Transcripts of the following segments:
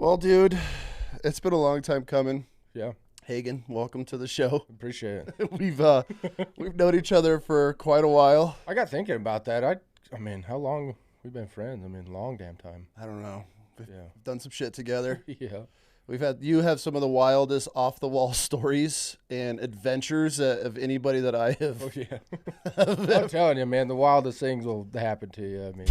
Well, dude, it's been a long time coming. Yeah, Hagan, welcome to the show. appreciate it. We've known each other for quite a while. I got thinking about that. I mean, how long we've been friends? I mean, long damn time. I don't know. We've Yeah. done some shit together. Yeah. You have some of the wildest off the wall stories and adventures of anybody that I have. Oh yeah. I'm telling you, man, the wildest things will happen to you. I mean,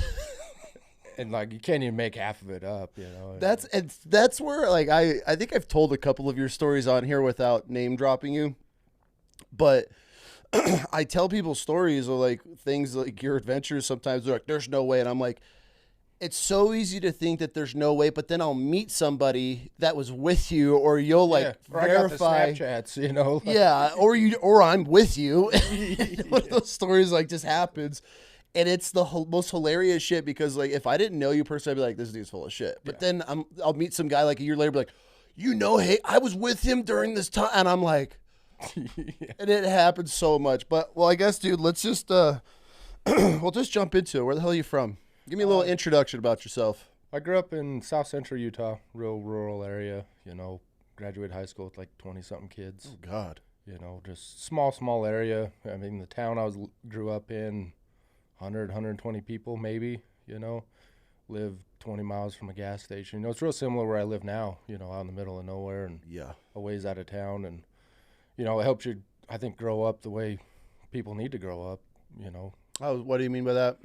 and like you can't even make half of it up. You know. That's where like I think I've told a couple of your stories on here without name dropping you, but I tell people stories of like things like your adventures. Sometimes they're like, "There's no way," and I'm like, it's so easy to think that there's no way, but then I'll meet somebody that was with you, or you'll like or verify. I got the Snapchats, you know. Yeah, or I'm with you. One of those stories like just happens, and it's the most hilarious shit because like if I didn't know you personally, I'd be like, this dude's full of shit. But then I'll meet some guy like a year later, be like, hey, I was with him during this time, and I'm like, and it happens so much. But well, I guess, dude, let's just we'll just jump into it. Where the hell are you from? Give me a little introduction about yourself. I grew up in South Central Utah, real rural area. You know, graduated high school with like 20-something kids. Oh God. You know, just small area. I mean, the town grew up in, 120 people maybe, you know. Lived 20 miles from a gas station. You know, it's real similar where I live now, you know, out in the middle of nowhere and a ways out of town. And, you know, it helps you, I think, grow up the way people need to grow up, you know. Oh, what do you mean by that?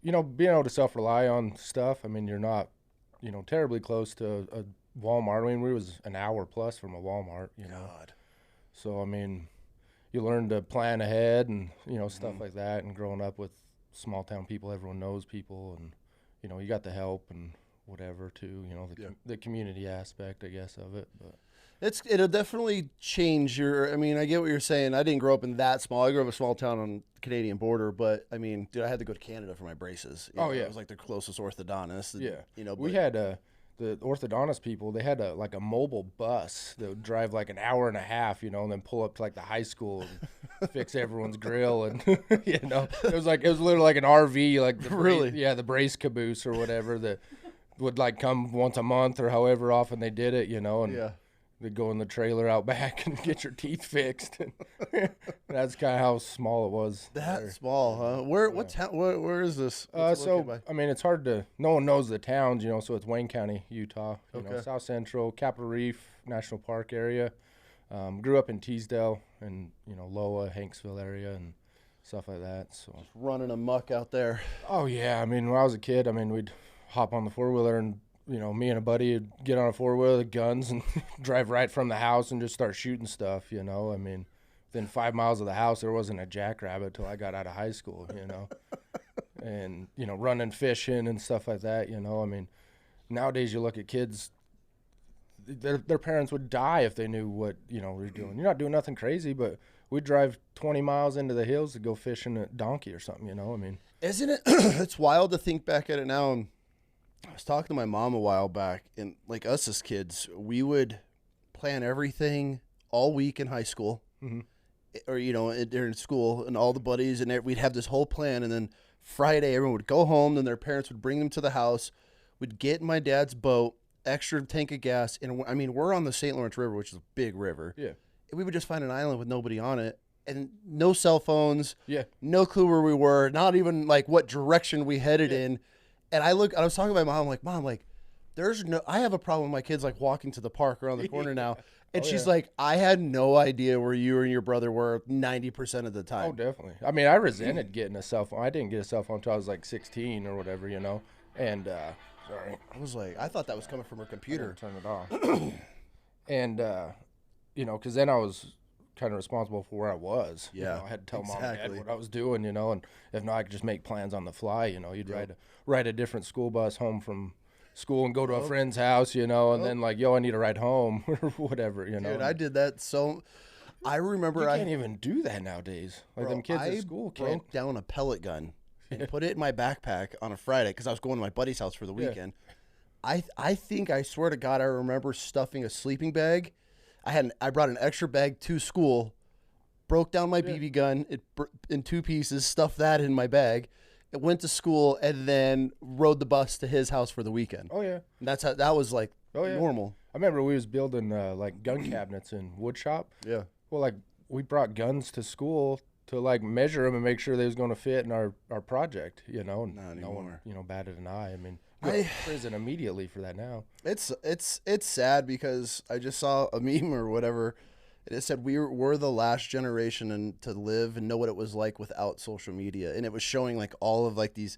You know, being able to self-rely on stuff. I mean, you're not, you know, terribly close to a Walmart. I mean, we was an hour plus from a Walmart, you know. God. So, I mean, you learn to plan ahead and, you know, stuff like that. And growing up with small town people, everyone knows people. And, you know, you got the help and whatever, too. You know, the community aspect, I guess, of it. But It'll definitely change your. I mean, I get what you're saying. I didn't grow up in that small. I grew up in a small town on the Canadian border, but I mean, dude, I had to go to Canada for my braces. You know, yeah, it was like the closest orthodontist. And, yeah, you know, we had the orthodontist people. They had like a mobile bus that would drive like an hour and a half, you know, and then pull up to like the high school and fix everyone's grill, and you know, it was literally like an RV, like the brace caboose or whatever that would like come once a month or however often they did it, you know, and. They'd go in the trailer out back and get your teeth fixed. That's kind of how small it was. That small, huh? Where is this? I mean, it's hard to. No one knows the towns, you know. So it's Wayne County, Utah. You know, South Central, Capitol Reef National Park area. Grew up in Teasdale and Loa, Hanksville area and stuff like that. So just running amok out there. Oh yeah, I mean, when I was a kid, I mean, we'd hop on the 4-wheeler and. You know, me and a buddy would get on a 4-wheeler with guns and drive right from the house and just start shooting stuff, you know. I mean, within 5 miles of the house, there wasn't a jackrabbit till I got out of high school, you know. And, you know, running fishing and stuff like that, you know. I mean, nowadays you look at kids, their parents would die if they knew what, you know, we're doing. You're not doing nothing crazy, but we'd drive 20 miles into the hills to go fishing a donkey or something, you know. I mean. Isn't it? It's wild to think back at it now. And I was talking to my mom a while back, and like us as kids, we would plan everything all week in high school, or during school, and all the buddies, and we'd have this whole plan. And then Friday, everyone would go home, then their parents would bring them to the house. We'd get in my dad's boat, extra tank of gas, and I mean, we're on the St. Lawrence River, which is a big river. Yeah, and we would just find an island with nobody on it, and no cell phones. Yeah, no clue where we were, not even like what direction we headed in. And I was talking to my mom, like, Mom, like, I have a problem with my kids, like, walking to the park around the corner now. And she's like, I had no idea where you and your brother were 90% of the time. Oh, definitely. I mean, I resented getting a cell phone. I didn't get a cell phone until I was like 16 or whatever, you know. And, sorry. I was like, I thought that was coming from her computer. Turn it off. And, you know, because then I was kind of responsible for where I was. Yeah. You know, I had to tell Mom and Dad what I was doing, you know, and if not, I could just make plans on the fly, you know. You'd ride a different school bus home from school and go to a friend's house, you know, and then like, I need a ride home or whatever, you know. Dude, I did that I remember you can't even do that nowadays. Like them kids at school can't. I broke down a pellet gun and put it in my backpack on a Friday because I was going to my buddy's house for the weekend. I swear to God, I remember stuffing a sleeping bag. I brought an extra bag to school, broke down my BB gun in 2 pieces, stuffed that in my bag, went to school, and then rode the bus to his house for the weekend. Oh yeah, And that was like Oh yeah. normal. I remember we was building like gun cabinets in wood shop. Yeah. Well, like we brought guns to school to like measure them and make sure they was going to fit in our project. You know, and Not no one anymore. batted an eye. I mean, go to prison immediately for that now. It's sad because I just saw a meme or whatever. It said we're the last generation to live and know what it was like without social media, and it was showing like all of like these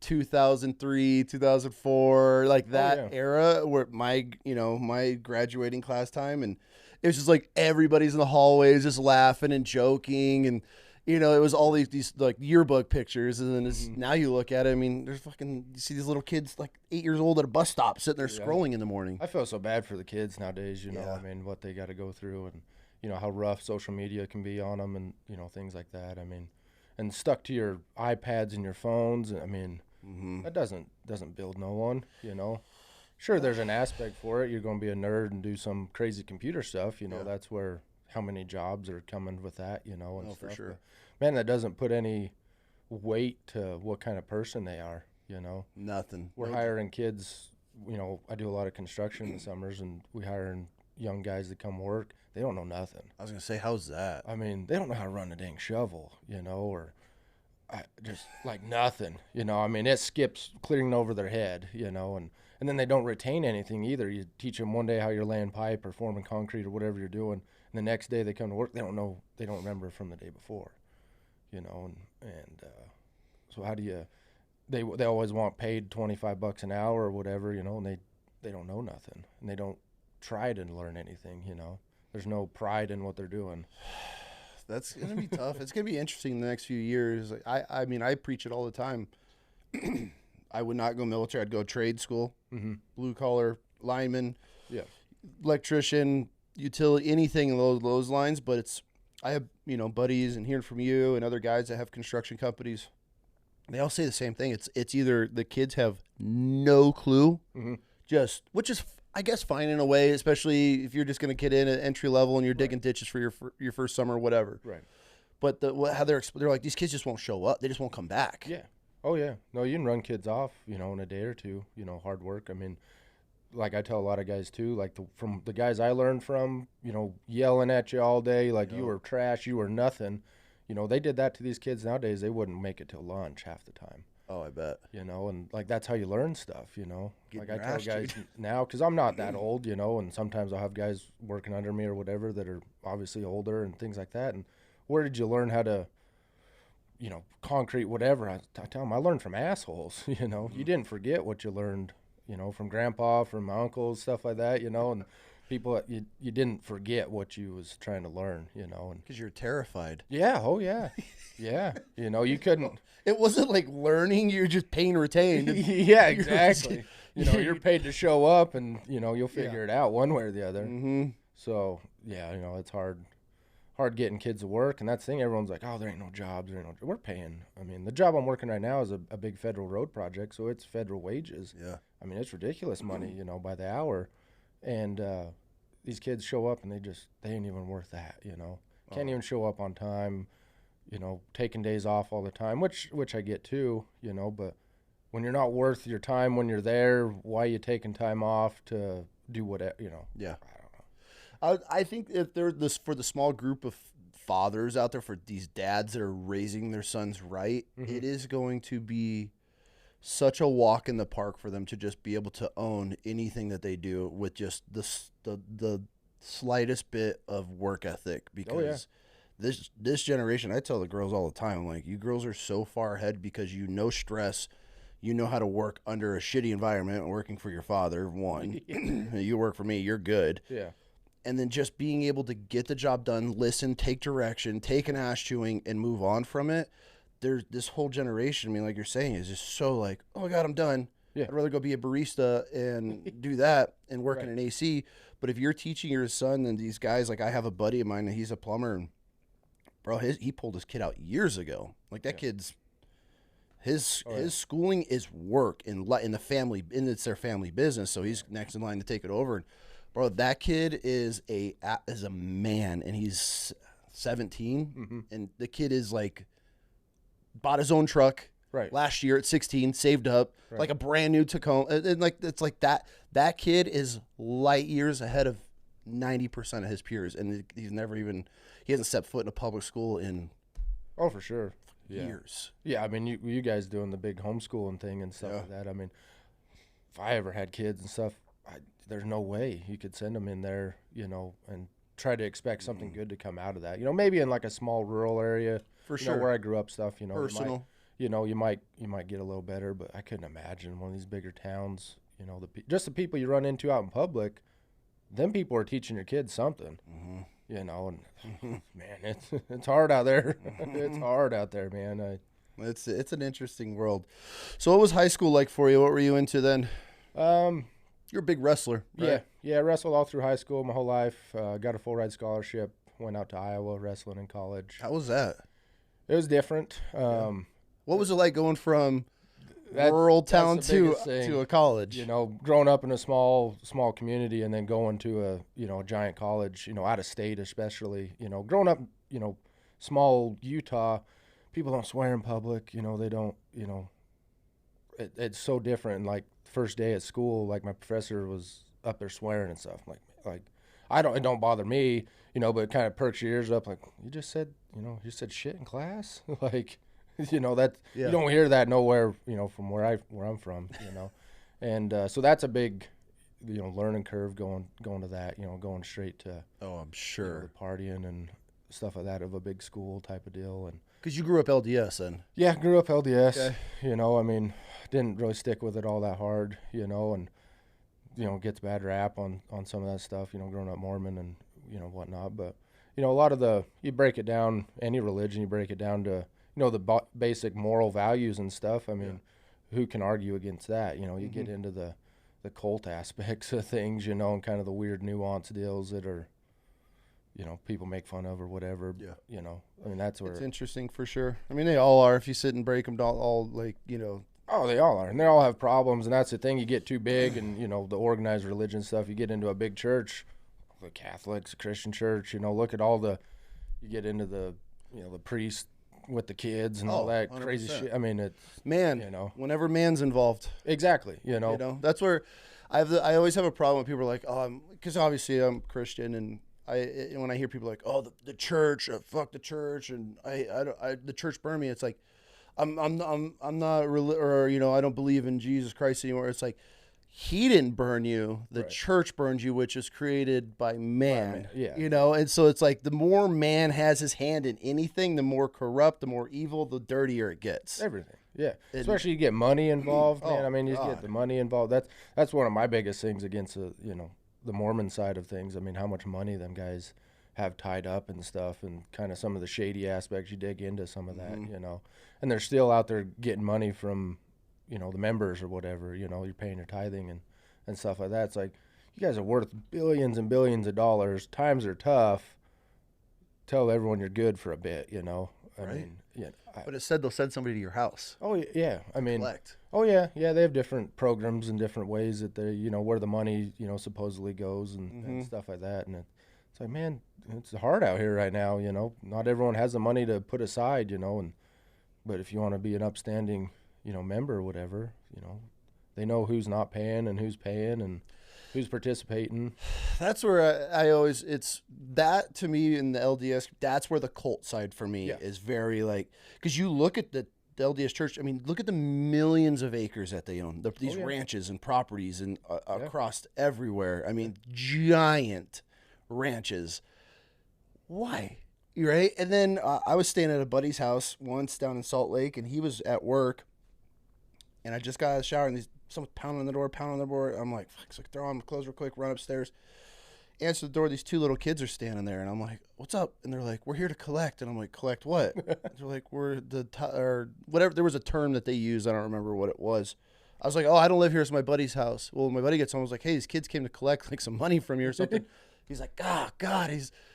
2003, 2004, like that era where my graduating class time, and it was just like everybody's in the hallways just laughing and joking, and it was all these like yearbook pictures, and then now you look at it, I mean, there's you see these little kids like 8 years old at a bus stop sitting there scrolling in the morning. I feel so bad for the kids nowadays, I mean, what they got to go through, and how rough social media can be on them, and things like that. I mean, and stuck to your iPads and your phones. I mean, that doesn't build no one. Sure, there's an aspect for it. You're going to be a nerd and do some crazy computer stuff. That's where how many jobs are coming with that. And stuff. For sure. But, man, that doesn't put any weight to what kind of person they are. Nothing. We're hiring kids. I do a lot of construction in the summers, and we hiring young guys that come work. They don't know nothing. I was gonna say, how's that? I mean, they don't know how to run a dang shovel, or just like nothing. I mean, it skips clearing over their head, and then they don't retain anything either. You teach them one day how you're laying pipe or forming concrete or whatever you're doing, and the next day they come to work, they don't remember from the day before, and so how do you? They always want paid $25 an hour or whatever, and they don't know nothing, and they don't try to learn anything, There's no pride in what they're doing. That's going to be tough. It's going to be interesting in the next few years. I mean, I preach it all the time. I would not go military. I'd go trade school, blue collar, lineman, electrician, utility, anything along those lines. But I have, buddies and hearing from you and other guys that have construction companies. They all say the same thing. It's either the kids have no clue, which is, I guess, fine in a way, especially if you're just going to get in at entry level and you're digging ditches for your first summer or whatever. Right. But how they're like, these kids just won't show up. They just won't come back. Yeah. Oh, yeah. No, you can run kids off, in a day or two, hard work. I mean, like I tell a lot of guys too, like from the guys I learned from, yelling at you all day, like you were trash, you were nothing. They did that to these kids nowadays. They wouldn't make it till lunch half the time. Oh, I bet. And like that's how you learn stuff, Getting like I tell guys now, because I'm not that old, and sometimes I'll have guys working under me or whatever that are obviously older and things like that. And where did you learn how to, concrete whatever? I tell them I learned from assholes, You didn't forget what you learned, from grandpa, from my uncles, stuff like that, and people, you didn't forget what you was trying to learn, and because you're terrified. Yeah. Oh yeah. Yeah. You couldn't. It wasn't like learning. You're just paying retained. Yeah, exactly. You're paid to show up, and you'll figure it out one way or the other. So yeah, it's hard getting kids to work, and that's the thing. Everyone's like, oh, there ain't no jobs. We're paying. I mean, the job I'm working right now is a big federal road project, so it's federal wages. Yeah. I mean, it's ridiculous money, by the hour, and these kids show up and they ain't even worth that. Can't even show up on time. Taking days off all the time, which I get too, but when you're not worth your time when you're there, why are you taking time off to do whatever, Yeah. I don't know. I think if they're for the small group of fathers out there, for these dads that are raising their sons right, it is going to be such a walk in the park for them to just be able to own anything that they do with just the slightest bit of work ethic, because this generation, I tell the girls all the time, like, you girls are so far ahead because stress, how to work under a shitty environment, working for your father, one. You work for me, you're good. Yeah. And then just being able to get the job done, listen, take direction, take an ass chewing, and move on from it. There's this whole generation, I mean, like you're saying, is just so like, oh my God, I'm done. Yeah. I'd rather go be a barista and do that and work in an AC. But if you're teaching your son and these guys, like I have a buddy of mine, and he's a plumber, and bro, he pulled his kid out years ago. Like that kid's his schooling is work in the family, and it's their family business. So he's next in line to take it over. And bro, that kid is a man, and he's 17, and the kid is like bought his own truck, Right. Last year at 16, saved up like a brand new Tacoma. And like, it's like that kid is light years ahead of 90% of his peers. And he hasn't stepped foot in a public school in for sure. years. Yeah. I mean, you guys doing the big homeschooling thing and stuff like that. I mean, if I ever had kids and stuff, there's no way you could send them in there, and try to expect something good to come out of that. Maybe in like a small rural area, For sure. where I grew up, stuff. Personal. You might get a little better, but I couldn't imagine one of these bigger towns. Just the people you run into out in public, them people are teaching your kids something. And man, it's hard out there. It's hard out there, man. It's an interesting world. So what was high school like for you? What were you into then? You're a big wrestler, right? Yeah. I wrestled all through high school my whole life. Got a full ride scholarship. Went out to Iowa wrestling in college. How was that? It was different. What was it like going from rural town to a college? Growing up in a small community and then going to a giant college, out of state especially. Growing up, small Utah, people don't swear in public. They don't. It's so different. Like first day at school, like my professor was up there swearing and stuff. Like it don't bother me, but it kind of perks your ears up. Like you just said shit in class, like. You don't hear that nowhere, from where I'm from, and so that's a big, learning curve going to that, going straight to. Oh, I'm sure. The partying and stuff like that of a big school type of deal, and. Because you grew up LDS then. Yeah, grew up LDS. Okay. I mean, didn't really stick with it all that hard, and gets bad rap on some of that stuff, growing up Mormon and whatnot, but a lot of you break it down, any religion, you break it down to. The basic moral values and stuff. I mean, who can argue against that? You get into the cult aspects of things, and kind of the weird nuance deals that are, people make fun of or whatever. Yeah. I mean, that's where. It's interesting for sure. I mean, they all are. If you sit and break them down, all like, Oh, they all are. And they all have problems. And that's the thing. You get too big and, the organized religion stuff, you get into a big church, the Catholics, the Christian church, look at all you get into the priest, with the kids and all that 100%. Crazy shit. I mean, whenever man's involved. Exactly. That's where I always have a problem when people are like, because obviously I'm Christian and when I hear people like, the church, fuck the church, and the church burned me. It's like, I'm not or I don't believe in Jesus Christ anymore. It's like, he didn't burn you. The church burned you, which is created by man. Yeah. And so it's like the more man has his hand in anything, the more corrupt, the more evil, the dirtier it gets. Everything. Yeah. Especially you get money involved, man. I mean, you get the money involved. That's one of my biggest things against the Mormon side of things. I mean, how much money them guys have tied up and stuff, and kind of some of the shady aspects. You dig into some of that, and they're still out there getting money from the members or whatever, you're paying your tithing and stuff like that. It's like, you guys are worth billions and billions of dollars. Times are tough. Tell everyone you're good for a bit, I mean, but it said they'll send somebody to your house. Oh, yeah. I mean, collect. Oh, yeah. Yeah, they have different programs and different ways that they, where the money, supposedly goes and stuff like that. And it's like, man, it's hard out here right now, Not everyone has the money to put aside, but if you want to be an upstanding member or whatever, they know who's not paying and who's paying and who's participating. That's where I always, it's that to me in the LDS, that's where the cult side for me is very like, because you look at the LDS church, I mean, look at the millions of acres that they own, these ranches and properties and across everywhere. I mean, giant ranches. Why? Right? And then I was staying at a buddy's house once down in Salt Lake, and he was at work. And I just got out of the shower, and someone's pounding on the door. I'm like, fuck, so throw on my clothes real quick, run upstairs, answer the door. These two little kids are standing there, and I'm like, what's up? And they're like, we're here to collect. And I'm like, collect what? They're like, or whatever. There was a term that they used. I don't remember what it was. I was like, I don't live here. It's my buddy's house. Well, my buddy gets home. I was like, hey, these kids came to collect like some money from you or something. He's like, God,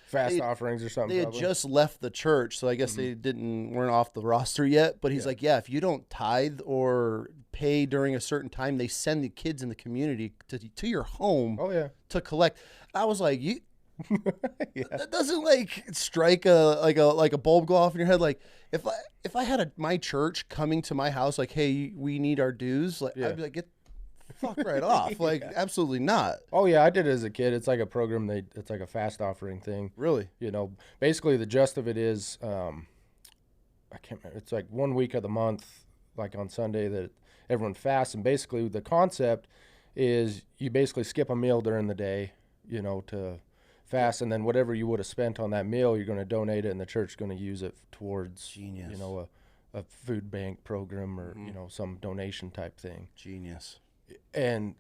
fast offerings or something. They had just left the church, so I guess they weren't off the roster yet. But he's like, if you don't tithe or pay during a certain time, they send the kids in the community to your home. Oh yeah, to collect. I was like, Yeah. That doesn't like strike a bulb go off in your head. Like if I had my church coming to my house, like, hey, we need our dues. Like Yeah. I'd be like, get the fuck right off. Like absolutely not. Oh yeah, I did it as a kid. It's like a program. It's like a fast offering thing. Really? You know, basically the gist of it is, I can't remember. It's like 1 week of the month, like on Sunday, that everyone fasts. And basically the concept is you basically skip a meal during the day, you know, to fast, and then whatever you would have spent on that meal, you're going to donate it, and the church is going to use it towards, Genius. you know, a food bank program or, you know, some donation type thing. Genius. And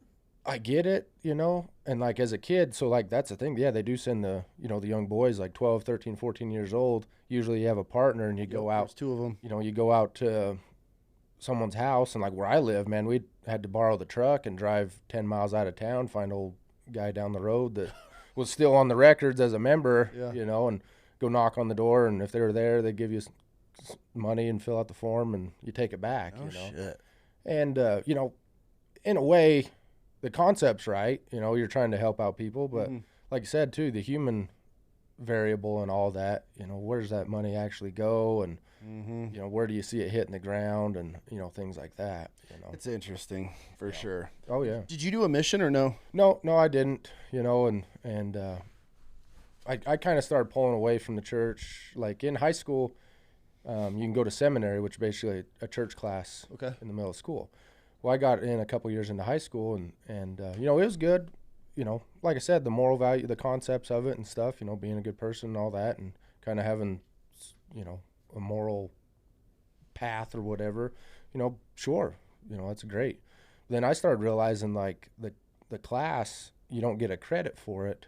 I get it, you know, and like as a kid, so like that's the thing. Yeah, they do send the, you know, the young boys like 12, 13, 14 years old. Usually you have a partner and you go out. There's two of them. You know, you go out to someone's house, and like where I live, man, we had to borrow the truck and drive 10 miles out of town, find an old guy down the road that was still on the records as a member, you know, and go knock on the door, and if they were there, they give you money and fill out the form, and you take it back, you know. Shit. And, you know, in a way, the concept's right. You know, you're trying to help out people, but like you said, too, the human variable and all that, you know, where does that money actually go? And, you know, where do you see it hitting the ground and, you know, things like that, you know. It's interesting for sure. Oh, yeah. Did you do a mission or no? No, I didn't, you know, and I kind of started pulling away from the church. Like in high school, you can go to seminary, which is basically a church class in the middle of school. Well, I got in a couple years into high school, and you know, it was good. You know, like I said, the moral value, the concepts of it and stuff, you know, being a good person and all that, and kind of having, you know, a moral path or whatever, you know, sure, you know, that's great. Then I started realizing, like, the class, you don't get a credit for it,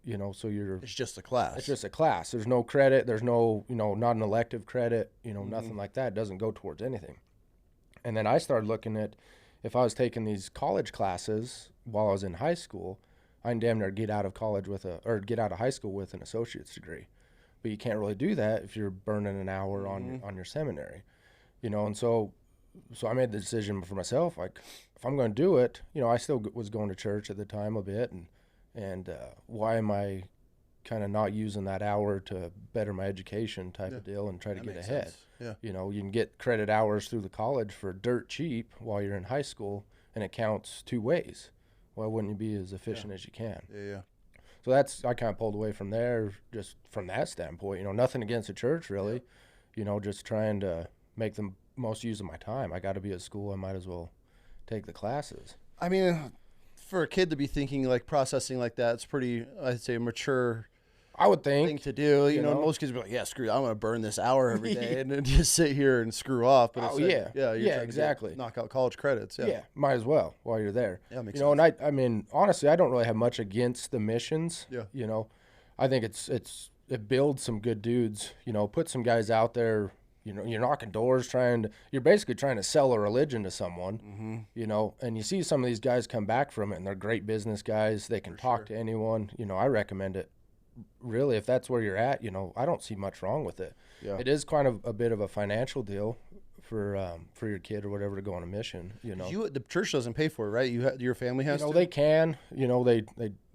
you know, so It's just a class. It's just a class. There's no credit. There's no, you know, not an elective credit, you know, nothing like that. It doesn't go towards anything. And then I started looking at, if I was taking these college classes while I was in high school, I'd damn near get out of college get out of high school with an associate's degree. But you can't really do that if you're burning an hour on your seminary, you know. And so I made the decision for myself, like, if I'm going to do it, you know, I still was going to church at the time a bit, and why am I kind of not using that hour to better my education type of deal and try to get ahead? Sense. Yeah. You know, you can get credit hours through the college for dirt cheap while you're in high school, and it counts two ways. Why wouldn't you be as efficient as you can? Yeah. So I kind of pulled away from there, just from that standpoint. You know, nothing against the church, really. You know, just trying to make the most use of my time. I got to be at school. I might as well take the classes. I mean, for a kid to be thinking, like, processing like that, it's pretty, I'd say, mature, I would think, thing to do. You know, know? most kids be like, yeah, screw it, I'm going to burn this hour every day and then just sit here and screw off. But it's like, you're trying to exactly. knock out college credits. Yeah. Might as well while you're there. Yeah, makes you know, sense. and I mean, honestly, I don't really have much against the missions. Yeah. You know, I think it builds some good dudes. You know, put some guys out there. You know, you're knocking doors, you're basically trying to sell a religion to someone, you know, and you see some of these guys come back from it, and they're great business guys. They can talk to anyone. You know, I recommend it. Really, if that's where you're at, you know, I don't see much wrong with it. Yeah. It is kind of a bit of a financial deal for your kid or whatever to go on a mission, you know. The church doesn't pay for it, right? Your family has You know, to? they can, you know,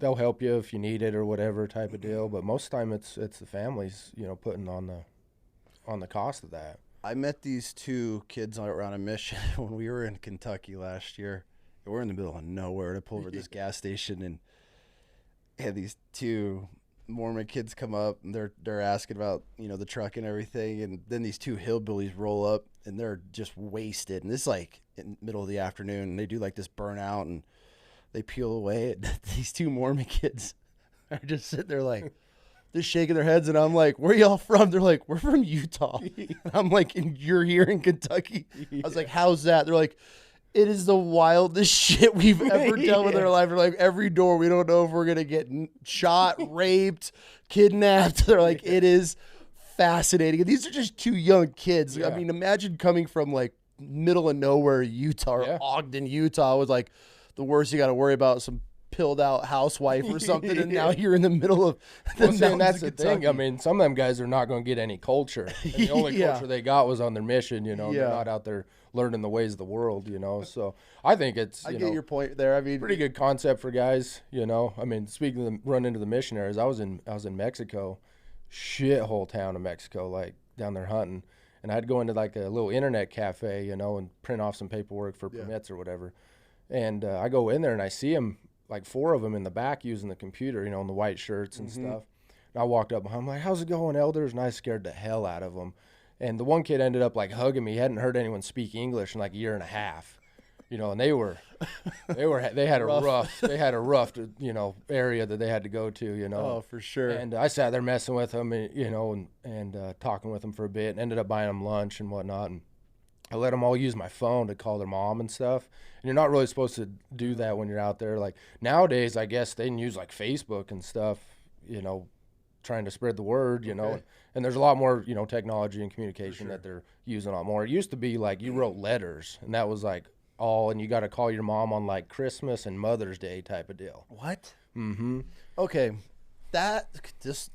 they'll help you if you need it or whatever type of deal, but most of the time it's the families, you know, putting on the cost of that. I met these two kids around a mission when we were in Kentucky last year. We're in the middle of nowhere to pull over this gas station, and had these two Mormon kids come up, and they're asking about, you know, the truck and everything, and then these two hillbillies roll up, and they're just wasted, and this is like in the middle of the afternoon, and they do like this burnout, and they peel away, and these two Mormon kids are just sitting there like just shaking their heads, and I'm like, where y'all from? They're like, we're from Utah. And I'm like, and you're here in Kentucky? I was like, how's that? They're like, it is the wildest shit we've ever dealt with in our life. They're like, every door, we don't know if we're going to get shot, raped, kidnapped. They're like, it is fascinating. And these are just two young kids. I mean, imagine coming from like middle of nowhere, Utah, or Ogden, Utah, with like the worst you got to worry about some pilled out housewife or something, and now you're in the middle of the and that's the thing. I mean, some of them guys are not going to get any culture. And the only culture they got was on their mission, you know. They're not out there learning the ways of the world, you know. So I think it's, I get your point there. I mean, pretty good concept for guys, you know. I mean, speaking of the run into the missionaries, I was in Mexico, shithole town of Mexico, like down there hunting. And I'd go into like a little internet cafe, you know, and print off some paperwork for permits or whatever. And I go in there and I see them, like 4 of them in the back using the computer, you know, in the white shirts and stuff. And I walked up behind, I'm like, how's it going, elders? And I scared the hell out of them. And the one kid ended up like hugging me. He hadn't heard anyone speak English in like a year and a half, you know, and they had a rough, you know, area that they had to go to, you know. Oh, for sure. And I sat there messing with them, and, you know, and talking with them for a bit, and ended up buying them lunch and whatnot. And I let them all use my phone to call their mom and stuff. And you're not really supposed to do that when you're out there. Like nowadays, I guess they can use like Facebook and stuff, you know, trying to spread the word, you know. And there's a lot more, you know, technology and communication that they're using a lot more. It used to be like you wrote letters, and that was like all, and you got to call your mom on like Christmas and Mother's Day type of deal. What? Mm-hmm. Okay, that just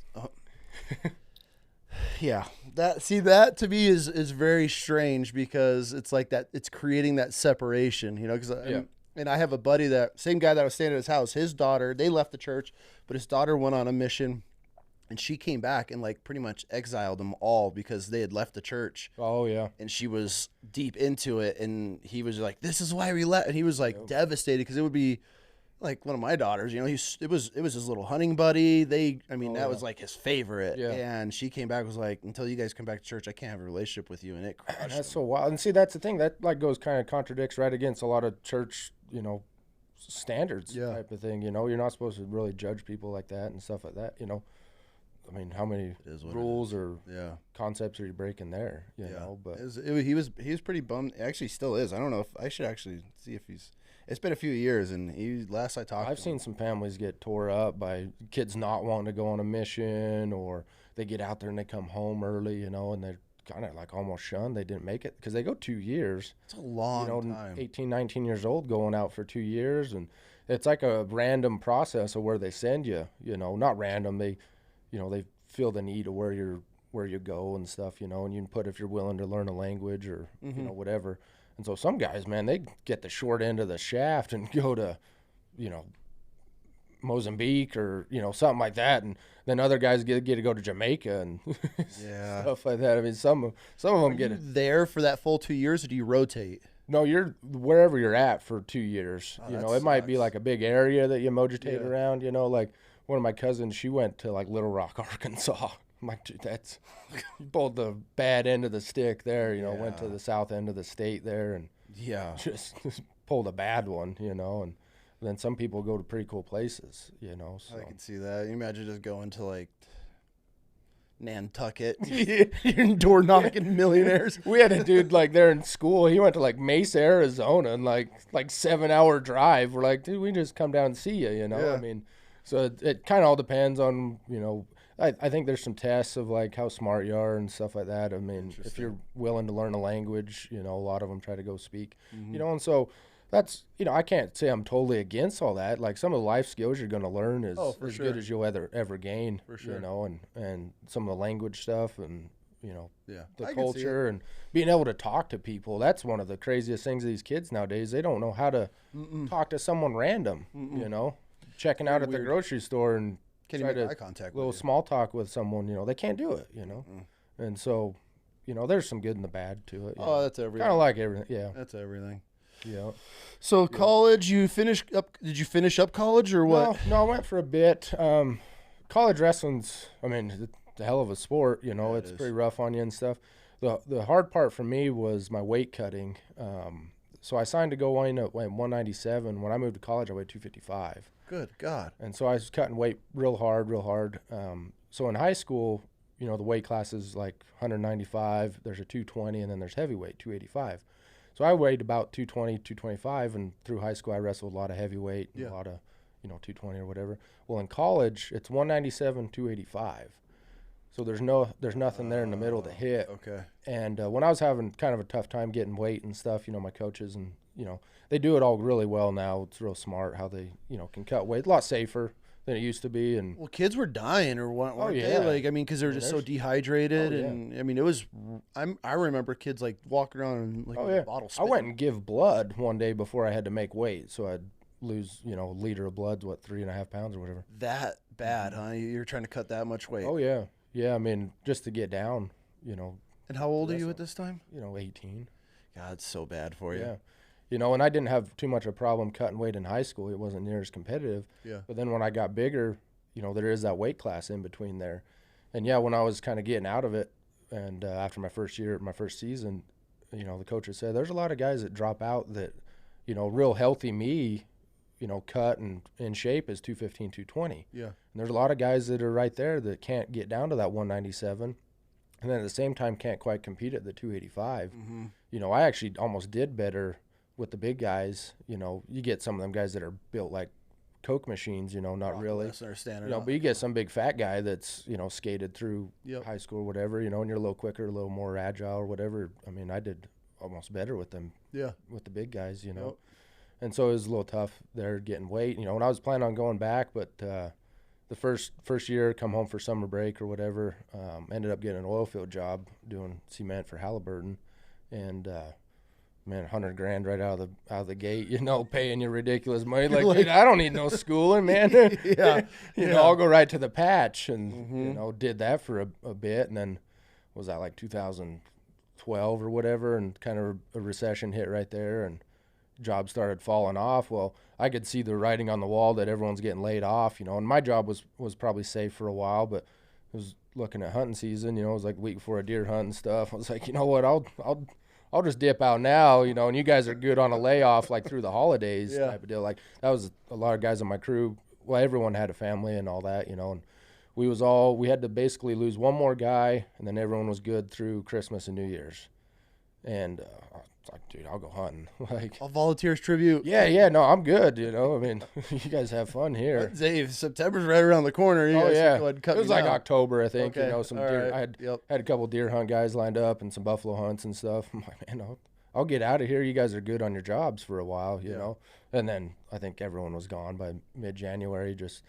yeah, that to me is very strange, because it's like that, it's creating that separation, you know. Because and I have a buddy, that same guy that I was staying at his house, his daughter, they left the church, but his daughter went on a mission. And she came back and like pretty much exiled them all because they had left the church. Oh yeah. And she was deep into it, and he was like, "This is why we left." And he was like devastated, because it would be like one of my daughters. You know, it was his little hunting buddy. That was like his favorite. Yeah. And she came back, was like, "Until you guys come back to church, I can't have a relationship with you." And it crushed. That's so wild. And see, that's the thing that like goes kind of contradicts right against a lot of church, you know, standards type of thing. You know, you're not supposed to really judge people like that and stuff like that. You know. I mean, how many rules or concepts are you breaking there? You know, but he was pretty bummed. Actually, still is. I don't know if I should actually see if he's. It's been a few years, and last I talked. I've seen some families get tore up by kids not wanting to go on a mission, or they get out there and they come home early, you know, and they're kind of like almost shunned. They didn't make it because they go 2 years. It's a long time. 18, 19 years old going out for 2 years, and it's like a random process of where they send you. You know, not random. They feel the need of where you go and stuff, you know, and you can put if you're willing to learn a language or, you know, whatever. And so some guys, man, they get the short end of the shaft and go to, you know, Mozambique or, you know, something like that. And then other guys get to go to Jamaica and stuff like that. I mean, some of them get it. There for that full 2 years, or do you rotate? No, you're wherever you're at for 2 years. You know, it might be like a big area that you mogitate around, you know, like one of my cousins, she went to like Little Rock, Arkansas. I'm like, dude, that's, you pulled the bad end of the stick there, you know, went to the south end of the state there and just pulled a bad one, you know, and then some people go to pretty cool places, you know. So. I can see that. You imagine just going to like Nantucket, you're door knocking millionaires. We had a dude like there in school. He went to like Mesa, Arizona, and like 7-hour drive. We're like, dude, we just come down and see you, you know. Yeah. I mean, so it kind of all depends on, you know. I think there's some tests of like how smart you are and stuff like that. I mean, if you're willing to learn a language, you know, a lot of them try to go speak, you know, and so. That's, you know, I can't say I'm totally against all that. Like some of the life skills you're going to learn is as good as you'll ever gain, you know, and some of the language stuff and, you know, the culture and being able to talk to people. That's one of the craziest things of these kids nowadays. They don't know how to talk to someone random, you know, checking out at the grocery store and can't try make to eye contact little small talk with someone, you know, they can't do it, you know. And so, you know, there's some good and the bad to it. That's everything. Kind of like everything. Yeah. That's everything. Yeah. So college, you finished up? Did you finish up college or what? No, I went for a bit. College wrestling's, I mean, it's a hell of a sport. You know, it's pretty rough on you and stuff. The hard part for me was my weight cutting. So I signed to go in at 197. When I moved to college, I weighed 255. Good God. And so I was cutting weight real hard. So in high school, you know, the weight class is like 195. There's a 220, and then there's heavyweight, 285. So I weighed about 220, 225, and through high school I wrestled a lot of heavyweight, and a lot of, you know, 220 or whatever. Well, in college it's 197, 285. So there's nothing there in the middle to hit. Okay. And when I was having kind of a tough time getting weight and stuff, you know, my coaches and they do it all really well now. It's real smart how they, can cut weight. A lot safer than it used to be. And well, kids were dying or weren't they? Like, I mean, because they're just so dehydrated. And I mean, it was, I remember kids like walking around and like with a bottle spitting. I went and give blood one day before I had to make weight. So I'd lose, a liter of blood, 3.5 pounds or whatever. That bad, huh? You're trying to cut that much weight. Oh, yeah. Yeah. I mean, just to get down, And how old are you at this time? 18. God, it's so bad for you. Yeah. And I didn't have too much of a problem cutting weight in high school. It wasn't near as competitive. Yeah. But then when I got bigger, there is that weight class in between there. And yeah, when I was kind of getting out of it, and after my first season, the coaches said, there's a lot of guys that drop out that, real healthy me, cut and in shape is 215, 220. Yeah. And there's a lot of guys that are right there that can't get down to that 197. And then at the same time can't quite compete at the 285. Mm-hmm. I actually almost did better with the big guys. You get some of them guys that are built like Coke machines, not really. But you get some big fat guy that's, skated through high school or whatever, and you're a little quicker, a little more agile or whatever. I mean, I did almost better with them. Yeah. With the big guys, Yep. And so it was a little tough there getting weight, and I was planning on going back, but the first year, come home for summer break or whatever, ended up getting an oil field job doing cement for Halliburton, and man, $100,000 right out of the gate, paying you ridiculous money. Like, dude, I don't need no schooling, man. I'll go right to the patch, and did that for a bit, and then was that like 2012 or whatever, and kind of a recession hit right there, and jobs started falling off. Well, I could see the writing on the wall that everyone's getting laid off, and my job was probably safe for a while, but I was looking at hunting season, it was like a week before a deer hunt and stuff. I was like, you know what, I'll just dip out now, and you guys are good on a layoff like through the holidays type of deal. Like that was a lot of guys on my crew. Well, everyone had a family and all that, and we had to basically lose one more guy, and then everyone was good through Christmas and New Year's. And it's like, dude, I'll go hunting. Like, All volunteers tribute. Yeah, no, I'm good. I mean, you guys have fun here. Dave, September's right around the corner. You guys go ahead and cut it was me like down. October, I think. Okay. Some deer. Right. I had a couple deer hunt guys lined up and some buffalo hunts and stuff. I'm like, man, I'll get out of here. You guys are good on your jobs for a while, you know. And then I think everyone was gone by mid-January. Just,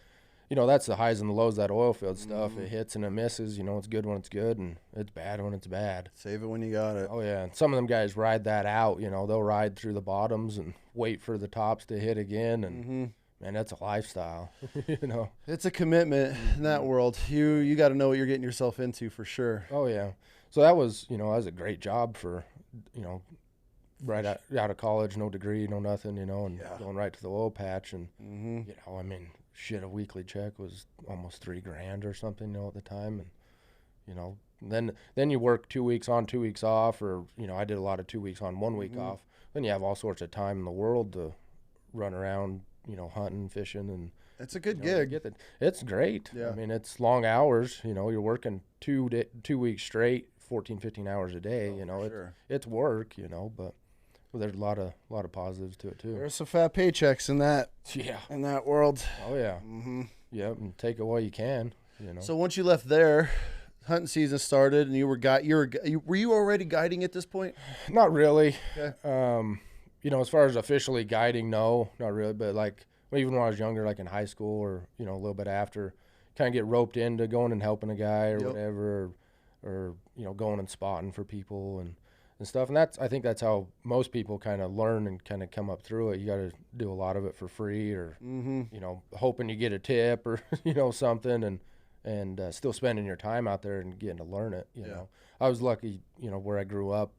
that's the highs and the lows, that oil field stuff. It hits and it misses. It's good when it's good, and it's bad when it's bad. Save it when you got it. Oh, yeah. And some of them guys ride that out. They'll ride through the bottoms and wait for the tops to hit again. And, man, that's a lifestyle, It's a commitment in that world. You got to know what you're getting yourself into for sure. Oh, yeah. So that was, that was a great job for, right out of college, no degree, no nothing, and going right to the oil patch. And, I mean, shit, a weekly check was almost $3,000 or something, at the time. And, then you work 2 weeks on, 2 weeks off, or, I did a lot of 2 weeks on, 1 week off. Then you have all sorts of time in the world to run around, hunting, fishing, and it's a good gig. It's great. Yeah. I mean, it's long hours, you're working 2 weeks straight, 14, 15 hours a day, it's work, but there's a lot of positives to it too. There's some fat paychecks in that. Yeah. In that world. Oh yeah. Yep. And take it while you can. So once you left there, hunting season started, and were you already guiding at this point? Not really. Okay. As far as officially guiding, no, not really. But like even when I was younger, like in high school or a little bit after, kind of get roped into going and helping a guy or whatever, or going and spotting for people and stuff. And I think that's how most people kind of learn and kind of come up through it. You got to do a lot of it for free, or hoping you get a tip or something, and still spending your time out there and getting to learn it. You know, I was lucky, where I grew up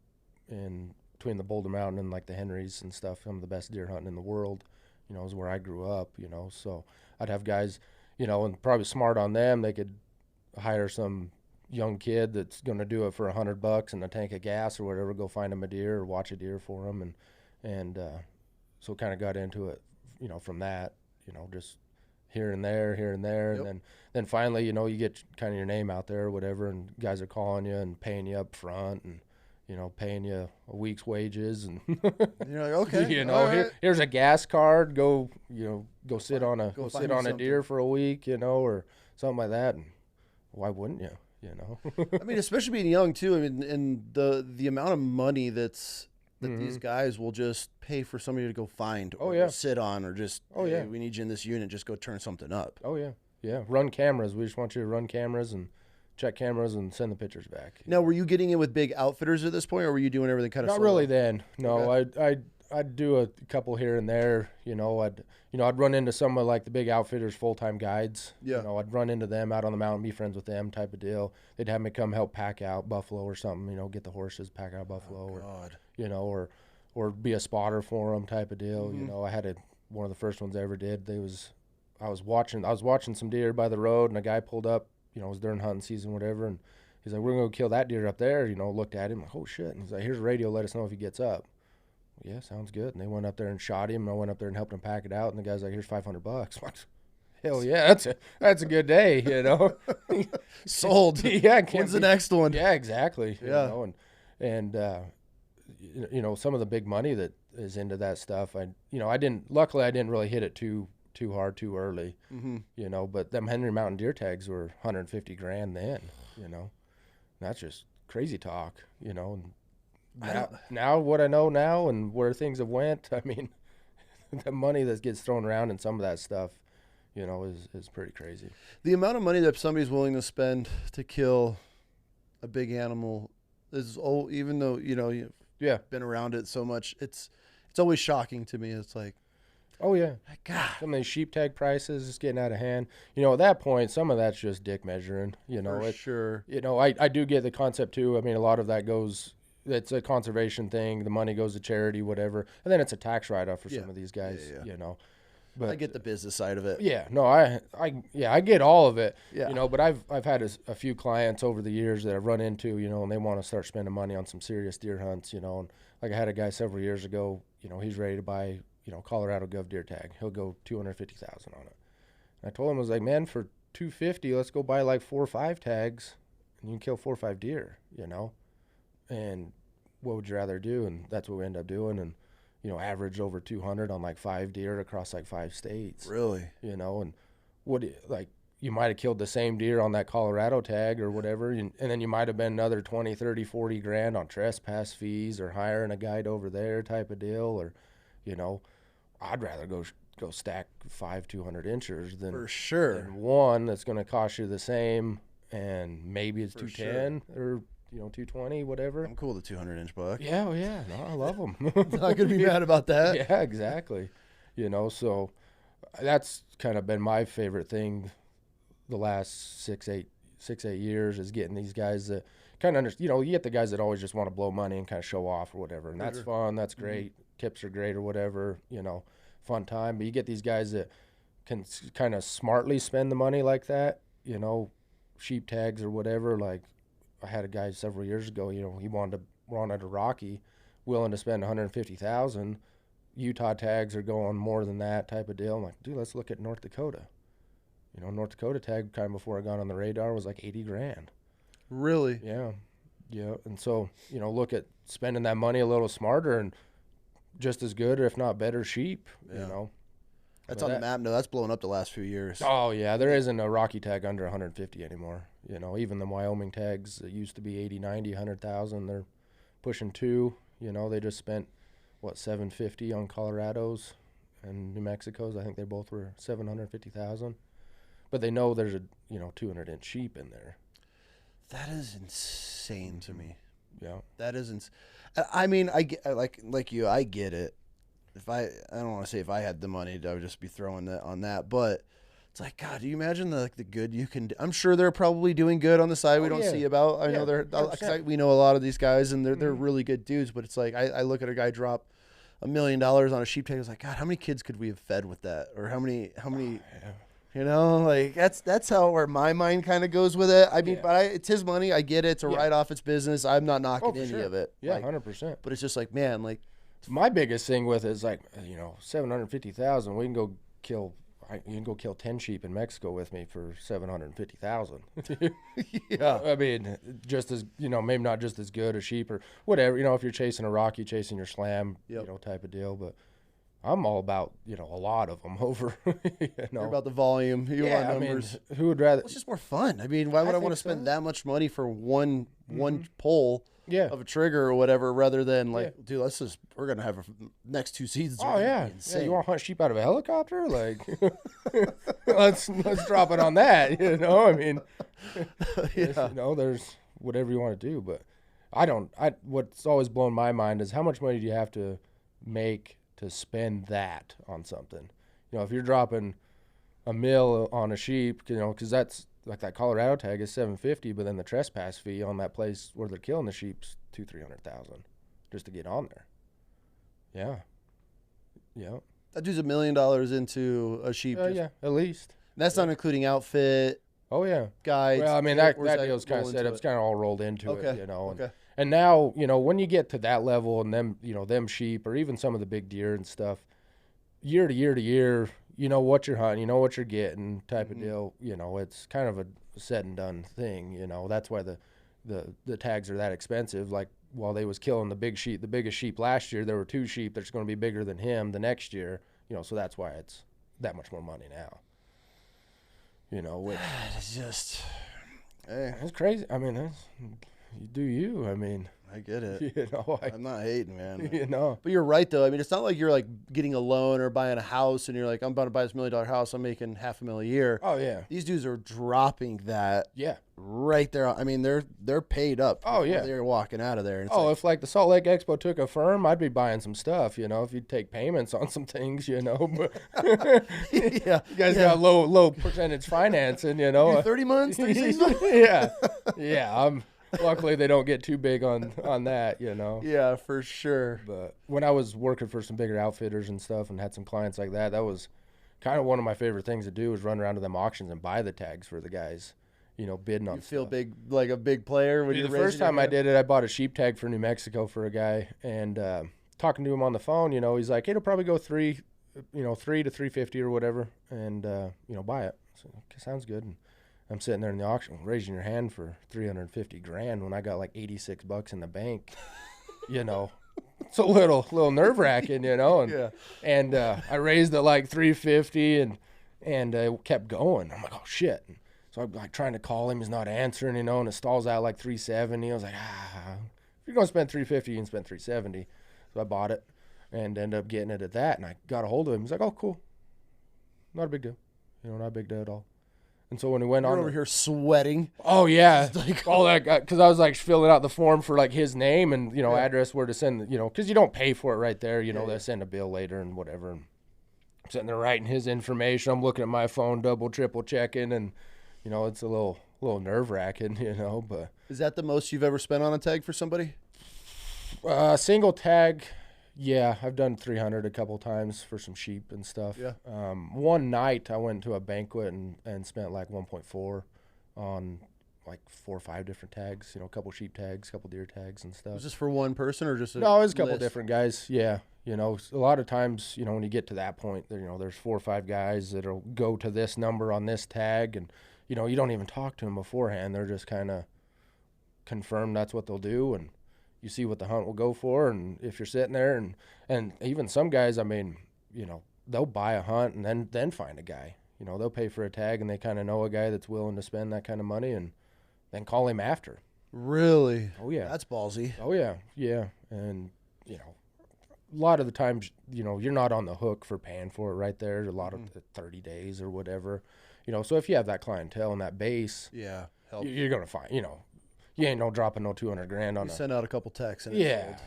in between the Boulder Mountain and like the Henrys and stuff. Some of the best deer hunting in the world, is where I grew up. So I'd have guys, and probably smart on them. They could hire some young kid that's going to do it for $100 and a tank of gas or whatever, go find him a deer or watch a deer for him. And so kind of got into it, from that, just here and there. And then finally, you get kind of your name out there or whatever, and guys are calling you and paying you up front and, paying you a week's wages. And you're like, okay, here's a gas card, go sit on a deer for a week, or something like that. And why wouldn't you? I mean, especially being young too. I mean, and the amount of money that's that these guys will just pay for somebody to go find or sit on, or just, hey, we need you in this unit, just go turn something up. Oh, yeah. Yeah, run cameras. We just want you to run cameras and check cameras and send the pictures back. Now, were you getting in with big outfitters at this point, or were you doing everything kind of Not solo? really then. No, okay. I'd do a couple here and there. I'd run into some of like the big outfitters, full-time guides. Yeah. I'd run into them out on the mountain, be friends with them type of deal. They'd have me come help pack out buffalo or something, get the horses, pack out buffalo, or be a spotter for them type of deal. Mm-hmm. I had one of the first ones I ever did. I was watching some deer by the road, and a guy pulled up, it was during hunting season, whatever, and he's like, we're going to go kill that deer up there. Looked at him like, oh shit. And he's like, here's a radio, let us know if he gets up. Yeah, sounds good. And they went up there and shot him. And I went up there and helped him pack it out. And the guy's like, here's $500. Hell yeah, that's a good day, Sold. Yeah. When's the next one? Yeah, exactly. Yeah. And some of the big money that is into that stuff, luckily I didn't really hit it too hard too early. Mm-hmm. But them Henry Mountain deer tags were $150,000 then, That's just crazy talk, and now what I know now and where things have went, I mean, the money that gets thrown around in some of that stuff, is pretty crazy. The amount of money that somebody's willing to spend to kill a big animal is even though, you've been around it so much, it's always shocking to me. It's like, oh yeah, God, some of these sheep tag prices is getting out of hand. At that point, some of that's just dick measuring. For sure. I do get the concept too. I mean, a lot of that goes. It's a conservation thing. The money goes to charity, whatever, and then it's a tax write-off for some of these guys. Yeah. But I get the business side of it. Yeah, no, I get all of it. Yeah. But I've had a few clients over the years that I've run into, and they want to start spending money on some serious deer hunts, and like I had a guy several years ago, he's ready to buy, Colorado Gov deer tag. He'll go $250,000 on it. And I told him, I was like, man, for $250,000, let's go buy like 4 or 5 tags, and you can kill 4 or 5 deer, And what would you rather do? And that's what we end up doing. And, average over 200 on like 5 deer across like 5 states. Really? And you might have killed the same deer on that Colorado tag or whatever. And then you might have been another 20, 30, 40 grand on trespass fees or hiring a guide over there type of deal. Or, I'd rather go stack 5 200 inchers than, for sure, than one that's going to cost you the same. And maybe it's for 210 or 220, whatever. I'm cool with the 200-inch buck. Yeah, well, yeah. No, I love them. Not going to be mad about that. Yeah, exactly. So that's kind of been my favorite thing the last 6-8 years is getting these guys that kind of understand. You get the guys that always just want to blow money and kind of show off or whatever. And that's fun. That's great. Mm-hmm. Tips are great or whatever, fun time. But you get these guys that can kind of smartly spend the money like that, sheep tags or whatever. Like, I had a guy several years ago, he wanted a Rocky, willing to spend $150,000. Utah tags are going more than that type of deal. I'm like, dude, let's look at North Dakota. North Dakota tag kind of before I got on the radar was like $80,000. Really? Yeah. And so, look at spending that money a little smarter and just as good or if not better sheep, That's on the map. No, that's blown up the last few years. Oh, yeah. There isn't a Rocky tag under 150 anymore. Even the Wyoming tags that used to be 80, 90, 100,000, they're pushing 2. They just spent, $750 on Colorado's and New Mexico's. I think they both were 750,000. But they know there's a, 200-inch sheep in there. That is insane to me. Yeah. That is I mean, I get, like you, I get it. I don't want to say if I had the money, I would just be throwing that on that. But it's like, God, do you imagine the good you can do? I'm sure they're probably doing good on the side we don't see about. I know we know a lot of these guys, and they're really good dudes. But it's like, I look at a guy drop $1 million on a sheep tag. I was like, God, how many kids could we have fed with that? Or how many, that's how where my mind kind of goes with it. I mean, but it's his money. I get it. It's a write-off. It's business. I'm not knocking any of it. Yeah, 100%. But it's just like, man, my biggest thing with it is $750,000. We can go kill. You can go kill 10 sheep in Mexico with me for $750,000. Yeah, I mean, just as maybe not just as good a sheep or whatever. If you're chasing a Rocky, chasing your slam, type of deal. But I'm all about a lot of them over. You're about the volume. You want numbers. I mean, who would rather? It's just more fun. I mean, why would I want to spend that much money for one pole? of a trigger or whatever, rather than like, dude, we're gonna have next 2 seasons. Oh yeah, you want to hunt sheep out of a helicopter? Like, let's drop it on that. You know, I mean, you know, there's whatever you want to do, but what's always blown my mind is how much money do you have to make to spend that on something? You know, if you're dropping $1 million on a sheep, you know, because that's like that Colorado tag is $750, but then the trespass fee on that place where they're killing the sheep's $200,000-300,000 just to get on there. Yeah. That dude's $1 million into a sheep. Yeah, at least. That's not including outfit. Oh yeah, guides. Well, I mean that deal's kind of set up. It's kind of all rolled into it, you know. And now, you know, when you get to that level, and them, you know, them sheep, or even some of the big deer and stuff, year to year, you know what you're hunting, you know what you're getting, type of deal. You know, it's kind of a said and done thing. You know, that's why the tags are that expensive. Like while they was killing the biggest sheep last year, there were 2 sheep that's going to be bigger than him the next year. You know, so that's why it's that much more money now. You know, which it's just, hey, it's crazy. I mean, you do you. I mean, I get it. You know, I'm not hating, man. You know, but you're right though. I mean, it's not like you're like getting a loan or buying a house and you're like, I'm about to buy this $1 million house. I'm making $500,000 a year. Oh yeah. These dudes are dropping that. Yeah. Right there. I mean, they're paid up. Oh yeah. They're walking out of there. And if like the Salt Lake Expo took a firm, I'd be buying some stuff. You know, if you'd take payments on some things, you know. But yeah, you guys got low percentage financing. You know, 30 months. 36 yeah. Luckily, they don't get too big on that, you know. Yeah, for sure. But when I was working for some bigger outfitters and stuff and had some clients like that, that was kind of one of my favorite things to do, was run around to them auctions and buy the tags for the guys, you know, bidding on stuff. You feel big, like a big player when you're the first time I did it, I bought a sheep tag for New Mexico for a guy, and talking to him on the phone, you know, he's like, it'll probably go $3 to $350 or whatever, and you know, buy it. So, okay, sounds good. And I'm sitting there in the auction, raising your hand for $350,000 when I got like $86 in the bank. You know, it's a little nerve wracking, you know. And I raised it like $350 and kept going. I'm like, oh shit. And so I'm like trying to call him, he's not answering, you know, and it stalls out like $370. I was like, if you're gonna spend $350, you can spend $370. So I bought it and ended up getting it at that. And I got a hold of him. He's like, oh cool, not a big deal, you know, not a big deal at all. And so when he went You're on over here sweating. Oh yeah, like, all that, because I was like filling out the form for like his name and, you know, address where to send, you know, because you don't pay for it right there, you know, they send a bill later and whatever. And I'm sitting there writing his information. I'm looking at my phone, double, triple checking, and you know, it's a little nerve wracking, you know. But is that the most you've ever spent on a tag for somebody? Single tag. Yeah, I've done 300 a couple times for some sheep and stuff. Yeah. One night I went to a banquet and spent like 1.4 on like 4 or 5 different tags. You know, a couple sheep tags, a couple deer tags and stuff. Was this for one person or just No, it was a couple different guys. Yeah. You know, a lot of times, you know, when you get to that point, you know, there's 4 or 5 guys that'll go to this number on this tag, and you know, you don't even talk to them beforehand. They're just kind of confirm that's what they'll do, and you see what the hunt will go for. And if you're sitting there, and even some guys, I mean, you know, they'll buy a hunt and then find a guy. You know, they'll pay for a tag and they kind of know a guy that's willing to spend that kind of money and then call him after. Really? Oh, yeah. That's ballsy. Oh, yeah. Yeah. And, you know, a lot of the times, you know, you're not on the hook for paying for it right there. A lot of 30 days or whatever. You know, so if you have that clientele and that base, yeah, you're going to find, you know, you ain't dropping no $200,000 on send out a couple texts. And yeah.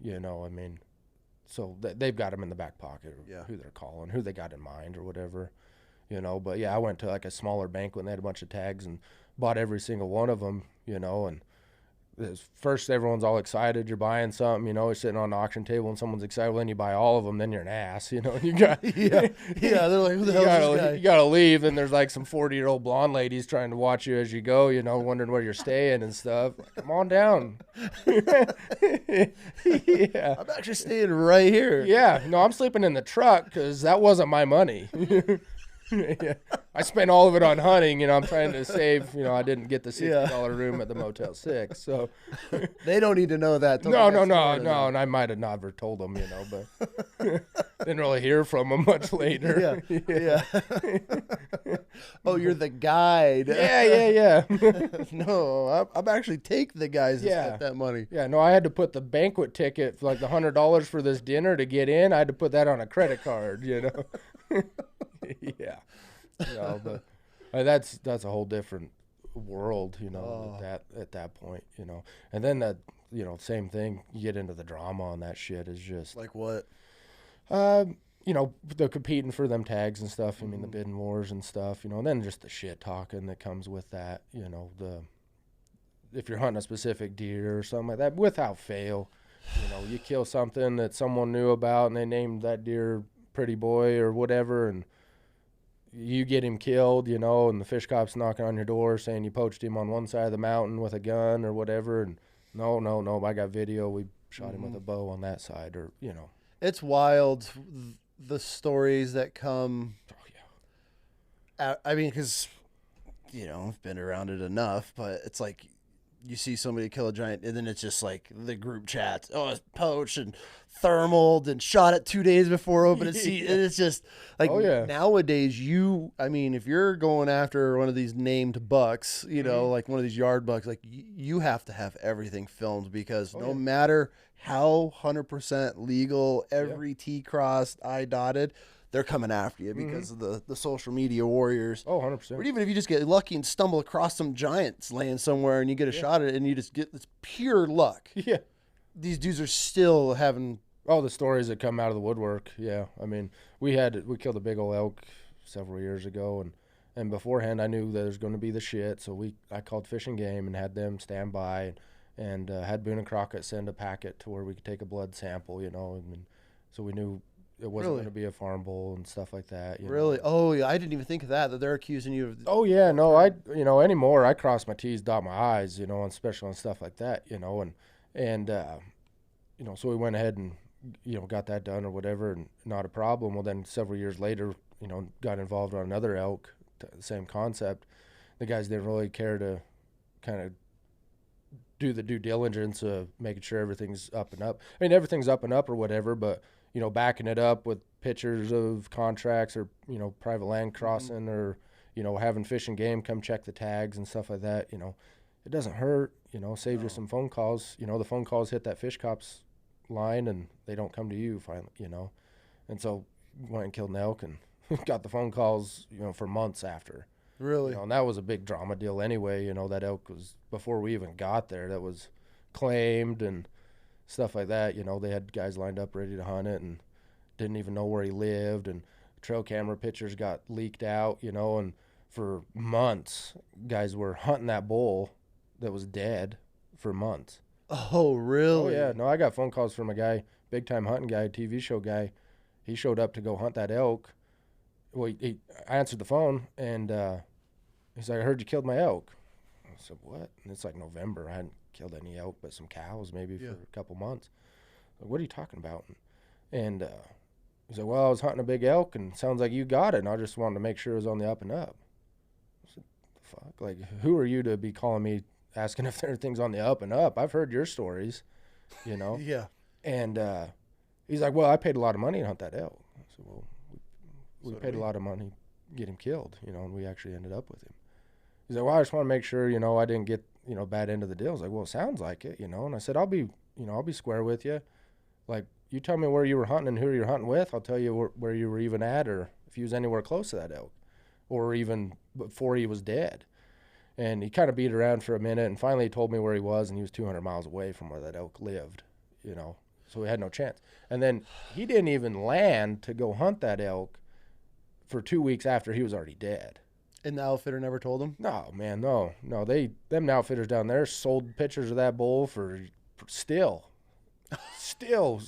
You know, I mean, so they've got them in the back pocket, who they're calling, who they got in mind or whatever, you know. But yeah, I went to like a smaller banquet and they had a bunch of tags and bought every single one of them, you know. And first everyone's all excited, you're buying something, you know, you're sitting on the auction table and someone's excited. Well, then you buy all of them, then you're an ass, you know. You got they're like, who the hell is this guy? You gotta leave, and there's like some 40-year-old blonde ladies trying to watch you as you go, you know, wondering where you're staying and stuff. Come on down. I'm actually staying right here. Yeah, no, I'm sleeping in the truck because that wasn't my money. Yeah. I spent all of it on hunting, you know. I'm trying to save, you know. I didn't get the $60 room at the Motel 6, so They don't need to know that. till no, the next morning, though. and I might have never told them, you know, but didn't really hear from them much later. Yeah. Oh, you're the guide. Yeah. No, I'm actually take the guys that Yeah. spent that money. Yeah, no, I had to put the banquet ticket, for like the $100 for this dinner to get in. I had to put that on a credit card, you know. Yeah. No, but that's a whole different world, you know, at that point, you know. And then that, you know, same thing, you get into the drama on that shit is just Like what? you know, the competing for them tags and stuff. I mean, the bidding wars and stuff, you know, and then just the shit talking that comes with that, you know, if you're hunting a specific deer or something like that, without fail, you know, you kill something that someone knew about and they named that deer Pretty Boy or whatever, and you get him killed, you know, and the fish cop's knocking on your door saying you poached him on one side of the mountain with a gun or whatever, and no, I got video, we shot him with a bow on that side, or, you know. It's wild, the stories that come. Oh, yeah. I mean, because, you know, I've been around it enough, but it's like you see somebody kill a giant, and then it's just like the group chats. Oh, it's poached and thermaled and shot it 2 days before opening season. And it's just like nowadays, I mean, if you're going after one of these named bucks, you know, like one of these yard bucks, like you have to have everything filmed because no matter how 100% legal, every T crossed, I dotted, they're coming after you because of the social media warriors. Oh, 100%. Or even if you just get lucky and stumble across some giants laying somewhere and you get a shot at it and you just get this pure luck. Yeah. These dudes are still having... Oh, the stories that come out of the woodwork. Yeah. I mean, we killed a big old elk several years ago, and beforehand I knew there was going to be the shit. So I called Fish and Game and had them stand by and had Boone and Crockett send a packet to where we could take a blood sample, you know, and so we knew it wasn't going to be a farm bull and stuff like that. You know? Oh, yeah. I didn't even think of that they're accusing you of... Oh, yeah. No, you know, anymore, I cross my T's, dot my I's, you know, especially on stuff like that, you know, and you know, so we went ahead and, you know, got that done or whatever, and not a problem. Well, then several years later, you know, got involved on another elk, same concept. The guys didn't really care to kind of do the due diligence of making sure everything's up and up. I mean, everything's up and up or whatever, but, you know, backing it up with pictures of contracts or, you know, private land crossing or, you know, having Fish and Game come check the tags and stuff like that, you know, it doesn't hurt, you know, saves you some phone calls. You know, the phone calls hit that fish cop's line and they don't come to you finally, you know. And so went and killed an elk and got the phone calls, you know, for months after. Really? You know, and that was a big drama deal anyway. You know, that elk was, before we even got there, that was claimed and stuff like that. You know, they had guys lined up ready to hunt it and didn't even know where he lived. And trail camera pictures got leaked out, you know, and for months, guys were hunting that bull that was dead for months. Oh, really? Oh, yeah. No, I got phone calls from a guy, big-time hunting guy, TV show guy. He showed up to go hunt that elk. Well, I answered the phone, and he's like, I heard you killed my elk. I said, what? And it's like November. I hadn't killed any elk but some cows maybe for a couple months. Like, what are you talking about? And he said, well, I was hunting a big elk, and it sounds like you got it, and I just wanted to make sure it was on the up and up. I said, the fuck? Like, who are you to be calling me asking if there are things on the up and up? I've heard your stories, you know? Yeah. And he's like, well, I paid a lot of money to hunt that elk. I said, well, we paid a lot of money to get him killed, you know, and we actually ended up with him. He's like, well, I just want to make sure, you know, I didn't get, you know, bad end of the deal. I was like, well, it sounds like it, you know. And I said, I'll be square with you. Like, you tell me where you were hunting and who you're hunting with. I'll tell you where you were even at, or if you was anywhere close to that elk, or even before he was dead. And he kind of beat around for a minute, and finally he told me where he was, and he was 200 miles away from where that elk lived, you know. So we had no chance. And then he didn't even land to go hunt that elk for 2 weeks after he was already dead. And the outfitter never told him? No, man, no. Them outfitters down there sold pictures of that bull for still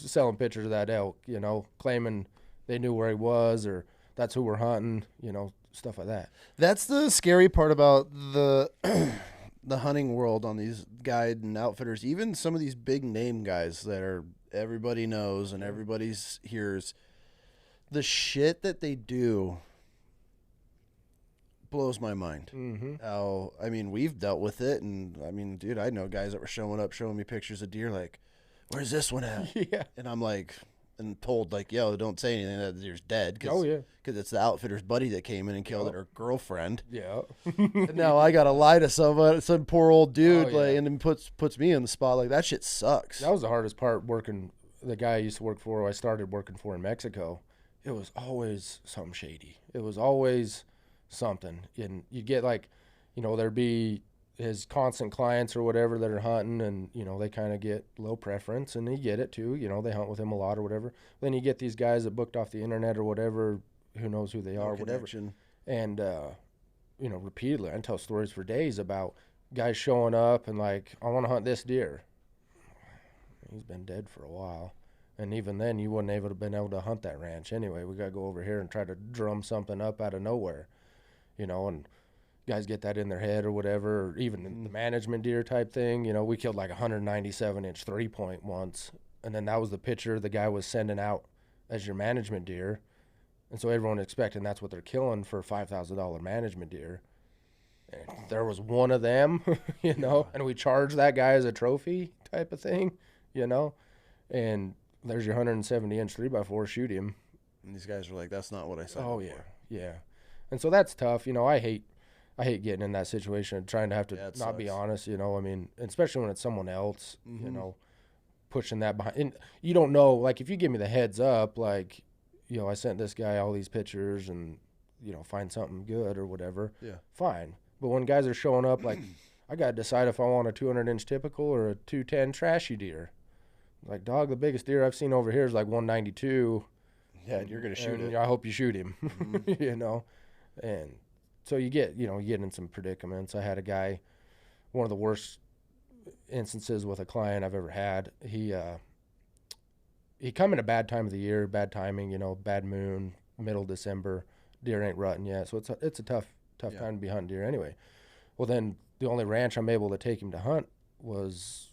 selling pictures of that elk, you know, claiming they knew where he was, or that's who we're hunting, you know, stuff like that. That's the scary part about the the hunting world on these guide and outfitters. Even some of these big name guys that everybody knows and everybody hears, the shit that they do blows my mind. How, I mean, we've dealt with it, and I mean, dude, I know guys that were showing me pictures of deer, like, where's this one at? Yeah. And I'm like, and told, like, yo, don't say anything, that deer's dead. Oh, yeah. Because it's the outfitter's buddy that came in and killed it, or girlfriend. Yeah. And now I got to lie to some poor old dude, yeah. like, and then puts me in the spot. Like, that shit sucks. That was the hardest part working. The guy I used to work for, I started working for in Mexico. It was always something shady. It was always something. And you get like, there'd be his constant clients or whatever that are hunting, and, they kind of get low preference, and they get it too. They hunt with him a lot or whatever. Then you get these guys that booked off the internet or whatever, who knows who they are, whatever. And, repeatedly, I can tell stories for days about guys showing up and like, I want to hunt this deer. He's been dead for a while. And even then, you wouldn't have been able to hunt that ranch anyway. We got to go over here and try to drum something up out of nowhere, and guys get that in their head or whatever, or even the management deer type thing. We killed like 197-inch 3-point once, and then that was the picture the guy was sending out as your management deer. And so everyone expecting that's what they're killing for a $5,000 management deer. And there was one of them, and we charged that guy as a trophy type of thing, and there's your 170-inch 3x4, shoot him. And these guys were like, that's not what I said. Oh, yeah, yeah. And so that's tough. I hate getting in that situation and trying to have to not sucks. be honest, I mean, especially when it's someone else, pushing that behind. And you don't know, like, if you give me the heads up, like, I sent this guy all these pictures and, find something good or whatever, fine. But when guys are showing up, like, I got to decide if I want a 200-inch typical or a 210 trashy deer. Like, dog, the biggest deer I've seen over here is like 192. Yeah, and you're going to shoot it. I hope you shoot him, And so you get in some predicaments. I had a guy, one of the worst instances with a client I've ever had. He come in a bad time of the year, bad timing, bad moon, middle December. Deer ain't rutting yet. So it's a tough time to be hunting deer anyway. Well, then the only ranch I'm able to take him to hunt was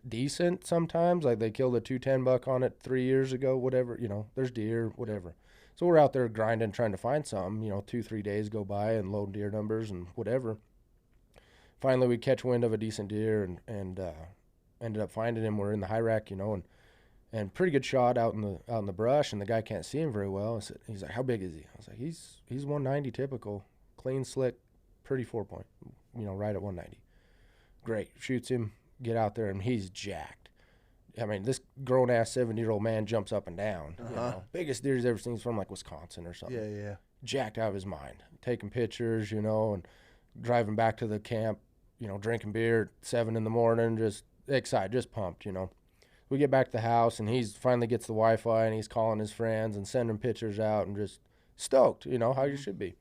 decent sometimes. Like, they killed a 210 buck on it 3 years ago, whatever, there's deer, whatever. So we're out there grinding, trying to find something, 2-3 days go by and load deer numbers and whatever. Finally, we catch wind of a decent deer and ended up finding him. We're in the high rack, and pretty good shot out in the brush, and the guy can't see him very well. He's like, how big is he? I was like, he's 190 typical, clean, slick, pretty 4-point, right at 190. Great. Shoots him, get out there, and he's jacked. I mean, this grown-ass 70-year-old man jumps up and down. Biggest deer he's ever seen is from, like, Wisconsin or something. Yeah. Jacked out of his mind. Taking pictures, and driving back to the camp, drinking beer at 7 in the morning, just excited, just pumped, We get back to the house, and he's finally gets the Wi-Fi, and he's calling his friends and sending pictures out and just stoked, how you should be.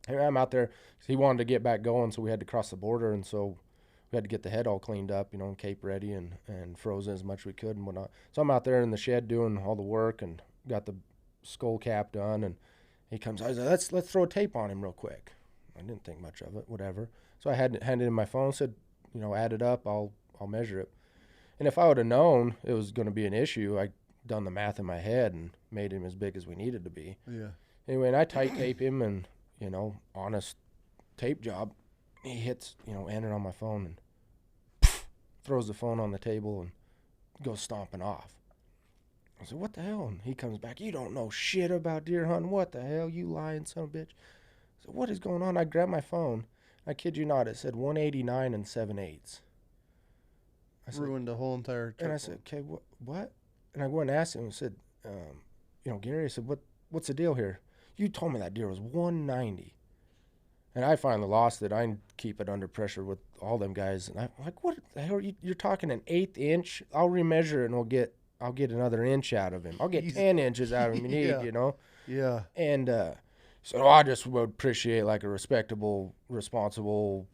And I'm out there. He wanted to get back going, so we had to cross the border, and so we had to get the head all cleaned up, and cape ready and frozen as much as we could and whatnot. So I'm out there in the shed doing all the work and got the skull cap done, and he comes out. He's like, let's throw a tape on him real quick. I didn't think much of it, whatever. So I handed him my phone, said, add it up, I'll measure it. And if I would have known it was going to be an issue, I'd done the math in my head and made him as big as we needed to be. Yeah. Anyway, and I tight tape him, and honest tape job. He hits enter on my phone and throws the phone on the table and goes stomping off. I said, what the hell? And he comes back, you don't know shit about deer hunting. What the hell, you lying son of a bitch? I said, what is going on? I grabbed my phone. I kid you not, it said 189 and 7/8. Ruined the whole entire trip. And I said, okay, what? And I went and asked him and said, Gary, I said, what's the deal here? You told me that deer was 190. And I finally lost it. I keep it under pressure with all them guys. And I'm like, what the hell? You're talking an 1/8 inch? I'll remeasure it, and I'll get another inch out of him. I'll get 10 inches out of him. You need, Yeah. And so I just would appreciate like a respectable, responsible,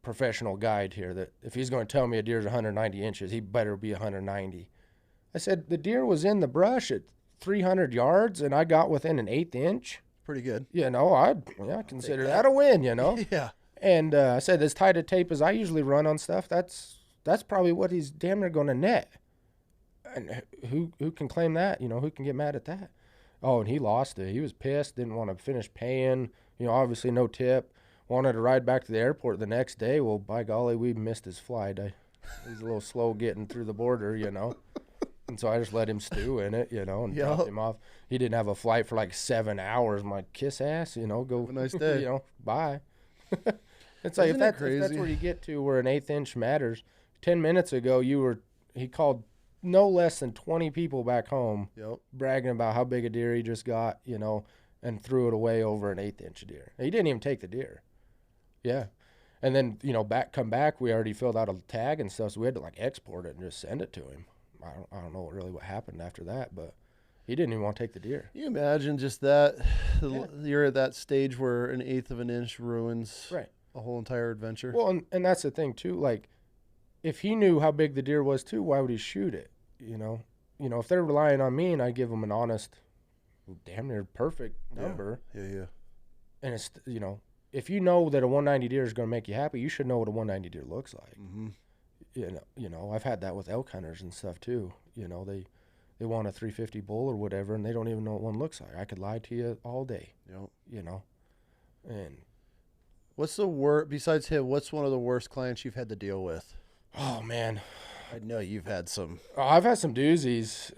professional guide here that if he's going to tell me a deer's 190 inches, he better be 190. I said, the deer was in the brush at 300 yards, and I got within an 1/8 inch. Pretty good. I consider that a win, Yeah. And I said, as tight a tape as I usually run on stuff, that's probably what he's damn near going to net. And who can claim that? Who can get mad at that? Oh, and he lost it. He was pissed, didn't want to finish paying. Obviously no tip. wanted to ride back to the airport the next day. Well, by golly, we missed his flight. He's a little slow getting through the border, you know. And so I just let him stew in it, you know, and dropped him off. He didn't have a flight for like 7 hours. I'm like, kiss ass, you know, go. Have a nice day. You know, bye. It's like, if that's crazy? Where you get to where an 1/8 inch matters. 10 minutes ago, he called no less than 20 people back home bragging about how big a deer he just got, you know, and threw it away over an 1/8 inch deer. He didn't even take the deer. Yeah. And then, you know, come back, we already filled out a tag and stuff, so we had to like export it and just send it to him. I don't know really what happened after that, but he didn't even want to take the deer. You imagine just that, you're at that stage where an 1/8 of an inch ruins a whole entire adventure. Well, and that's the thing too, like, if he knew how big the deer was too, why would he shoot it, you know? You know, if they're relying on me and I give them an honest, damn near perfect number. Yeah. And it's, you know, if you know that a 190 deer is going to make you happy, you should know what a 190 deer looks like. Mm-hmm. You know, I've had that with elk hunters and stuff too. You know, they want a 350 bull or whatever, and they don't even know what one looks like. I could lie to you all day. You know, and what's the worst besides him? What's one of the worst clients you've had to deal with? Oh man, I know you've had some. Oh, I've had some doozies.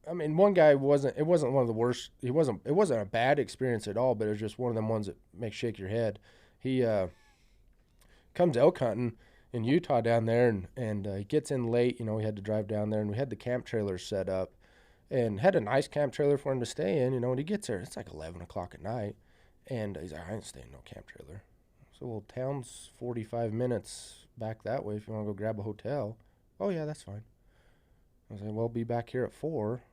I mean, one guy wasn't one of the worst. It wasn't a bad experience at all, but it was just one of them ones that make shake your head. He comes elk hunting in Utah down there, and he gets in late. You know, we had to drive down there, and we had the camp trailer set up, and had a nice camp trailer for him to stay in. You know, when he gets there, it's like 11 o'clock at night, and he's like, I ain't staying in no camp trailer. So, well, town's 45 minutes back that way if you want to go grab a hotel. Oh yeah, that's fine. I was like, well, be back here at 4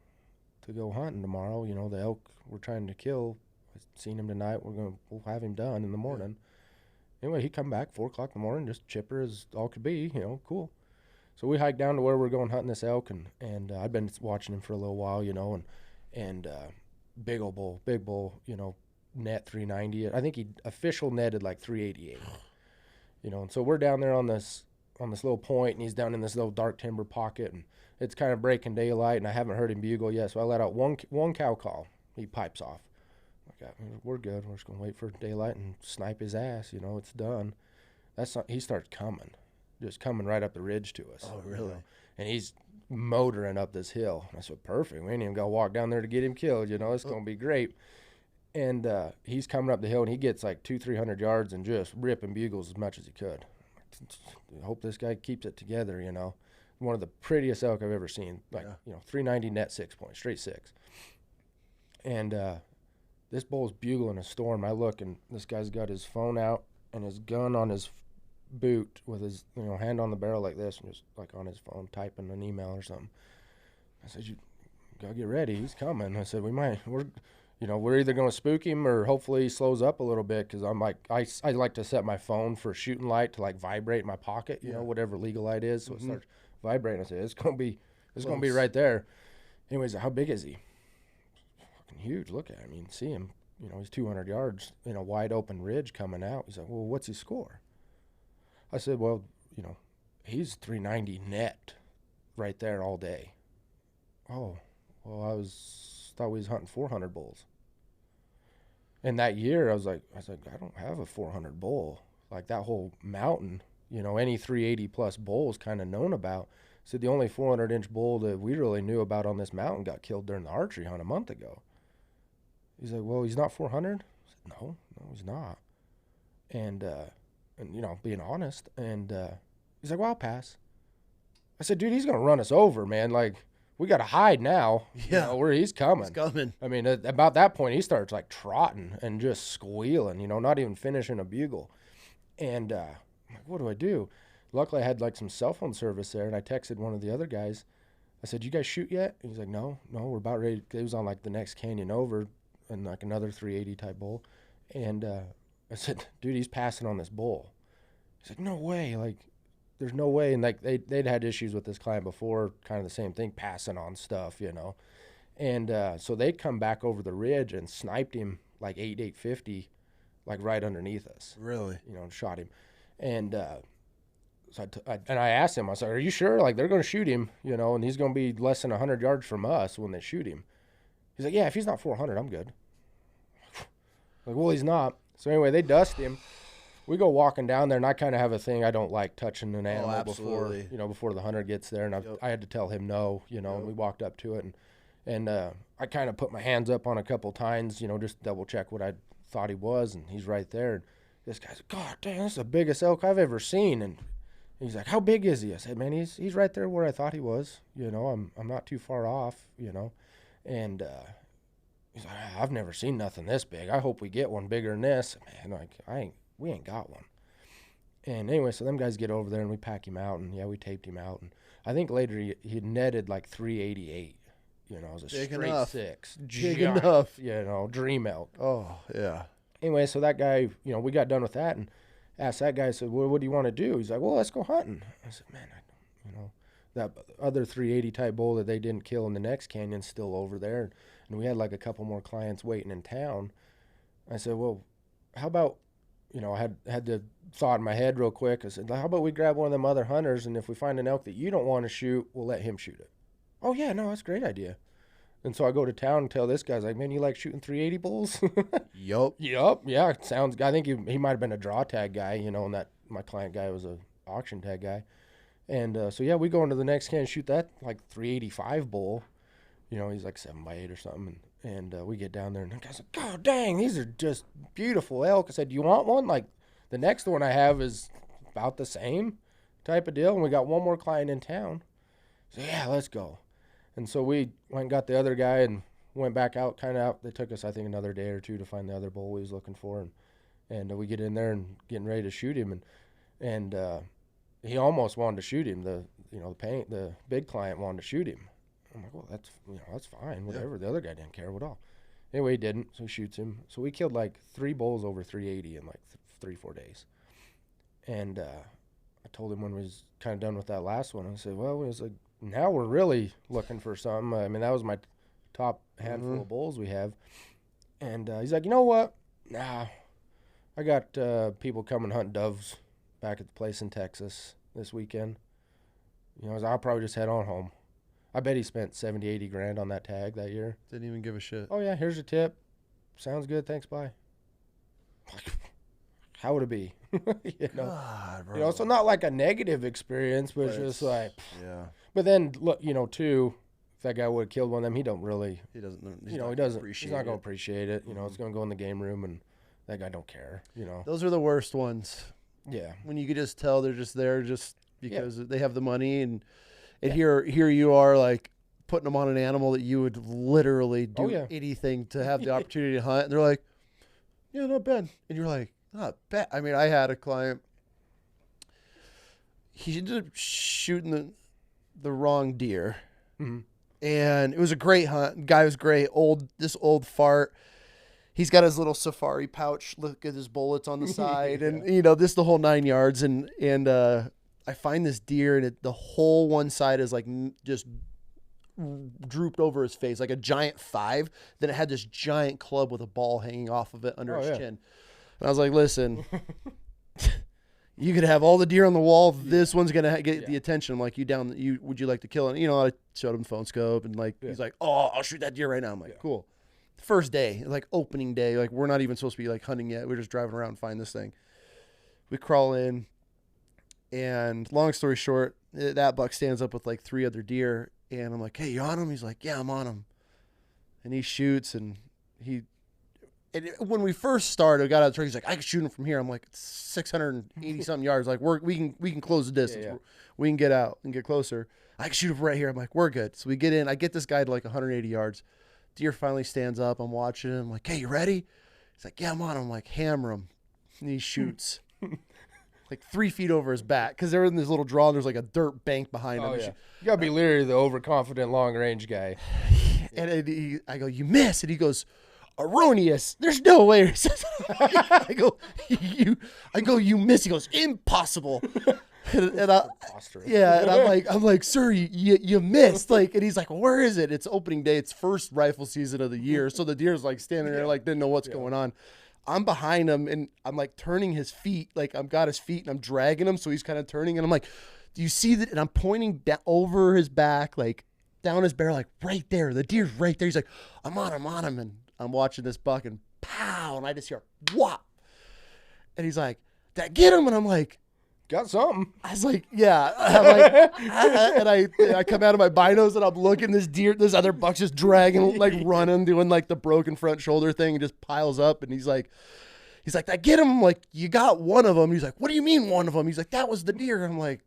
to go hunting tomorrow. You know, the elk we're trying to kill, I've seen him tonight. We'll have him done in the morning. Anyway, he come back 4 o'clock in the morning, just chipper as all could be, you know, cool. So we hiked down to where we're going hunting this elk, and I'd been watching him for a little while, you know, and big bull, you know, net 390. I think he official netted like 388, you know. And so we're down there on this little point, and he's down in this little dark timber pocket, and it's kind of breaking daylight, and I haven't heard him bugle yet. So I let out one cow call. He pipes off. Okay, we're good. We're just gonna wait for daylight and snipe his ass. You know, it's done. He starts coming, just coming right up the ridge to us. Oh, really? You know? And he's motoring up this hill. And I said, perfect. We ain't even got to walk down there to get him killed. You know, it's going to be great. And he's coming up the hill, and he gets like 200-300 yards and just ripping bugles as much as he could. I hope this guy keeps it together, you know. One of the prettiest elk I've ever seen. Like, you know, 390 net 6 points, straight 6. And this bull's bugling a storm. I look, and this guy's got his phone out and his gun on his boot with his, you know, hand on the barrel like this, and just like on his phone typing an email or something. I said, you gotta get ready. He's coming. I said, we're either going to spook him or hopefully he slows up a little bit, because I'm like, I like to set my phone for shooting light to like vibrate in my pocket, you know, whatever legal light is. So it starts vibrating. I said, it's going to be right there. Anyways, how big is he? Fucking huge. Look at him. You can see him. You know, he's 200 yards in a wide open ridge coming out. He's like, well, what's his score? I said, well, you know, he's 390 net right there all day. Oh, well, I thought we was hunting 400 bulls. And that year, I was like, I don't have a 400 bull. Like, that whole mountain, you know, any 380 plus bull is kind of known about. So the only 400-inch bull that we really knew about on this mountain got killed during the archery hunt a month ago. He's like, well, he's not 400? I said, no, he's not. And you know, being honest. And he's like, well, I'll pass. I said, dude, he's going to run us over, man. Like, we got to hide now. Yeah. You know, where he's coming. He's coming. I mean, about that point, he starts like trotting and just squealing, you know, not even finishing a bugle. And I'm like, what do I do? Luckily, I had like some cell phone service there, and I texted one of the other guys. I said, you guys shoot yet? And he's like, no, we're about ready. It was on like the next canyon over and like another 380 type bull. And I said, dude, he's passing on this bull. He's like, no way. Like, there's no way. And like they'd had issues with this client before, kind of the same thing, passing on stuff, you know. And so they come back over the ridge and sniped him like 850, like right underneath us. Really? You know, and shot him. And so I asked him, I said, are you sure? Like, they're going to shoot him, you know, and he's going to be less than 100 yards from us when they shoot him. He's like, yeah, if he's not 400, I'm good. Like, well, he's not. So anyway, they dust him. We go walking down there, and I kind of have a thing. I don't like touching an animal before the hunter gets there, and I had to tell him no, and we walked up to it, and I kind of put my hands up on a couple times, just double check what I thought he was, and he's right there. And this guy's like, God damn, this is the biggest elk I've ever seen. And he's like, how big is he? I said, man, he's right there where I thought he was. I'm not too far off, And he's like, I've never seen nothing this big. I hope we get one bigger than this. Man, like, we ain't got one. And anyway, so them guys get over there and we pack him out, and we taped him out. And I think later he netted like 388. It was a big straight enough. 6. Big giant, enough. Dream elk. Oh, yeah. Anyway, so that guy, we got done with that and asked that guy, I said, well, what do you want to do? He's like, well, let's go hunting. I said, man, that other 380 type bull that they didn't kill in the next canyon's still over there. And we had like a couple more clients waiting in town. I said, well, how about, I had the thought in my head real quick. I said, how about we grab one of them other hunters, and if we find an elk that you don't want to shoot, we'll let him shoot it. Oh, yeah, no, that's a great idea. And so I go to town and tell this guy, I was like, man, you like shooting 380 bulls? Yup. Yeah, it sounds good. I think he might have been a draw tag guy, and that my client guy was a auction tag guy. And so, we go into the next can and shoot that like 385 bull. He's like 7x8 or something. And we get down there, and the guy's like, God dang, these are just beautiful elk. I said, do you want one? Like, the next one I have is about the same type of deal. And we got one more client in town. So, yeah, let's go. And so we went and got the other guy and went back out, kind of out. They took us, I think, another day or two to find the other bull we was looking for. And we get in there and getting ready to shoot him. And he almost wanted to shoot him. The big client wanted to shoot him. I'm like, well, that's fine, whatever. Yeah. The other guy didn't care at all. Anyway, he didn't, so he shoots him. So we killed like 3 bulls over 380 in like 3-4 days. And I told him when we was kind of done with that last one, I said, well, it was like, now we're really looking for something. I mean, that was my top handful of bulls we have. And he's like, you know what? Nah, I got people coming hunting doves back at the place in Texas this weekend. I'll probably just head on home. I bet he spent 70, 80 grand on that tag that year. Didn't even give a shit. Oh, yeah, here's your tip. Sounds good. Thanks, bye. How would it be? God, bro. So not like a negative experience, but it's just like, yeah. But then, look, too, if that guy would have killed one of them, he doesn't. He's not going to appreciate it. It's going to go in the game room, and that guy don't care, Those are the worst ones. Yeah. When you could just tell they're just there just because they have the money, and here you are, like, putting them on an animal that you would literally do anything to have the opportunity to hunt, and they're like, yeah, not bad. And you're like, not bad. I mean, I had a client, he ended up shooting the wrong deer. Mm-hmm. And it was a great hunt. Guy was great. This old fart. He's got his little safari pouch. Look at his bullets on the side. And, this the whole 9 yards. And I find this deer, and the whole one side is like just drooped over his face, like a giant 5. Then it had this giant club with a ball hanging off of it under his chin. And I was like, listen, you could have all the deer on the wall. This one's going to get the attention. I'm like, would you like to kill it? I showed him phone scope, and he's like, oh, I'll shoot that deer right now. I'm like, cool. First day, like opening day, like we're not even supposed to be like hunting yet. We're just driving around and find this thing. We crawl in, and long story short, that buck stands up with like 3 other deer, and I'm like, hey, you on him? He's like, yeah, I'm on him. And he shoots, and when we first started, got out of the truck, he's like, I can shoot him from here. I'm like, it's 680 something yards. Like we can close the distance. Yeah. We can get out and get closer. I can shoot him right here. I'm like, we're good. So we get in. I get this guy to like 180 yards. Deer finally stands up. I'm watching him. I'm like, hey, you ready? He's like, yeah, I'm on him. I'm like, hammer him. And he shoots like 3 feet over his back, because they're in this little draw, and there's like a dirt bank behind him. Yeah. You got to be literally the overconfident long-range guy. And I go, you miss. And he goes, erroneous. There's no way. I go, you miss. He goes, impossible. and I'm like, sir, you missed. Like, and he's like, where is it? It's opening day. It's first rifle season of the year. So the deer's like standing there, like didn't know what's going on. I'm behind him, and I'm like turning his feet. Like I've got his feet, and I'm dragging him, so he's kind of turning. And I'm like, do you see that? And I'm pointing down over his back, like down his barrel, like right there. The deer's right there. He's like, I'm on him. And I'm watching this buck, and pow, and I just hear whop. And he's like, "Dad, get him!" And I'm like, Got something. I was like, yeah. I'm like, and I come out of my binos and I'm looking, this other buck's just dragging, like running, doing like the broken front shoulder thing, and just piles up. And he's like, I get him. I'm like, you got one of them. He's like, what do you mean one of them? He's like, that was the deer. I'm like,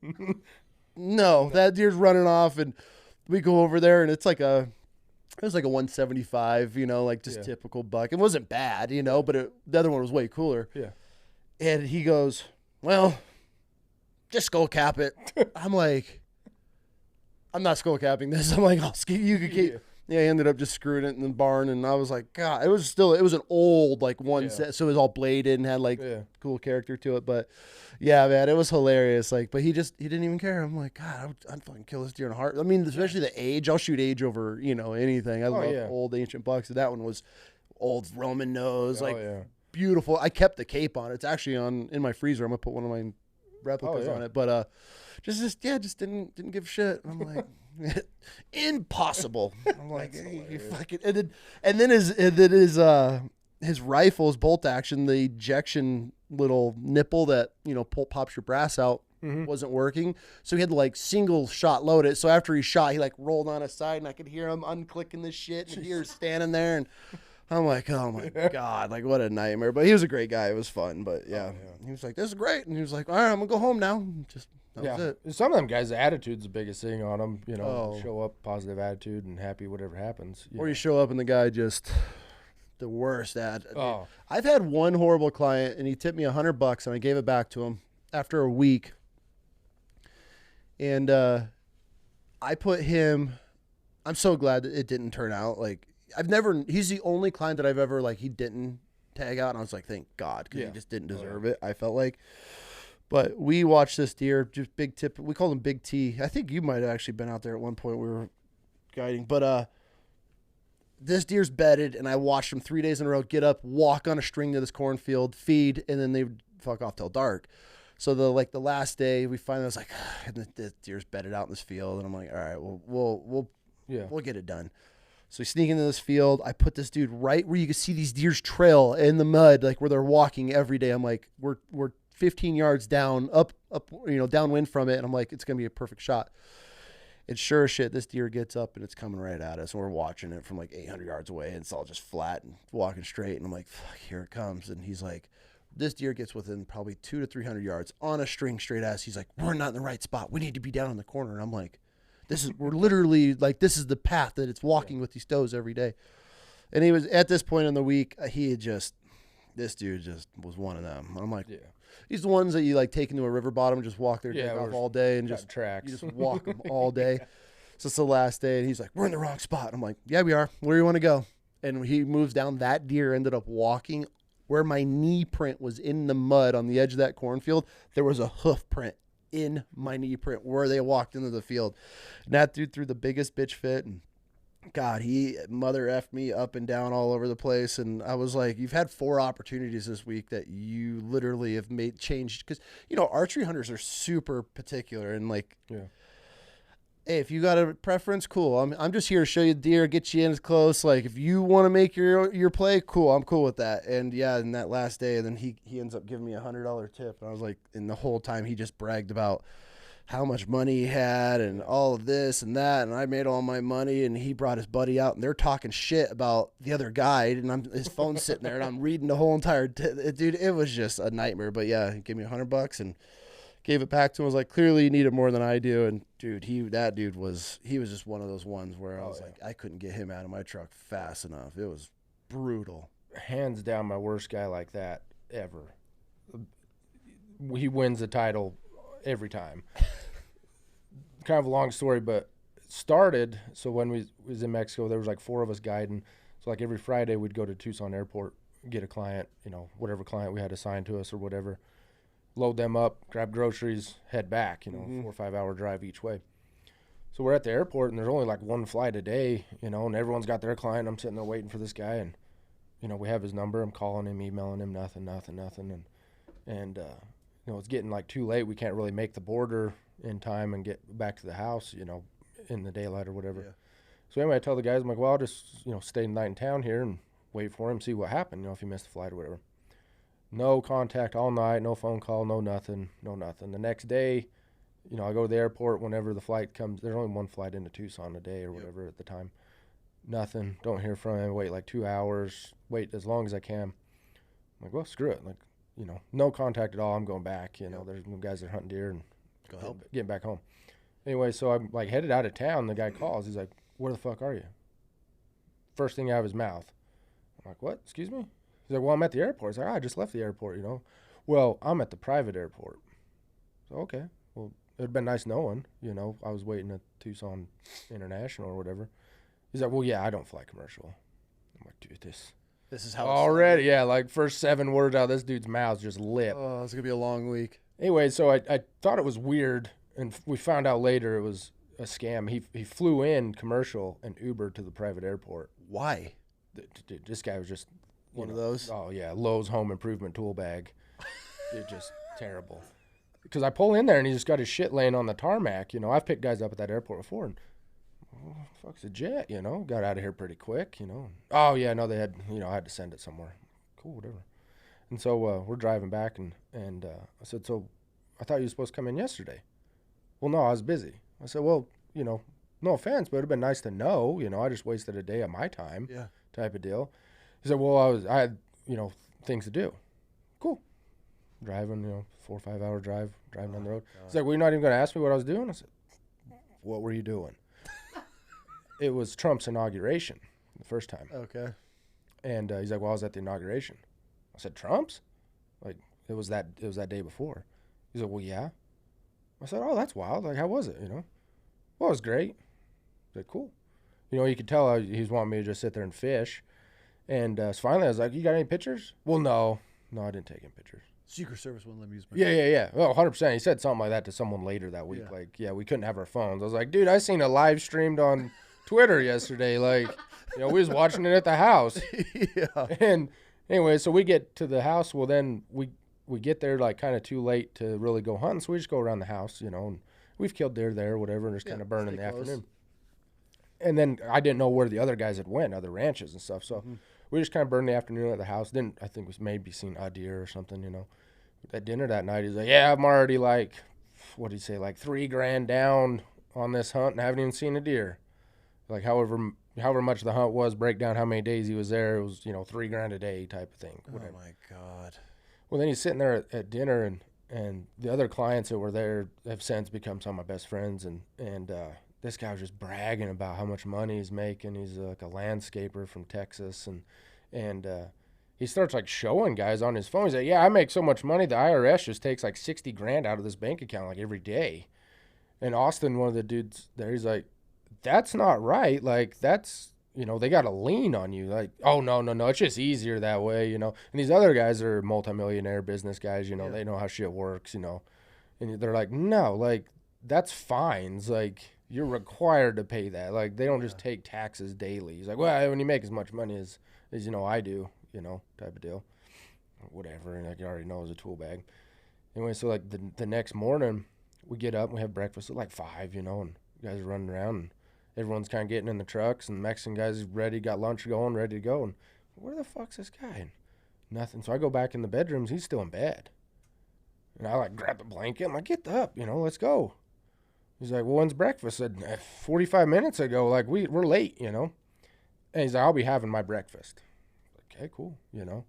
no, that deer's running off. And we go over there, and it was like a 175, like just typical buck. It wasn't bad, but the other one was way cooler. Yeah. And he goes, well, just skull cap it. I'm like, I'm not skull capping this. I'm like, you could keep. Yeah, I ended up just screwing it in the barn, and I was like, God, it was an old one set, so it was all bladed and had cool character to it. But yeah, man, it was hilarious. But he didn't even care. I'm like, God, I'd fucking kill this deer in a heart. I mean, especially the age. I'll shoot age over anything. I love old ancient bucks. And that one was old Roman nose, beautiful. I kept the cape on. It's actually in my freezer. I'm gonna put one of my replicas on it, but just didn't give a shit. I'm like, impossible. I'm like, hey, you fucking, and then his rifle's bolt action, the ejection little nipple that pops your brass out wasn't working, so he had to single shot load it. So after he shot, he rolled on his side, and I could hear him unclicking this shit, and the deer's standing there, and I'm like, oh my God, what a nightmare. But he was a great guy. It was fun. But he was like, this is great. And he was like, all right, I'm going to go home now. That was it. Some of them guys, the attitude's the biggest thing on them. Show up, positive attitude, and happy whatever happens. Or you show up and the guy just the worst attitude. Oh. I've had one horrible client, and he tipped me $100, and I gave it back to him after a week. And I put him, I'm so glad that it didn't turn out he's the only client that I've ever he didn't tag out, and I was like, thank God, because he just didn't deserve it, I felt like. But we watched this deer, just big tip. We called him Big T. I think you might have actually been out there at one point. We were guiding, but this deer's bedded, and I watched him 3 days in a row get up, walk on a string to this cornfield, feed, and then they would fuck off till dark. So the last day, we finally was like, this deer's bedded out in this field, and I'm like, all right, we'll get it done. So we sneak into this field. I put this dude right where you can see these deers trail in the mud, where they're walking every day. I'm like, we're 15 yards down, up, downwind from it. And I'm like, it's going to be a perfect shot. And sure as shit, this deer gets up and it's coming right at us. And we're watching it from 800 yards away. And it's all just flat and walking straight. And I'm like, fuck, here it comes. And he's like, this deer gets within probably 200 to 300 yards on a string straight at us. He's like, we're not in the right spot. We need to be down in the corner. And I'm like, we're literally this is the path that it's walking with these does every day. And he was at this point in the week, this dude just was one of them. I'm like, he's the ones that you take into a river bottom and just walk their dick off all day and just tracks. You just walk them all day. So it's the last day, and he's like, we're in the wrong spot. I'm like, yeah, we are. Where do you want to go? And he moves down. That deer ended up walking where my knee print was in the mud on the edge of that cornfield. There was a hoof print in my knee print where they walked into the field. And that dude threw the biggest bitch fit, and God, he mother effed me up and down all over the place. And I was like, you've had 4 opportunities this week that you literally have made changed. Because, archery hunters are super particular and hey, if you got a preference, cool. I'm just here to show you the deer, get you in as close. If you want to make your play, cool. I'm cool with that. And in that last day, then he ends up giving me $100 tip. And I was like, and the whole time he just bragged about how much money he had and all of this and that, and I made all my money, and he brought his buddy out, and they're talking shit about the other guy, and his phone's sitting there, and I'm reading the whole entire dude, it was just a nightmare. But yeah, he gave me $100 and gave it back to him. I was like, clearly you need it more than I do. And dude, he was just one of those ones where I was like, I couldn't get him out of my truck fast enough. It was brutal. Hands down my worst guy like that ever. He wins the title every time. Kind of a long story, but it started, so when we was in Mexico, there was 4 of us guiding. So every Friday we'd go to Tucson Airport, get a client, whatever client we had assigned to us or whatever, load them up, grab groceries, head back, 4 or 5 hour drive each way. So we're at the airport, and there's only 1 flight a day, and everyone's got their client. I'm sitting there waiting for this guy, and we have his number. I'm calling him, emailing him, nothing, and it's getting too late. We can't really make the border in time and get back to the house, in the daylight or whatever. Yeah. So anyway, I tell the guys, I'm like, well, I'll just stay the night in town here and wait for him, see what happened, if he missed the flight or whatever. No contact all night, no phone call, no nothing. The next day, you know, I go to the airport whenever the flight comes. There's only one flight into Tucson a day or whatever at the time. Nothing. Don't hear from him. Wait like 2 hours. Wait as long as I can. I'm like, well, screw it. Like, you know, no contact at all. I'm going back. You know, there's guys that are hunting deer and getting back home. Anyway, so I'm like headed out of town. The guy calls. He's like, where the fuck are you? First thing out of his mouth. I'm like, what? Excuse me? He's like, well, I'm at the airport. He's like, I just left the airport, you know. Well, I'm at the private airport. So, okay. Well, it would have been nice knowing, you know. I was waiting at Tucson International or whatever. He's like, well, yeah, I don't fly commercial. I'm like, dude, this is how already, yeah, like first 7 words out of this dude's mouth just lit. Oh, it's going to be a long week. Anyway, so I thought it was weird, and we found out later it was a scam. He flew in commercial and Ubered to the private airport. Why? Dude, this guy was just one of those. Oh yeah, Lowe's home improvement tool bag. Dude, just terrible. Because I pull in there and he just got his shit laying on the tarmac. You know, I've picked guys up at that airport before, and fuck's a jet. You know, got out of here pretty quick. You know. Oh yeah, no, they had. You know, I had to send it somewhere. Cool, whatever. And so we're driving back, and I said, so I thought you were supposed to come in yesterday. Well, no, I was busy. I said, well, you know, no offense, but it'd have been nice to know. You know, I just wasted a day of my time. Yeah. Type of deal. He said, well, I had, you know, things to do. Cool. Driving, you know, 4 or 5 hour drive, driving down the road. He's like, well, you're not even going to ask me what I was doing? I said, what were you doing? It was Trump's inauguration the first time. Okay. And he's like, well, I was at the inauguration. I said, Trump's? Like, it was that day before. He's like, well, yeah. I said, oh, that's wild. Like, how was it, you know? Well, it was great. I said, cool. You know, you could tell he was wanting me to just sit there and fish. And so finally I was like, you got any pictures? Well, no, I didn't take any pictures. Secret Service wouldn't let me use my Yeah. Oh, 100%. He said something like that to someone later that week. Yeah. Like, yeah, we couldn't have our phones. I was like, dude, I seen a live streamed on Twitter yesterday. Like, you know, we was watching it at the house. Yeah. And anyway, so we get to the house. Well, then we get there like kind of too late to really go hunting. So we just go around the house, you know, and we've killed deer there, whatever, and just kind of burn in the afternoon. And then I didn't know where the other guys had went, other ranches and stuff. So we just kind of burned the afternoon at the house. Then I think we maybe seen a deer or something, you know. At dinner that night, he's like, yeah, I'm already like, what did he say, like $3,000 down on this hunt and I haven't even seen a deer. Like however much the hunt was, break down how many days he was there, it was, you know, $3,000 a day type of thing. Whatever. Oh, my God. Well, then he's sitting there at dinner, and the other clients that were there have since become some of my best friends, and this guy was just bragging about how much money he's making. He's like a landscaper from Texas, and he starts like showing guys on his phone. He's like, yeah, I make so much money, the IRS just takes like $60,000 out of this bank account like every day. And Austin, one of the dudes there, he's like, that's not right. Like, that's, you know, they got a lien on you. Like, oh, no, it's just easier that way, you know. And these other guys are multimillionaire business guys, you know, they know how shit works, you know. And they're like, no, like, that's fines. Like, you're required to pay that. Like, they don't just take taxes daily. He's like, well, when you make as much money as you know, I do, you know, type of deal. Whatever. And like, you already know it's a tool bag. Anyway, so like the next morning, we get up and we have breakfast at like 5, you know, and guys are running around and everyone's kind of getting in the trucks, and the Mexican guys ready, got lunch going, ready to go. And where the fuck's this guy? And nothing. So I go back in the bedrooms. He's still in bed. And I like grab the blanket. I'm like, get up, you know, let's go. He's like, well, when's breakfast? I said, 45 minutes ago. Like, we're late, you know. And he's like, I'll be having my breakfast. Okay, cool, you know.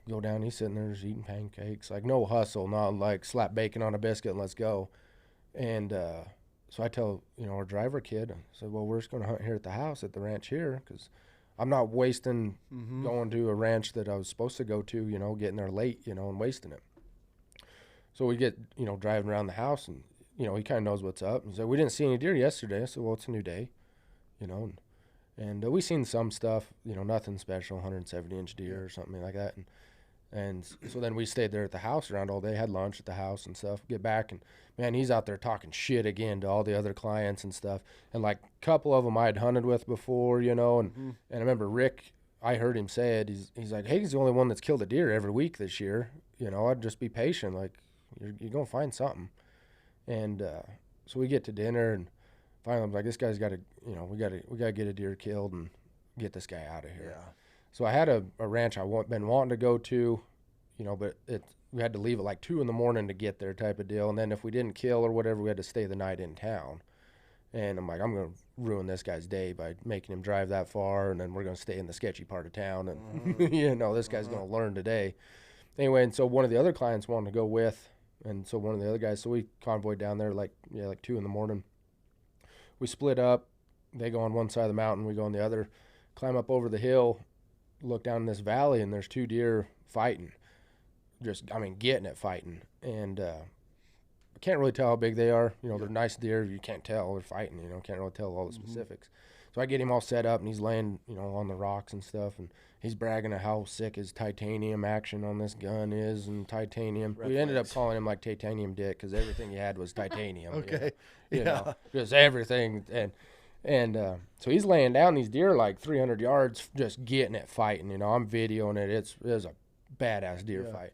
Go down. He's sitting there just eating pancakes. Like, no hustle, not like slap bacon on a biscuit and let's go. And so I tell, you know, our driver kid, I said, well, we're just going to hunt here at the house at the ranch here because I'm not wasting going to a ranch that I was supposed to go to, you know, getting there late, you know, and wasting it. So we get, you know, driving around the house and, you know, he kind of knows what's up. He's like, we didn't see any deer yesterday. I said, well, it's a new day, you know. And we seen some stuff, you know, nothing special, 170-inch deer or something like that. And so then we stayed there at the house around all day, had lunch at the house and stuff. Get back, and, man, he's out there talking shit again to all the other clients and stuff. And, like, a couple of them I had hunted with before, you know. And I remember Rick, I heard him say it. He's like, Hagan's the only one that's killed a deer every week this year. You know, I'd just be patient. Like, you're going to find something. And so we get to dinner, and finally I'm like, this guy's got to, you know, we got to get a deer killed and get this guy out of here. Yeah. So I had a ranch been wanting to go to, but we had to leave at like 2 a.m. to get there type of deal. And then if we didn't kill or whatever, we had to stay the night in town. And I'm like, I'm going to ruin this guy's day by making him drive that far, and then we're going to stay in the sketchy part of town. And, this guy's going to learn today. Anyway, and so one of the other clients wanted to go with, and so one of the other guys, so we convoyed down there like 2 a.m. We split up. They go on one side of the mountain, we go on the other, climb up over the hill, look down in this valley, and there's 2 deer fighting. Getting it fighting. And I can't really tell how big they are. They're nice deer. You can't tell. They're fighting, can't really tell all the specifics. So I get him all set up, and he's laying, on the rocks and stuff, and he's bragging at how sick his titanium action on this gun is, and titanium. We ended up calling him like Titanium Dick because everything he had was titanium. Okay. Just everything. And so he's laying down these deer like 300 yards, just getting it fighting. I'm videoing it. It was a badass deer fight.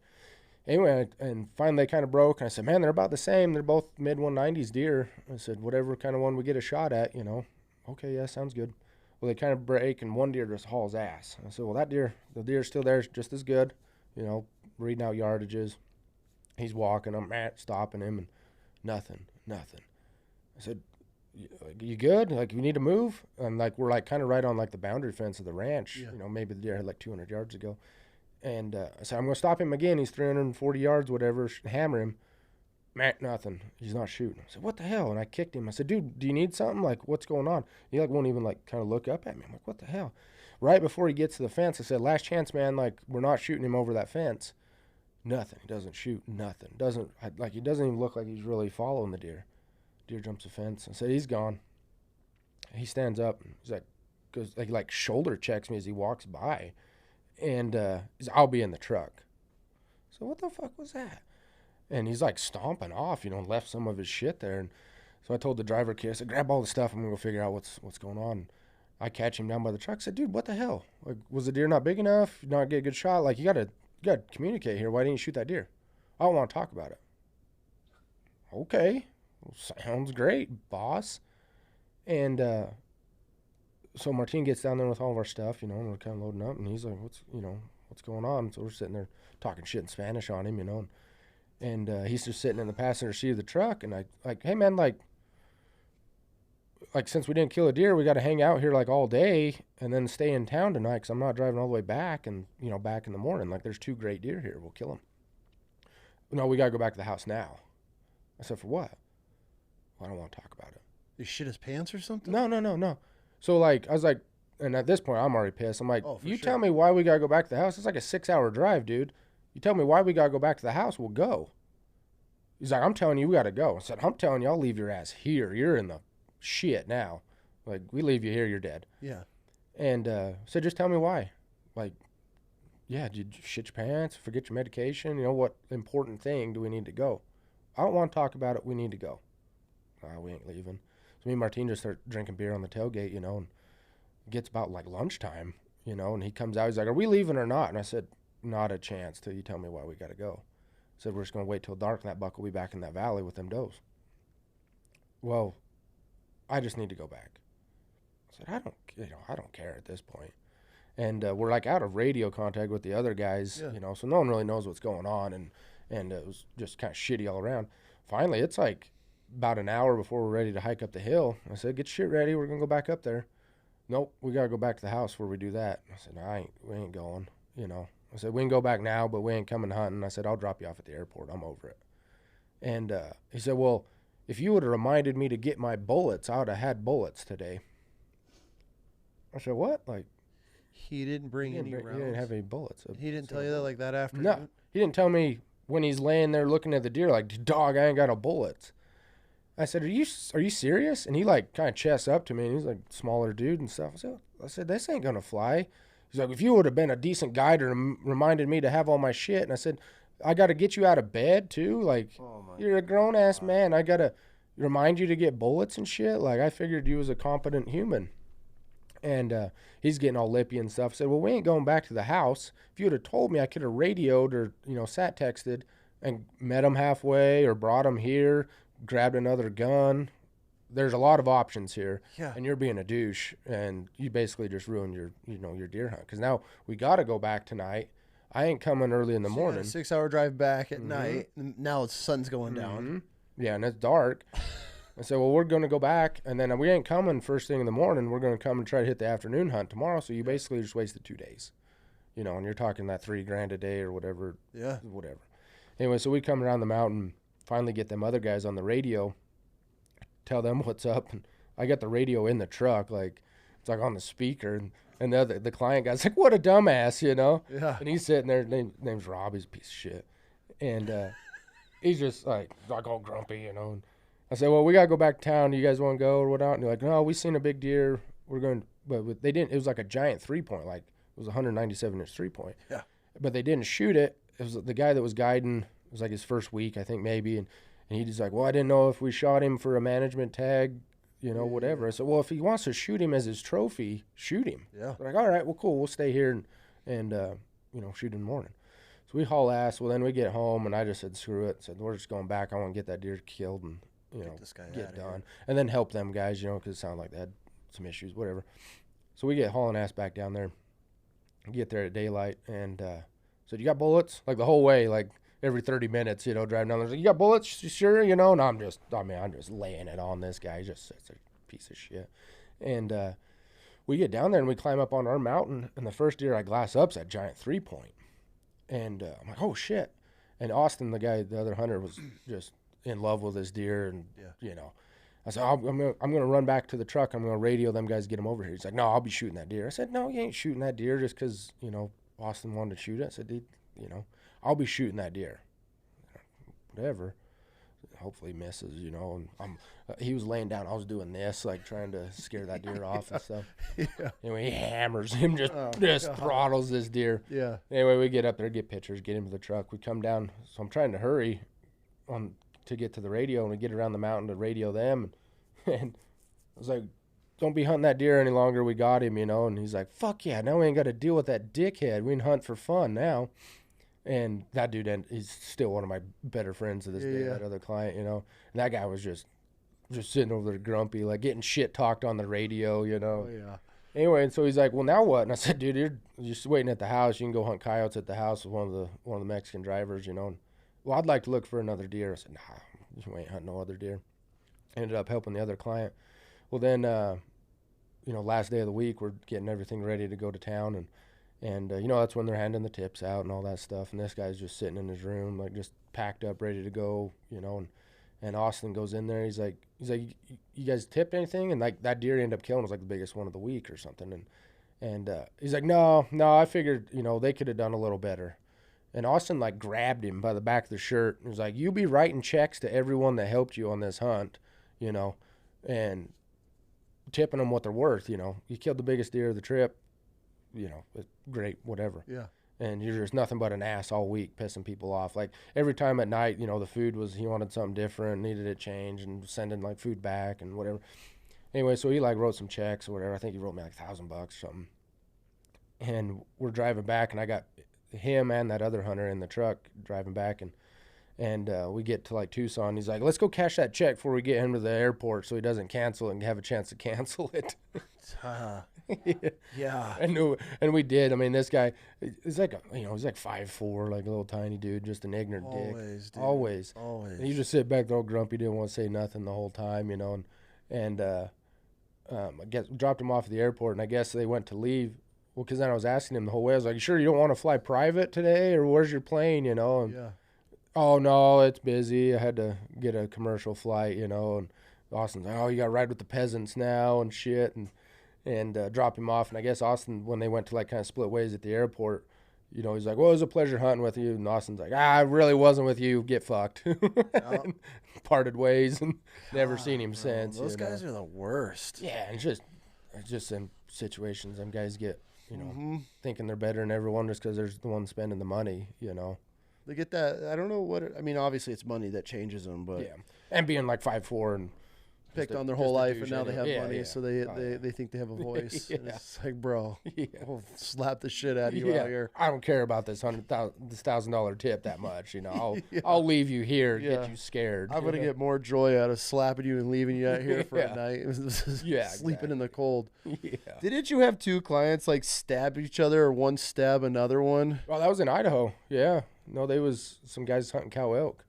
Anyway, and finally they kind of broke. And I said, man, they're about the same. They're both mid-190s deer. I said, whatever kind of one we get a shot at, Okay, yeah, sounds good. Well, they kind of break, and one deer just hauls ass. I said, well, the deer's still there, just as good. Reading out yardages. He's walking. I'm stopping him, and nothing. I said, you good? Like, you need to move? And like, we're like kind of right on like the boundary fence of the ranch. Yeah. Maybe the deer had like 200 yards to go. And I said, I'm going to stop him again. He's 340 yards, whatever. Hammer him. Nothing. He's not shooting. I said, what the hell? And I kicked him. I said, dude, do you need something? Like, what's going on? He like won't even like kind of look up at me. I'm like, what the hell? Right before he gets to the fence, I said, last chance, man. Like, we're not shooting him over that fence. Nothing. He doesn't shoot. Nothing. He doesn't even look like he's really following the deer. Deer jumps the fence. I said, he's gone. He stands up. He's like, like shoulder checks me as he walks by. And he's, I'll be in the truck. So what the fuck was that? And he's like stomping off, and left some of his shit there. And so I told the driver kid, I said, grab all the stuff. I'm going to go figure out what's going on. I catch him down by the truck. I said, dude, what the hell? Like, was the deer not big enough? Not get a good shot? Like, you got to communicate here. Why didn't you shoot that deer? I don't want to talk about it. Okay. Well, sounds great, boss. And so Martin gets down there with all of our stuff, and we're kind of loading up. And he's like, what's going on? So we're sitting there talking shit in Spanish on him, And he's just sitting in the passenger seat of the truck, and I like, hey man, like since we didn't kill a deer, we got to hang out here like all day and then stay in town tonight because I'm not driving all the way back, and back in the morning. Like, there's 2 great deer here, we'll kill them. No, we got to go back to the house now. I said, for what? Well, I don't want to talk about it. You shit his pants or something? No. So like, I was like, and at this point I'm already pissed. I'm like, tell me why we got to go back to the house. It's like a 6-hour drive, dude. You tell me why we got to go back to the house, we'll go. He's like, I'm telling you, we got to go. I said, I'm telling you, I'll leave your ass here. You're in the shit now. Like, we leave you here, you're dead. Yeah. And said, just tell me why. Like, yeah, did you shit your pants, forget your medication? What important thing do we need to go? I don't want to talk about it. We need to go. We ain't leaving. So me and Martin just start drinking beer on the tailgate, and it gets about like lunchtime, and he comes out. He's like, are we leaving or not? And I said, not a chance till you tell me why we got to go. Said, we're just going to wait till dark, and that buck will be back in that valley with them does. Well, I just need to go back. I said, I don't care at this point. And we're like out of radio contact with the other guys, so no one really knows what's going on. And it was just kind of shitty all around. Finally, it's like about an hour before we're ready to hike up the hill. I said, get your shit ready. We're going to go back up there. Nope, we got to go back to the house where we do that. I said, we ain't going, I said, we can go back now, but we ain't coming hunting. I said, I'll drop you off at the airport. I'm over it. And he said, well, if you would have reminded me to get my bullets, I would have had bullets today. I said, what? Like, he didn't bring any rounds? He didn't have any bullets. He didn't tell you that like that afternoon? No, he didn't tell me when he's laying there looking at the deer like, dog, I ain't got no bullets. I said, are you serious? And he like kind of chests up to me, and he's like smaller dude and stuff. I said, this ain't going to fly. He's like, if you would have been a decent guide and reminded me to have all my shit. And I said, I got to get you out of bed too. Like, you're a grown ass man. I got to remind you to get bullets and shit. Like, I figured you was a competent human. And he's getting all lippy and stuff. I said, well, we ain't going back to the house. If you would have told me, I could have radioed or, sat texted and met him halfway or brought him here, grabbed another gun. There's a lot of options here. Yeah. And you're being a douche, and you basically just ruined your deer hunt. Because now we got to go back tonight. I ain't coming early in the morning. 6-hour drive back at night. Now the sun's going down. Yeah, and it's dark. I said, well, we're going to go back, and then we ain't coming first thing in the morning. We're going to come and try to hit the afternoon hunt tomorrow. So you basically just wasted 2 days, you know, and you're talking that $3,000 a day or whatever. Yeah. Whatever. Anyway, so we come around the mountain, finally get them other guys on the radio, tell them what's up. And I got the radio in the truck, like it's like on the speaker, and the client guy's like, what a dumbass, you know? Yeah. And he's sitting there, name's Rob, he's a piece of shit. And he's just like all grumpy, you know. And I said, well, we got to go back to town. Do you guys want to go or whatnot? And they're like, no, we seen a big deer. We're going, but they didn't, it was like a giant 3-point, like it was a 197-inch 3-point. Yeah. But they didn't shoot it. It was the guy that was guiding, it was like his first week, I think maybe. And he just like, well, I didn't know if we shot him for a management tag, you know, whatever. I said, well, if he wants to shoot him as his trophy, shoot him. Yeah. They're like, all right, well, cool. We'll stay here and you know, shoot in the morning. So we haul ass. Well, then we get home, and I just said, screw it. Said, we're just going back. I want to get that deer killed and, you know, get done. And then help them guys, you know, because it sounded like they had some issues, whatever. So we get hauling ass back down there. Get there at daylight, and said, you got bullets? Like the whole way, like every 30 minutes, you know, driving down there. Like, you got bullets? You sure? You know, and I'm just laying it on this guy. He's just such a piece of shit. And we get down there, and we climb up on our mountain, and the first deer I glass up's that giant 3-point. And I'm like, oh, shit. And Austin, the guy, the other hunter, was just in love with this deer. And, you know, I said, I'm going to run back to the truck. I'm going to radio them guys, get them over here. He's like, no, I'll be shooting that deer. I said, no, you ain't shooting that deer just because, you know, Austin wanted to shoot it. I said, dude, you know, I'll be shooting that deer. Whatever. Hopefully he misses, you know. And he was laying down. I was doing this, like trying to scare that deer off and stuff. Yeah. Anyway, he hammers him, just throttles this deer. Yeah. Anyway, we get up there, get pictures, get into the truck. We come down. So I'm trying to hurry to get to the radio, and we get around the mountain to radio them. And I was like, don't be hunting that deer any longer. We got him, you know. And he's like, fuck yeah, now we ain't got to deal with that dickhead. We can hunt for fun now. And that dude, he's still one of my better friends to this day, that other client, you know. And that guy was just sitting over there grumpy, like getting shit talked on the radio, you know. Oh, yeah. Anyway, and so he's like, well, now what? And I said, dude, you're just waiting at the house. You can go hunt coyotes at the house with one of the Mexican drivers, you know. And, well, I'd like to look for another deer. I said, nah, you ain't hunting no other deer. Ended up helping the other client. Well, then, you know, last day of the week, we're getting everything ready to go to town, and you know, that's when they're handing the tips out and all that stuff. And this guy's just sitting in his room, like just packed up, ready to go, you know. And Austin goes in there. He's like, you guys tip anything? And like that deer he ended up killing was like the biggest one of the week or something. And he's like, no, I figured, you know, they could have done a little better. And Austin like grabbed him by the back of the shirt and was like, you be writing checks to everyone that helped you on this hunt, you know, and tipping them what they're worth, you know. You killed the biggest deer of the trip. You know, it's great, whatever. Yeah. And you're just nothing but an ass all week, pissing people off. Like every time at night, you know, the food he wanted something different, needed it changed, and sending like food back and whatever. Anyway, so he like wrote some checks or whatever. I think he wrote me like $1,000 or something. And we're driving back, and I got him and that other hunter in the truck driving back, and we get to like Tucson. He's like, let's go cash that check before we get him to the airport so he doesn't cancel it and have a chance to cancel it. Yeah. And we did. I mean, this guy, he's like, he's like 5'4", like a little tiny dude, just an ignorant dick. Dude. Always. And you just sit back there all grumpy, didn't want to say nothing the whole time, you know. And I guess dropped him off at the airport, and I guess they went to leave. Well, because then I was asking him the whole way. I was like, you sure you don't want to fly private today, or where's your plane, you know? And, oh, no, it's busy. I had to get a commercial flight, you know. And Austin's like, oh, you got to ride with the peasants now and shit. And dropped him off. And I guess Austin, when they went to like kind of split ways at the airport, you know, he's like, well, it was a pleasure hunting with you. And Austin's like, I really wasn't with you. Get fucked. And parted ways and never seen him since. Those guys are the worst. Yeah, and it's just in situations them guys get, you know, thinking they're better than everyone just because they're the one spending the money, you know. They get that. I don't know what I mean, obviously it's money that changes them, but yeah. And being like 5'4" and picked on their whole life, and now they have yeah, money, yeah. so they think they have a voice. Yeah. And it's like, bro, Yeah. we'll slap the shit out of you out here. I don't care about this $1,000 tip that much. I'll Yeah. I'll leave you here, Yeah. get you scared. I'm gonna get more joy out of slapping you and leaving you out here for a night. Yeah, Sleeping in the cold. Yeah. Didn't you have two clients like stab each other, or one stab another one? Well, that was in Idaho. Yeah. No, they was some guys hunting cow elk.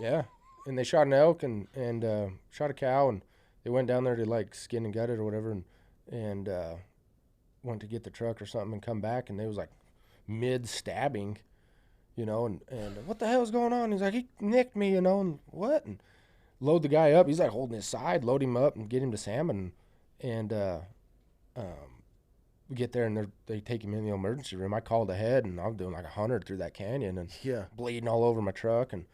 Yeah. And they shot an elk and shot a cow, and they went down there to like skin and gut it or whatever, and went to get the truck or something and come back, and they was like mid stabbing, and what the hell's going on? He's like, he nicked me, and what? And load the guy up. He's like holding his side, load him up and get him to salmon, and we get there and they take him in the emergency room. I called ahead, and I'm doing like 100 through that canyon and bleeding all over my truck, and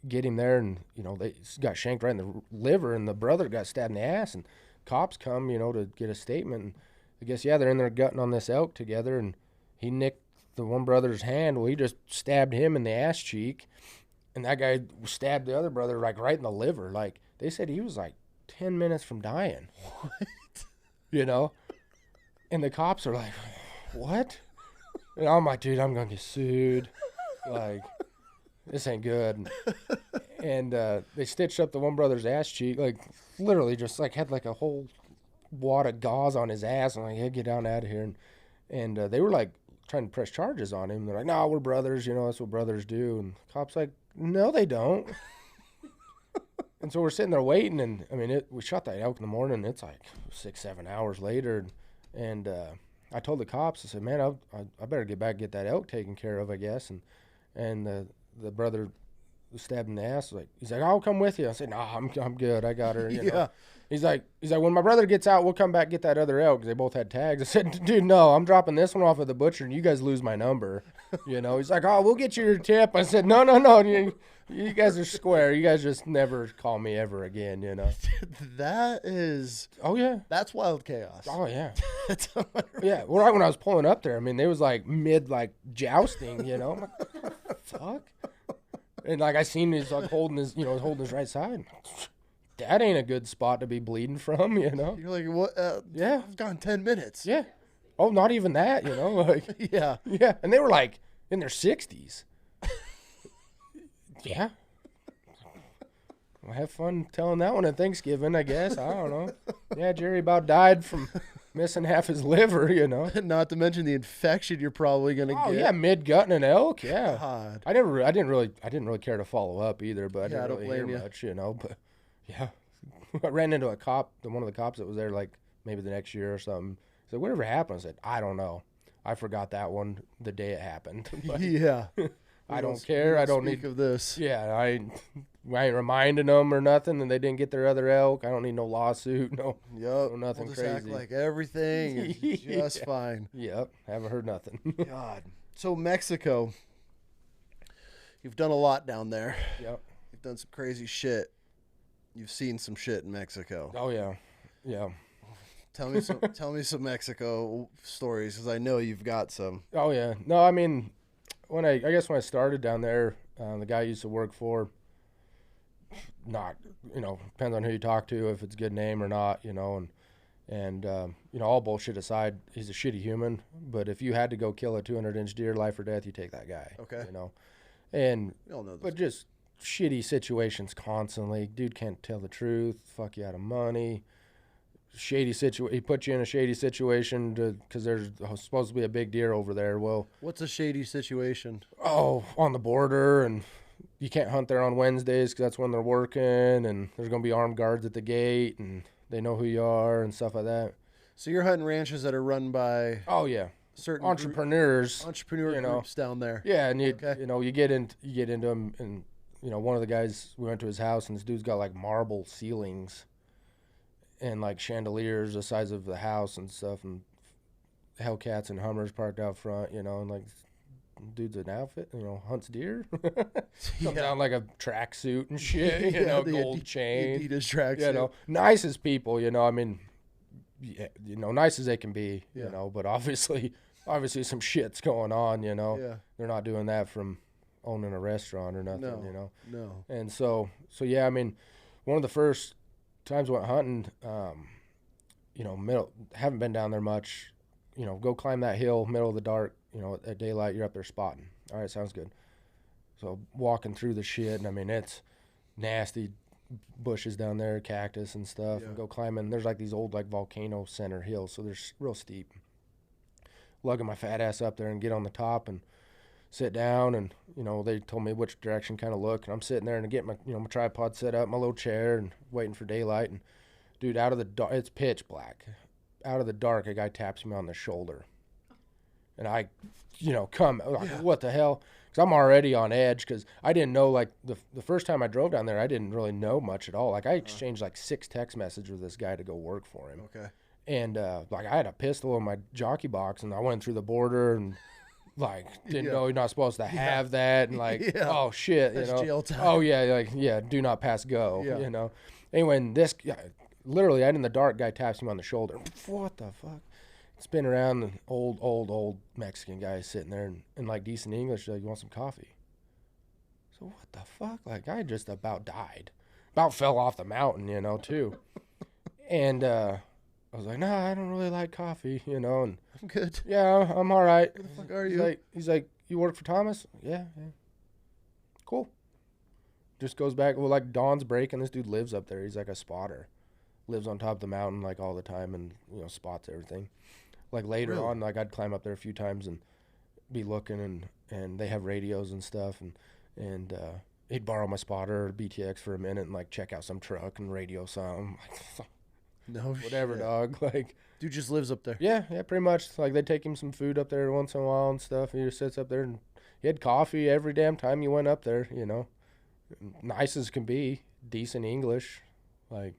get him there, and they got shanked right in the liver, and the brother got stabbed in the ass, and cops come to get a statement, and I guess they're in there gutting on this elk together, and he nicked the one brother's hand. Well, he just stabbed him in the ass cheek, and that guy stabbed the other brother like right in the liver. Like they said he was like 10 minutes from dying. What? And the cops are like, what? And I'm like, dude, I'm gonna get sued. Like, this ain't good. And they stitched up the one brother's ass cheek, like literally just like had like a whole wad of gauze on his ass. I'm like, hey, get down out of here. And they were like trying to press charges on him. They're like, no, we're brothers, that's what brothers do. And the cops like, no, they don't. And so we're sitting there waiting, and I mean, we shot that elk in the morning. It's like 6-7 hours later, and I told the cops, I said, man, I better get back and get that elk taken care of, I guess. And the brother was stabbed in the ass. He's like, I'll come with you. I said, no, I'm good. I got her. Yeah. He's like, when my brother gets out, we'll come back and get that other elk, because they both had tags. I said, dude, no, I'm dropping this one off at the butcher, and you guys lose my number. He's like, oh, we'll get you your tip. I said, no, you guys are square. You guys just never call me ever again, That is... Oh, yeah. That's wild chaos. Oh, yeah. That's Yeah, well, right when I was pulling up there, I mean, they was like mid, like, jousting, I'm like, what the fuck? And, like, I seen he's, like, holding his right side. That ain't a good spot to be bleeding from, You're like, what? Yeah. I've gone 10 minutes. Yeah. Oh, not even that, like. Yeah. Yeah, and they were, like, in their 60s. Yeah. Well, have fun telling that one at Thanksgiving, I guess. I don't know. Yeah, Jerry about died from missing half his liver, Not to mention the infection you're probably gonna get. Oh yeah, mid-gutting an elk. Yeah. God. I didn't really care to follow up either, but I didn't I don't really blame hear you. much, but yeah. I ran into one of the cops that was there like maybe the next year or something. He said, whatever happened? I said, I don't know. I forgot that one the day it happened. But Yeah. I don't care. I don't speak need of this. Yeah, I ain't reminding them or nothing, and they didn't get their other elk. I don't need no lawsuit, no nothing we'll just crazy. act like everything is just fine. Yep, haven't heard nothing. God. So Mexico, you've done a lot down there. Yep. You've done some crazy shit. You've seen some shit in Mexico. Oh yeah, yeah. Tell me some Mexico stories, because I know you've got some. Oh yeah. No, I mean, when I started down there, the guy I used to work for, not, depends on who you talk to, if it's a good name or not, and all bullshit aside, he's a shitty human, but if you had to go kill a 200-inch deer, life or death, you take that guy. Okay. And, We all know this. but just shitty situations constantly. Dude can't tell the truth, fuck you out of money. Shady situation. He put you in a shady situation because there's supposed to be a big deer over there. Well, What's a shady situation? oh, on the border, and you can't hunt there on Wednesdays because that's when they're working, and there's going to be armed guards at the gate, and they know who you are and stuff like that. So you're hunting ranches that are run by Oh yeah, certain entrepreneurs. entrepreneur groups down there. Yeah, and Okay. you get into them, and one of the guys, we went to his house, and this dude's got like marble ceilings and like chandeliers the size of the house and stuff, and Hellcats and Hummers parked out front, and like dude's an outfit, hunts deer. Comes down like a tracksuit and shit, the gold chain. Adidas tracksuit. Nice as people, I mean, yeah, nice as they can be, Yeah. but obviously some shit's going on, Yeah. They're not doing that from owning a restaurant or nothing, No. And so yeah, I mean, one of the first times I went hunting, haven't been down there much. Go climb that hill, middle of the dark, at daylight, you're up there spotting. All right, sounds good. So walking through the shit, and I mean, it's nasty bushes down there, cactus and stuff, and go climbing. There's like these old like volcano center hills, so they're real steep. Lugging my fat ass up there and get on the top and sit down, and they told me which direction kind of look, and I'm sitting there and I get my my tripod set up, my little chair, and waiting for daylight. And dude, out of the dark, it's pitch black. Out of the dark, a guy taps me on the shoulder, and I, come like, what the hell? Because I'm already on edge, because I didn't know, like the first time I drove down there, I didn't really know much at all. Like I exchanged like 6 text messages with this guy to go work for him. Okay. And like I had a pistol in my jockey box, and I went through the border and like didn't know you're not supposed to have that, and like oh shit, That's jail time. Oh yeah, do not pass go. Anyway, and this guy, literally out in the dark, guy taps him on the shoulder. What the fuck? Spin around, the old Mexican guy sitting there and like decent English, like, you want some coffee? So what the fuck? Like I just about died, about fell off the mountain, too. And I was like, nah, I don't really like coffee, and I'm good. yeah, I'm all right. Who the fuck are you? He's like, you work for Thomas? Yeah. Cool. Just goes back. Well, like dawn's breaking. This dude lives up there. He's like a spotter. Lives on top of the mountain like all the time, and spots everything. Like later on, like I'd climb up there a few times and be looking, and they have radios and stuff, and he'd borrow my spotter or BTX for a minute and like check out some truck and radio something. No whatever, shit. dog. Like Dude just lives up there. Yeah, pretty much. Like they take him some food up there once in a while and stuff. And he just sits up there, and he had coffee every damn time you went up there. Nice as can be, decent English, like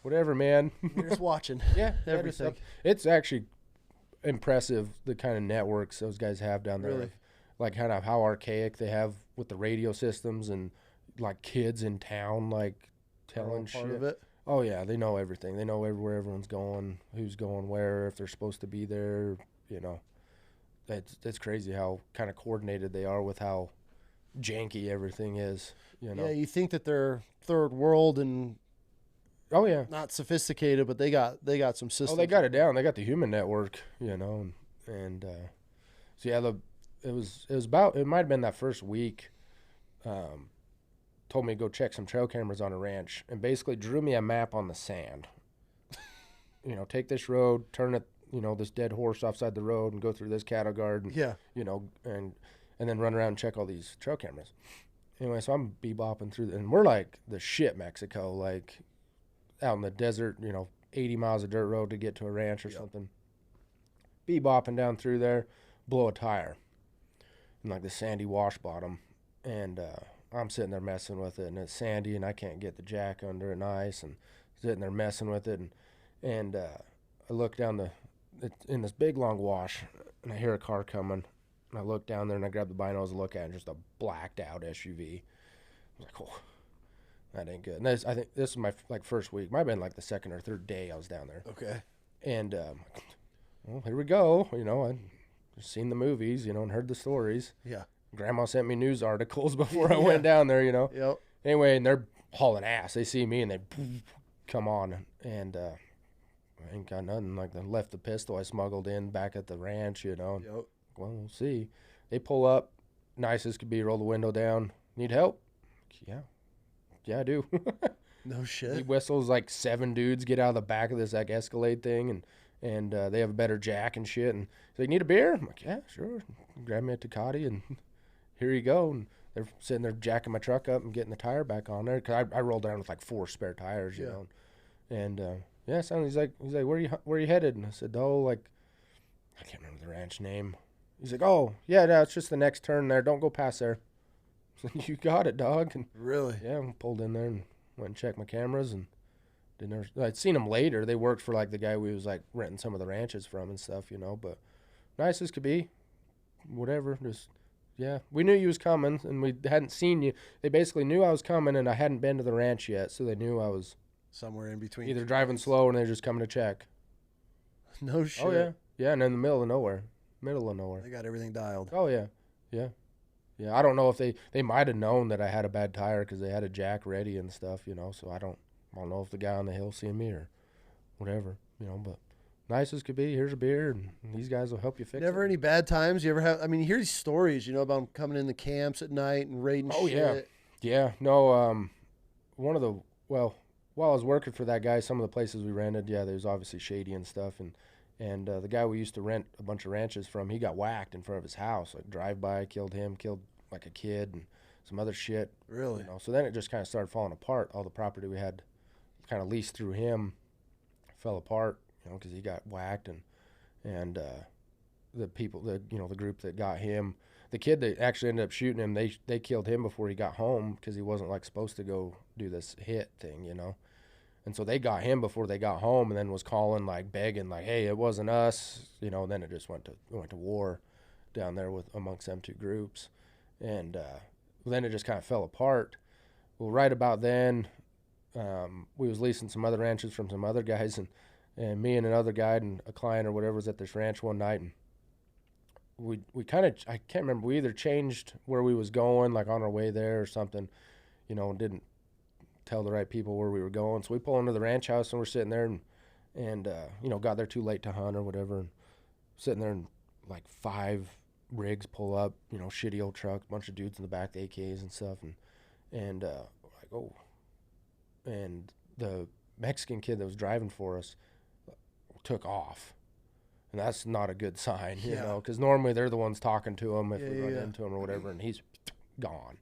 whatever, man. You're just watching. Yeah, everything. It's actually impressive the kind of networks those guys have down there. Really? Like kind of how archaic they have with the radio systems, and like kids in town like telling part shit. of it. Oh yeah, they know everything. They know where everyone's going, who's going where, if they're supposed to be there. It's crazy how kind of coordinated they are with how janky everything is. Yeah, you think that they're third world and oh yeah, not sophisticated, but they got some systems. oh they got it down. They got the human network, and so yeah, it might have been that first week. Told me to go check some trail cameras on a ranch, and basically drew me a map on the sand. Take this road, turn it, this dead horse offside the road, and go through this cattle guard, and, and then run around and check all these trail cameras. Anyway, so I'm bebopping through, and we're like the shit Mexico, like out in the desert, 80 miles of dirt road to get to a ranch or something. Bebopping down through there, blow a tire, and like the sandy wash bottom, and I'm sitting there messing with it, and it's sandy, and I can't get the jack under it nice, and sitting there messing with it, and I look down in this big long wash, and I hear a car coming, and I look down there, and I grab the binos to look at it, and just a blacked out SUV. I was like, oh, that ain't good. And I think this is my first week. Might have been like the second or third day I was down there. Okay. And well, here we go. I've seen the movies, and heard the stories. Yeah. Grandma sent me news articles before I went down there, Yep. Anyway, and they're hauling ass. They see me and they come on, and I ain't got nothing. Like, I left the pistol I smuggled in back at the ranch, Yep. Well, we'll see. They pull up, nice as could be, roll the window down. Need help? Yeah, I do. No shit. He whistles, like 7 dudes get out of the back of this like Escalade thing, and they have a better jack and shit. And he's like, need a beer? I'm like, yeah, sure. Grab me a Tecate, and here you go. And they're sitting there jacking my truck up and getting the tire back on there, because I rolled down with like 4 spare tires, you know. And so he's like, where you headed? And I said, oh, like, I can't remember the ranch name. He's like, oh, yeah, no, it's just the next turn there. Don't go past there. I said, you got it, dog. And really? yeah, I pulled in there and went and checked my cameras, and I'd seen them later. They worked for like the guy we was like renting some of the ranches from and stuff, but nice as could be. Whatever, just yeah. We knew you was coming, and we hadn't seen you. They basically knew I was coming, and I hadn't been to the ranch yet, so they knew I was somewhere in between. Either driving slow, and they're just coming to check. No shit. Oh yeah, and in the middle of nowhere. They got everything dialed. Oh yeah, yeah. Yeah, I don't know if they might have known that I had a bad tire because they had a jack ready and stuff, So I don't know if the guy on the hill seen me or whatever, But nice as could be. Here's a beer, and these guys will help you fix it. Never any bad times you ever have? I mean, you hear these stories, about coming in the camps at night and raiding shit. Yeah. No, one of the while I was working for that guy, some of the places we rented, there was obviously shady and stuff, and the guy we used to rent a bunch of ranches from, he got whacked in front of his house, like drive by, killed like a kid and some other shit. Really? So then it just kind of started falling apart. All the property we had kind of leased through him fell apart, because he got whacked, and the people, the group that got him, the kid that actually ended up shooting him, they killed him before he got home because he wasn't like supposed to go do this hit thing, And so they got him before they got home, and then was calling, like begging, like, hey, it wasn't us, And then it just went to war down there amongst them two groups, and then it just kind of fell apart. Well, right about then, we was leasing some other ranches from some other guys, and me and another guy and a client or whatever was at this ranch one night, and we kind of, I can't remember, we either changed where we was going, like on our way there or something, and didn't tell the right people where we were going. So we pull into the ranch house, and we're sitting there and got there too late to hunt or whatever, and sitting there, and like 5 rigs pull up, shitty old trucks, bunch of dudes in the back, the AKs and stuff, and like, oh, and the Mexican kid that was driving for us took off. And that's not a good sign, because normally they're the ones talking to him if we run into him or whatever, and he's gone.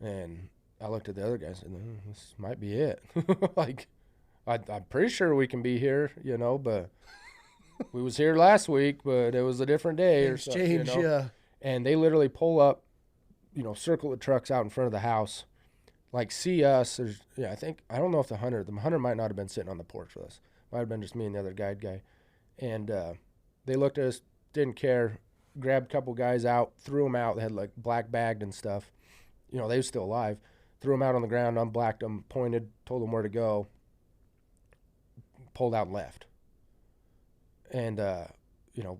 And I looked at the other guys and said, this might be it. Like, I'm pretty sure we can be here, but we was here last week, but it was a different day or something, yeah. And they literally pull up, circle the trucks out in front of the house, like see us. I don't know if the hunter might not have been sitting on the porch with us. Might have been just me and the other guy. And they looked at us, didn't care, grabbed a couple guys out, threw them out. They had like black bagged and stuff. They were still alive. Threw them out on the ground, unblacked them, pointed, told them where to go, pulled out and left. And,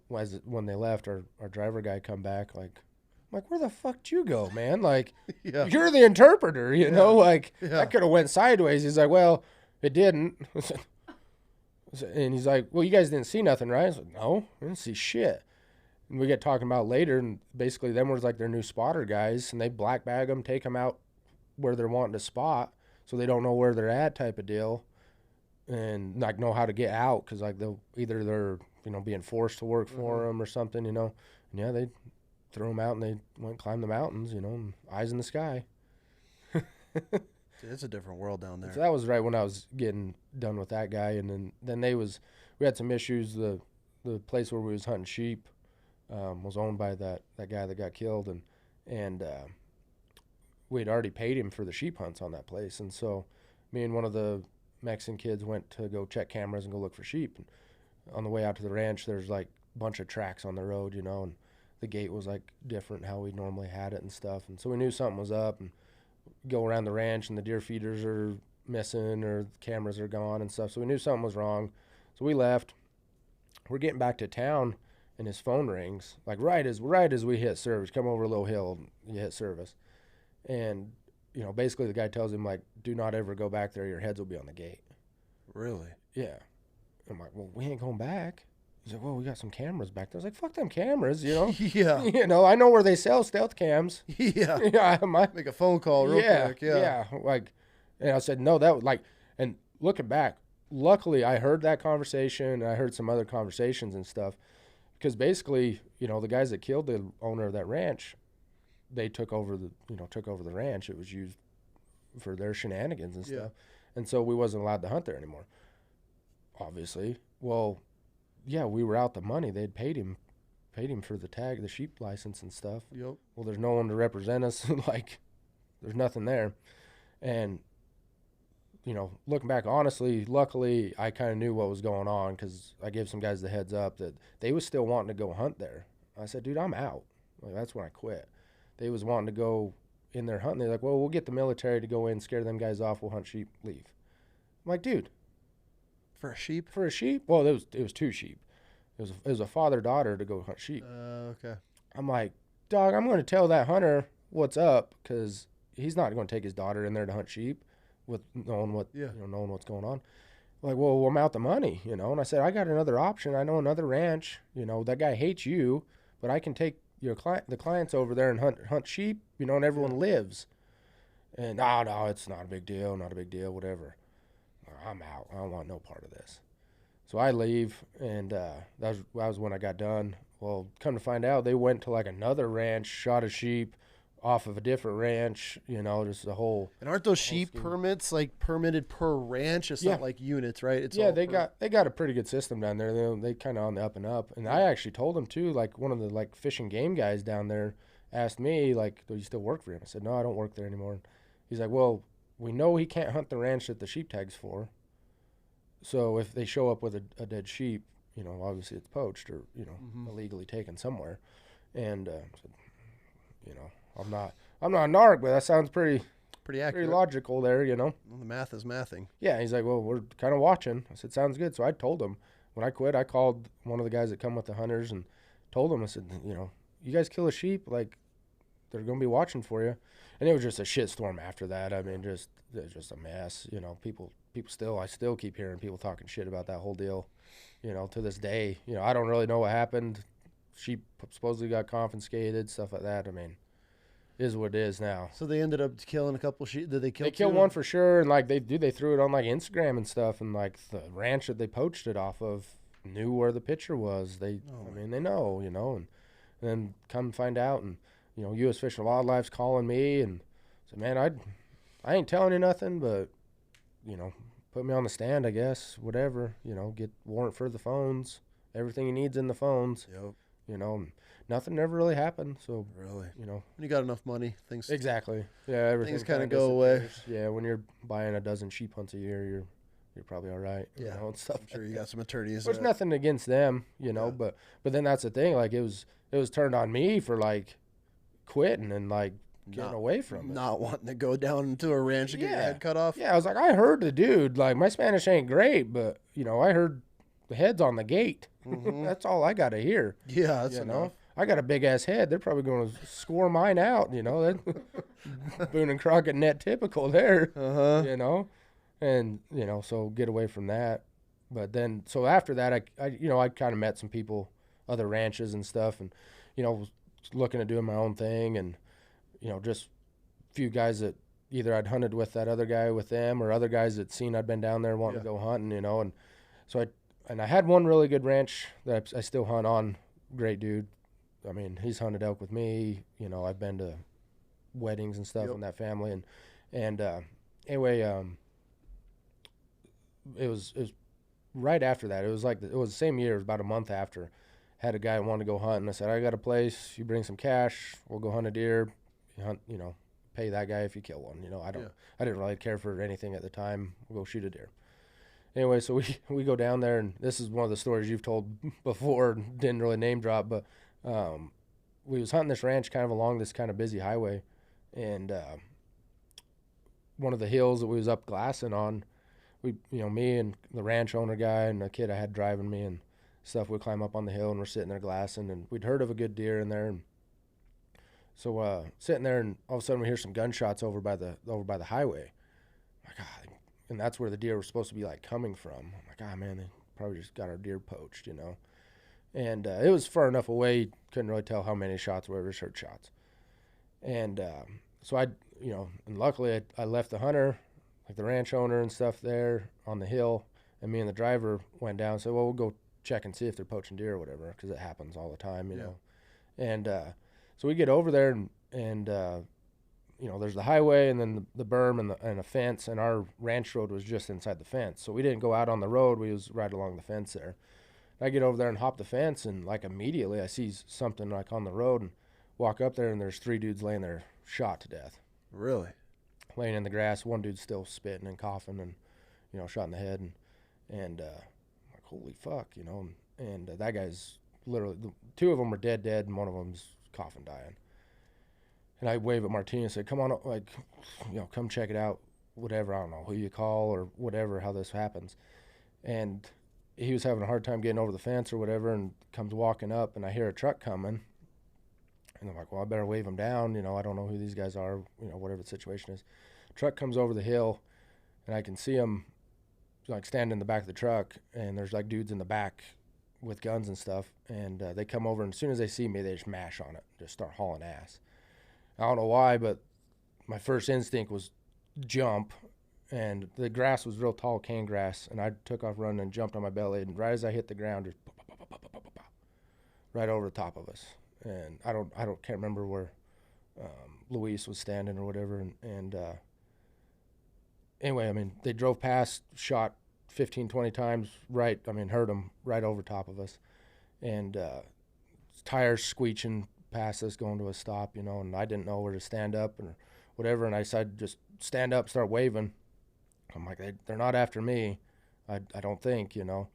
when they left, our driver guy come back, like, I'm like, where the fuck did you go, man? Like, you're the interpreter, that could have went sideways. He's like, well, it didn't. And he's like, well, you guys didn't see nothing, right? I was like, no, I didn't see shit. And we get talking about later, and basically them was like their new spotter guys, and they black bag them, take them out where they're wanting to spot, so they don't know where they're at type of deal, and like know how to get out, because like they're being forced to work for them or something, And yeah, they threw them out, and they went climb the mountains, and eyes in the sky. It's a different world down there. So that was right when I was getting done with that guy, and then we had some issues. The place where we was hunting sheep was owned by that guy that got killed, and we had already paid him for the sheep hunts on that place, and so me and one of the Mexican kids went to go check cameras and go look for sheep. And on the way out to the ranch, there's like a bunch of tracks on the road, and the gate was like different how we normally had it and stuff, and so we knew something was up, and go around the ranch and the deer feeders are missing or the cameras are gone and stuff. So we knew something was wrong. So we left. We're getting back to town and his phone rings. Like right as we hit service, come over a little hill, you hit service. And, basically the guy tells him, like, do not ever go back there. Your heads will be on the gate. Really? Yeah. I'm like, well, we ain't going back. He's like, well, we got some cameras back there. I was like, fuck them cameras, Yeah. I know where they sell stealth cams. Yeah. Make a phone call real quick. Yeah. Like, and I said, no, that was like, and looking back, luckily I heard that conversation, and I heard some other conversations and stuff, because basically, the guys that killed the owner of that ranch, they took over the ranch. It was used for their shenanigans and stuff. And so we wasn't allowed to hunt there anymore, obviously. Well, yeah, we were out the money. They'd paid him for the sheep license and stuff. Yep. Well, there's no one to represent us. Like, there's nothing there. And, looking back, honestly, luckily, I kind of knew what was going on, because I gave some guys the heads up that they was still wanting to go hunt there. I said, dude, I'm out. Like, that's when I quit. They was wanting to go in there hunting. They're like, well, we'll get the military to go in, scare them guys off, we'll hunt sheep, leave. I'm like, dude. For a sheep? For a sheep? Well, it was 2 sheep. It was a father-daughter to go hunt sheep. Okay. I'm like, dog, I'm going to tell that hunter what's up, because he's not going to take his daughter in there to hunt sheep with knowing knowing what's going on. Like, well, I'm out the money, you know. And I said, I got another option. I know another ranch. You know, that guy hates you, but I can take the clients over there and hunt sheep, you know, and everyone lives. And no, it's not a big deal, whatever. I'm out. I don't want no part of this. So I leave, and that was when I got done. Well, come to find out, they went to like another ranch, shot a sheep off of a different ranch, you know, just the whole. And aren't those sheep permits like permitted per ranch? It's not like units, right? It's they got a pretty good system down there. They kind of on the up and up. And I actually told them too, like one of the like fish and game guys down there asked me, like, do you still work for him? I said, no, I don't work there anymore. He's like, well, we know he can't hunt the ranch that the sheep tag's for. So if they show up with a dead sheep, you know, obviously it's poached or, you know, illegally taken somewhere. And you know, I'm not a narc, but that sounds pretty accurate, pretty logical there, you know. Well, the math is mathing. Yeah, he's like, well, we're kind of watching. I said, sounds good. So I told him when I quit, I called one of the guys that come with the hunters and told him, I said, you know, you guys kill a sheep, like they're gonna be watching for you. And it was just a shitstorm after that. I mean, it was just a mess. You know, I still keep hearing people talking shit about that whole deal. You know, to this day, you know, I don't really know what happened. Sheep supposedly got confiscated, stuff like that. I mean, it is what it is now. So they ended up killing a couple sheep. Did they kill? They killed one for sure, and like they threw it on like Instagram and stuff, and like the ranch that they poached it off of knew where the picture was. They know, you know, and then come find out, and you know, U.S. Fish and Wildlife's calling me and said, man, I ain't telling you nothing, but you know, put me on the stand, I guess, whatever, you know, get warrant for the phones, everything he needs in the phones. Yep. You know, nothing ever really happened. So really, you know, when you got enough money, things exactly. Yeah, everything things kind of go away. Yeah, when you're buying a dozen sheep hunts a year, you're probably all right. Yeah, you know, and stuff. I'm sure you got some attorneys. There's nothing against them, you know, but then that's the thing. Like it was turned on me for like quitting and like getting away from it. Not wanting to go down into a ranch and get your head cut off. Yeah, I was like, I heard the dude. Like my Spanish ain't great, but you know, I heard the head's on the gate. That's all I got to hear. Yeah, that's enough. I got a big ass head. They're probably going to score mine out. You know, Boone and Crockett net typical there. You know, and you know, so get away from that. But then, so after that, I kind of met some people, other ranches and stuff, and you know, was looking at doing my own thing, and you know, just a few guys that either I'd hunted with that other guy with them, or other guys that seen I'd been down there wanting to go hunting, you know, and so I had one really good ranch that I still hunt on. Great dude. I mean, he's hunted elk with me. You know, I've been to weddings and stuff in that family, and anyway, it was right after that. It was the same year. It was about a month after. Had a guy who wanted to go hunt, and I said, I got a place. You bring some cash. We'll go hunt a deer. You hunt, you know, pay that guy if you kill one. You know, I didn't really care for anything at the time. We'll go shoot a deer. Anyway, so we go down there, and this is one of the stories you've told before. Didn't really name drop, but we was hunting this ranch kind of along this kind of busy highway, and one of the hills that we was up glassing on, me and the ranch owner guy and the kid I had driving me and stuff, we'd climb up on the hill, and we're sitting there glassing, and we'd heard of a good deer in there, and so sitting there, and all of a sudden we hear some gunshots over by the highway. My God. And that's where the deer were supposed to be like coming from. I'm like, ah, man, they probably just got our deer poached, you know. And it was far enough away, couldn't really tell how many shots were, just heard shots. And so and luckily I left the hunter, like the ranch owner and stuff there on the hill, and me and the driver went down and said, well, we'll go check and see if they're poaching deer or whatever, because it happens all the time, you know. And so we get over there, and you know, there's the highway and then the berm and a fence, and our ranch road was just inside the fence. So we didn't go out on the road. We was right along the fence there. I get over there and hop the fence, and like immediately I see something like on the road and walk up there, and there's 3 dudes laying there shot to death. Really? Laying in the grass. One dude's still spitting and coughing and, you know, shot in the head. And like, holy fuck, you know. And that guy's literally, 2 of them are dead, and one of them's coughing, dying. And I wave at Martina and said, come on, like, you know, come check it out, whatever. I don't know who you call or whatever, how this happens. And he was having a hard time getting over the fence or whatever, and comes walking up, and I hear a truck coming. And I'm like, well, I better wave them down. You know, I don't know who these guys are, you know, whatever the situation is. Truck comes over the hill, and I can see them, like, standing in the back of the truck, and there's, like, dudes in the back with guns and stuff. And they come over, and as soon as they see me, they just mash on it, just start hauling ass. I don't know why, but my first instinct was jump, and the grass was real tall cane grass, and I took off running and jumped on my belly, and right as I hit the ground, just right over the top of us. And can't remember where Luis was standing or whatever, and anyway, I mean, they drove past, shot 15, 20 times, hurt them right over top of us, and tires screeching past us, going to a stop, you know, and I didn't know where to stand up or whatever, and I decided to just stand up, start waving. I'm like, they're not after me, I don't think, you know.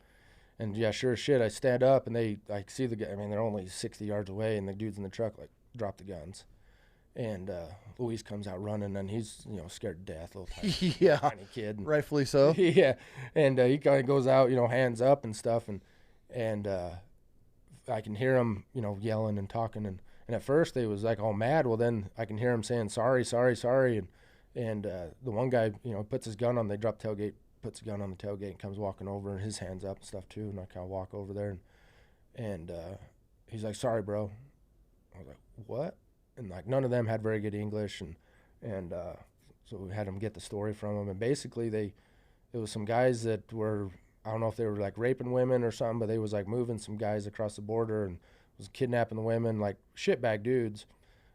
And yeah, sure as shit, I stand up, and I see the guy. I mean, they're only 60 yards away, and the dudes in the truck, like, drop the guns. And Luis comes out running, and he's, you know, scared to death, little tiny, yeah, tiny kid. And, rightfully so. yeah, and he kind of goes out, you know, hands up and stuff, and I can hear him, you know, yelling and talking, and at first they was like all mad. Well, then I can hear him saying sorry, and the one guy, you know, puts his gun on. They drop tailgate, puts a gun on the tailgate, and comes walking over, and his hands up and stuff too. And I kind of walk over there, and he's like, "Sorry, bro." I was like, "What?" And like none of them had very good English, and so we had them get the story from them. And basically, it was some guys that were, I don't know if they were like raping women or something, but they was like moving some guys across the border and was kidnapping the women, like shitbag dudes.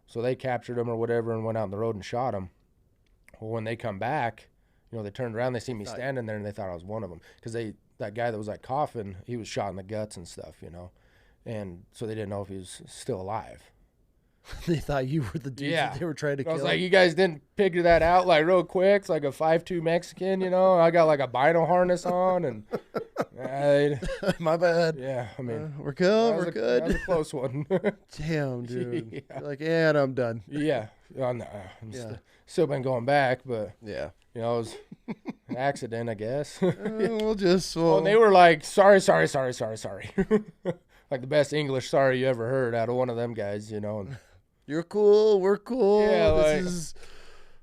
So they captured them or whatever and went out on the road and shot them. Well, when they come back, you know, they turned around, they see me standing there, and they thought I was one of them. Because that guy that was like coughing, he was shot in the guts and stuff, you know. And so they didn't know if he was still alive. They thought you were the dude that they were trying to kill. I was like, you guys didn't figure that out like real quick. It's like a 5'2" Mexican, you know. I got like a bino harness on, and my bad. Yeah, I mean, we're good. We're good. That was a close one. Damn, dude. Yeah. You're like, and I'm done. Yeah, I'm still been going back, but yeah, you know, it was an accident, I guess. We'll and they were like, sorry. Like the best English sorry you ever heard out of one of them guys, you know. And, you're cool. We're cool. Yeah, this like, is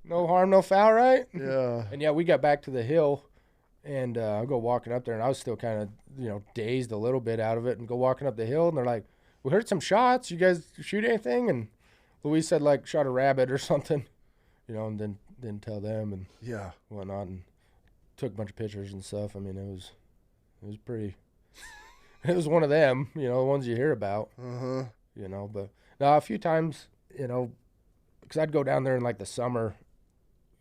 no harm, no foul, right? Yeah. And yeah, we got back to the hill, and I go walking up there, and I was still kind of, you know, dazed a little bit out of it, and go walking up the hill, and they're like, we heard some shots. You guys shoot anything? And Luis said, like, shot a rabbit or something, you know, and then didn't tell them and whatnot, and took a bunch of pictures and stuff. I mean, it was pretty, it was one of them, you know, the ones you hear about, you know, but now a few times, you know, because I'd go down there in like the summer,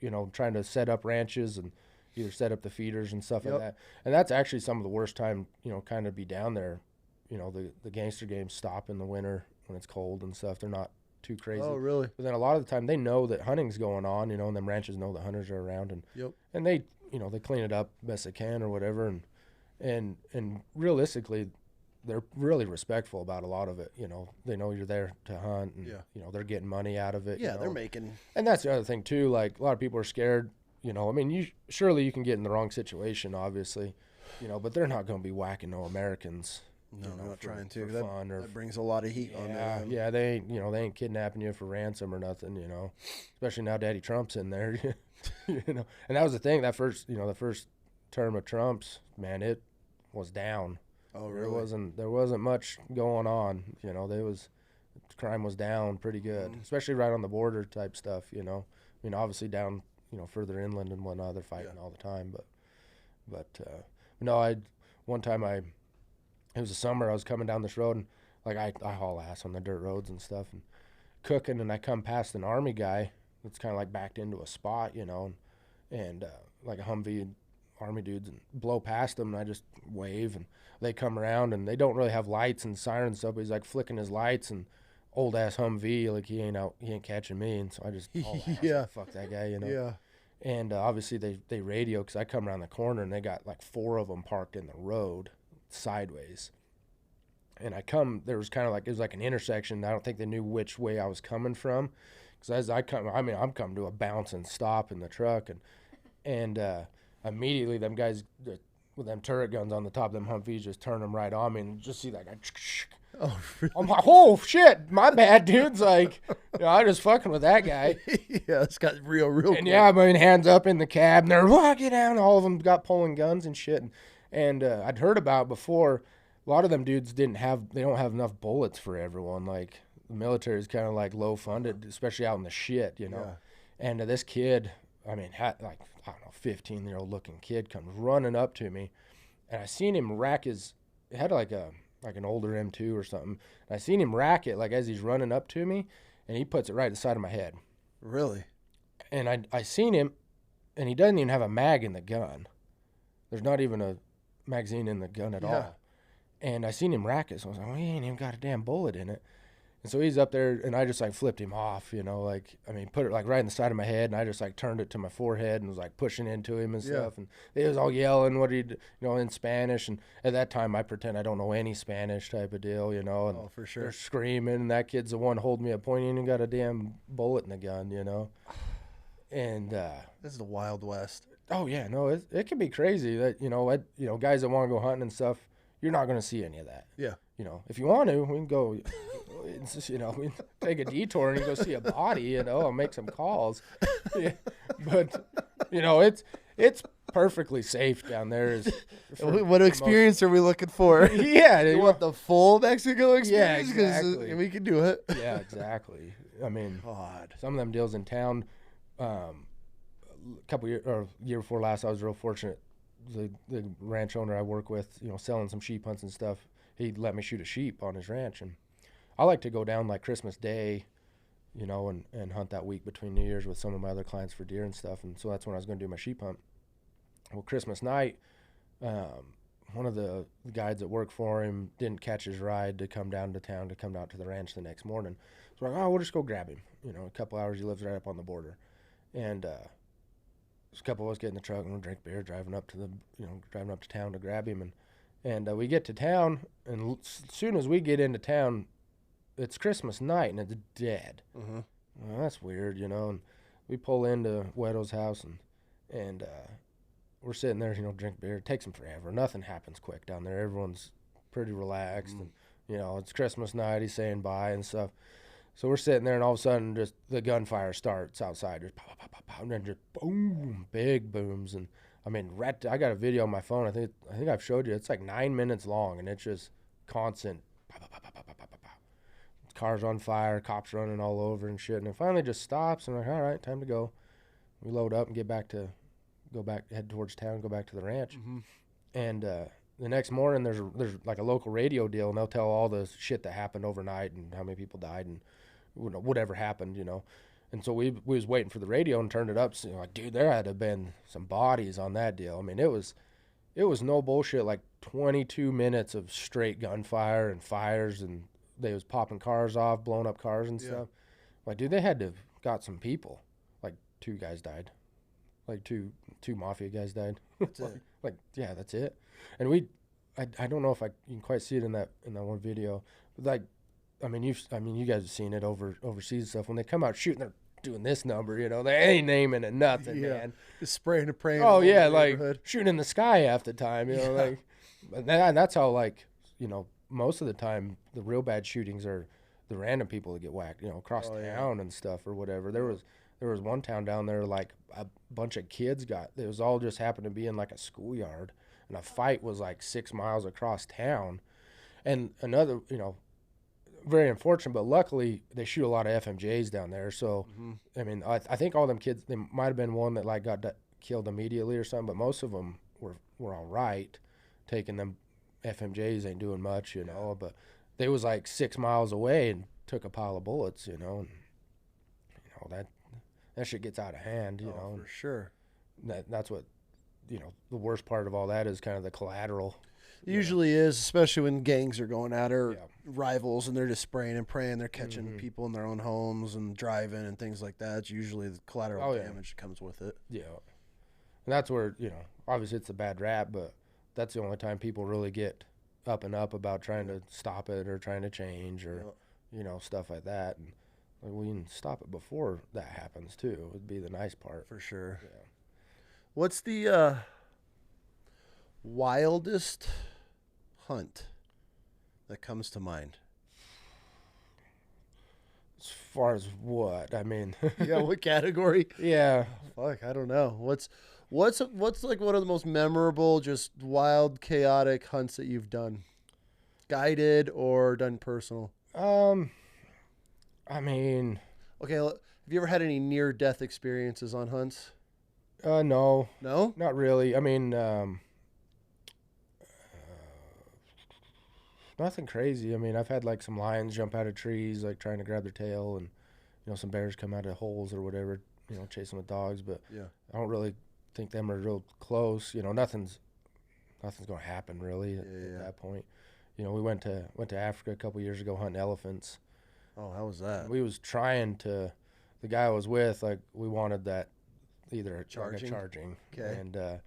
you know, trying to set up ranches and either set up the feeders and stuff like that. And that's actually some of the worst time, you know, kind of be down there. You know, the gangster games stop in the winter when it's cold and stuff. They're not too crazy. Oh, really? But then a lot of the time they know that hunting's going on, you know, and them ranches know the hunters are around, and and they, you know, they clean it up best they can or whatever, and realistically, they're really respectful about a lot of it. You know, they know you're there to hunt, and you know, they're getting money out of it. Yeah, you know? they're making. And that's the other thing too. Like a lot of people are scared. You know, I mean, surely you can get in the wrong situation, obviously, you know, but they're not going to be whacking no Americans. No, you know, I'm not trying to. That brings a lot of heat on them. Yeah, they ain't kidnapping you for ransom or nothing. You know, especially now Daddy Trump's in there. You know, and that was the thing. The first term of Trump's, man, it was down. Oh, really? There wasn't much going on. You know, crime was down pretty good, especially right on the border type stuff. You know, I mean, obviously down, you know, further inland and whatnot, they're fighting all the time. But no, one time it was a summer, I was coming down this road, and like I haul ass on the dirt roads and stuff and cooking, and I come past an army guy that's kind of like backed into a spot, you know, and like a Humvee, army dudes, and blow past them, and I just wave, and they come around, and they don't really have lights and sirens and stuff, but he's like flicking his lights, and old ass Humvee, like he ain't catching me, and so I just fuck that guy, you know. Yeah. And obviously they radio, because I come around the corner, and they got like 4 of them parked in the road sideways, and there was kind of like, it was like an intersection. I don't think they knew which way I was coming from, because as I'm coming to a bounce and stop in the truck, and immediately them guys with them turret guns on the top of them Humvees just turn them right on me, and just see that guy Oh, really? I'm like, oh shit, my bad, dude's like, I was fucking with that guy. Yeah, it's got real And quick. yeah, I mean, hands up in the cab, and they're walking down. All of them got pulling guns and shit. And I'd heard about before. A lot of them dudes they don't have enough bullets for everyone. Like the military is kind of like low funded, especially out in the shit, you know. Yeah. And this kid, I mean, had like I don't know, 15-year-old looking kid comes running up to me, and I seen him rack his. It had like an older M2 or something. And I seen him rack it like as he's running up to me, and he puts it right at the side of my head. Really? And I seen him, and he doesn't even have a mag in the gun. There's not even a magazine in the gun at all. And I seen him rack it, so I was like, well, he ain't even got a damn bullet in it. And so he's up there, and I just like flipped him off, you know, like, I mean, put it like right in the side of my head, and I just like turned it to my forehead and was like pushing into him and stuff. And they was all yelling what he'd, you know, in Spanish. And at that time, I pretend I don't know any Spanish type of deal, you know. And for sure. They're screaming, and that kid's the one holding me up, pointing, and got a damn bullet in the gun, you know. And this is the Wild West. oh yeah, no, it can be crazy that guys that want to go hunting and stuff, you're not going to see any of that. Yeah. You know, if you want to, we can go. It's just, we can take a detour and you go see a body. You know, and make some calls. Yeah. But it's perfectly safe down there. What experience are we looking for? Yeah, you want the full Mexico experience? Yeah, exactly. We can do it. Yeah, exactly. I mean, God, some of them deals in town. A couple years or year before last, I was real fortunate. The ranch owner I work with, selling some sheep hunts and stuff, he let me shoot a sheep on his ranch, and I like to go down like Christmas Day, and hunt that week between New Year's with some of my other clients for deer and stuff, and so that's when I was going to do my sheep hunt. Well, Christmas night, one of the guides that worked for him didn't catch his ride to come down to town to come out to the ranch the next morning, so we're like, we'll just go grab him. A couple hours, he lives right up on the border, and a couple of us get in the truck and we'll drink beer, driving up to town to grab him, and we get to town, and as soon as we get into town, it's Christmas night and it's dead. Mm-hmm. Well, that's weird, and we pull into Wedo's house, and we're sitting there, drink beer. It takes them forever. Nothing happens quick down there. Everyone's pretty relaxed, and it's Christmas night. He's saying bye and stuff. So we're sitting there, and all of a sudden, just the gunfire starts outside. Just pow, pow, pow, pow, and then just boom, big booms. And I mean, I got a video on my phone. I think I've showed you. It's like 9 minutes long, and it's just constant. Pow, pow, pow, pow, pow, pow, pow, pow. Cars on fire, cops running all over and shit. And it finally just stops, and I'm like, all right, time to go. We load up and head towards town, go back to the ranch. Mm-hmm. And the next morning, there's like a local radio deal, and they'll tell all the shit that happened overnight and how many people died and whatever happened, And so we was waiting for the radio and turned it up. So like, dude, there had to have been some bodies on that deal. I mean, it was no bullshit. Like 22 minutes of straight gunfire and fires, and they was popping cars off, blowing up cars and stuff. Like, dude, they had to have got some people. Like 2 guys died. Like two mafia guys died. That's it. Like, yeah, that's it. And I don't know if you can quite see it in that one video. But like, I mean, you guys have seen it overseas and stuff. When they come out shooting, they're doing this number, they ain't naming it nothing, man. Just spraying and praying. Oh yeah, like shooting in the sky half the time, like. But that's how, like, most of the time the real bad shootings are the random people that get whacked, across town and stuff or whatever. There was one town down there, like a bunch of kids it was all just happened to be in like a schoolyard, and a fight was like 6 miles across town, and another, very unfortunate, but luckily they shoot a lot of FMJs down there. So, I mean, I think all them kids, they might have been one that like got killed immediately or something, but most of them were all right. Taking them FMJs ain't doing much, but they was like 6 miles away and took a pile of bullets, and that shit gets out of hand, for sure. That's what, the worst part of all that is kind of the collateral. Usually is, especially when gangs are going at her, rivals, and they're just spraying and praying. They're catching people in their own homes and driving and things like that. It's usually the collateral damage that comes with it. Yeah. And that's where, obviously it's a bad rap, but that's the only time people really get up and up about trying to stop it or trying to change or, stuff like that. And like, we can stop it before that happens too. Would be the nice part. For sure. Yeah. What's the wildest hunt that comes to mind? As far as what? I mean, Yeah, what category? yeah. Fuck, I don't know. What's like one of the most memorable, just wild, chaotic hunts that you've done? Guided or done personal? Um, I mean, Okay, have you ever had any near death experiences on hunts? no, No? not really. I mean, nothing crazy. I mean, I've had like some lions jump out of trees, like trying to grab their tail, and some bears come out of holes or whatever, chasing with dogs. But Yeah. I don't really think them are real close. Nothing's gonna happen really at that point. We went to Africa a couple years ago hunting elephants. Oh, how was that? We was trying to, the guy I was with, like we wanted that either Charging? charging. Okay. And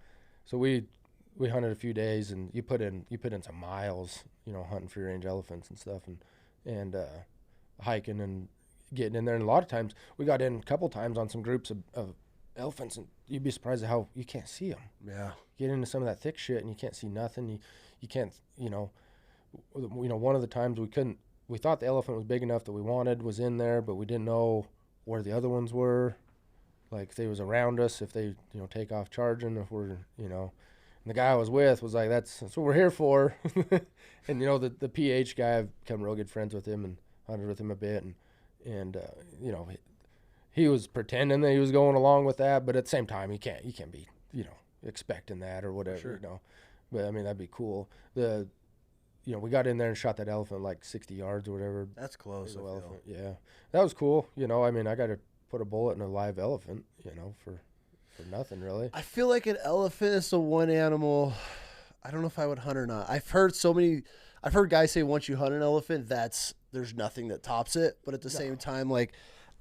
so we hunted a few days, and you put in some miles, hunting free range elephants and stuff, and hiking and getting in there. And a lot of times we got in a couple times on some groups of elephants, and you'd be surprised at how you can't see them. Yeah. Get into some of that thick shit and you can't see nothing. You can't, one of the times we thought the elephant was big enough that we wanted was in there, but we didn't know where the other ones were. Like if they was around us, if they, take off charging, if we're, and the guy I was with was like, that's what we're here for. And, the PH guy, I've become real good friends with him and hunted with him a bit. And he was pretending that he was going along with that, but at the same time, you can't be, expecting that or whatever, Sure. But I mean, that'd be cool. We got in there and shot that elephant like 60 yards or whatever. That's close. I feel. Elephant. Yeah, that was cool. I mean, I got to put a bullet in a live elephant, for nothing really. I feel like an elephant is the one animal. I don't know if I would hunt or not. I've heard guys say once you hunt an elephant, there's nothing that tops it. But at the same time, like,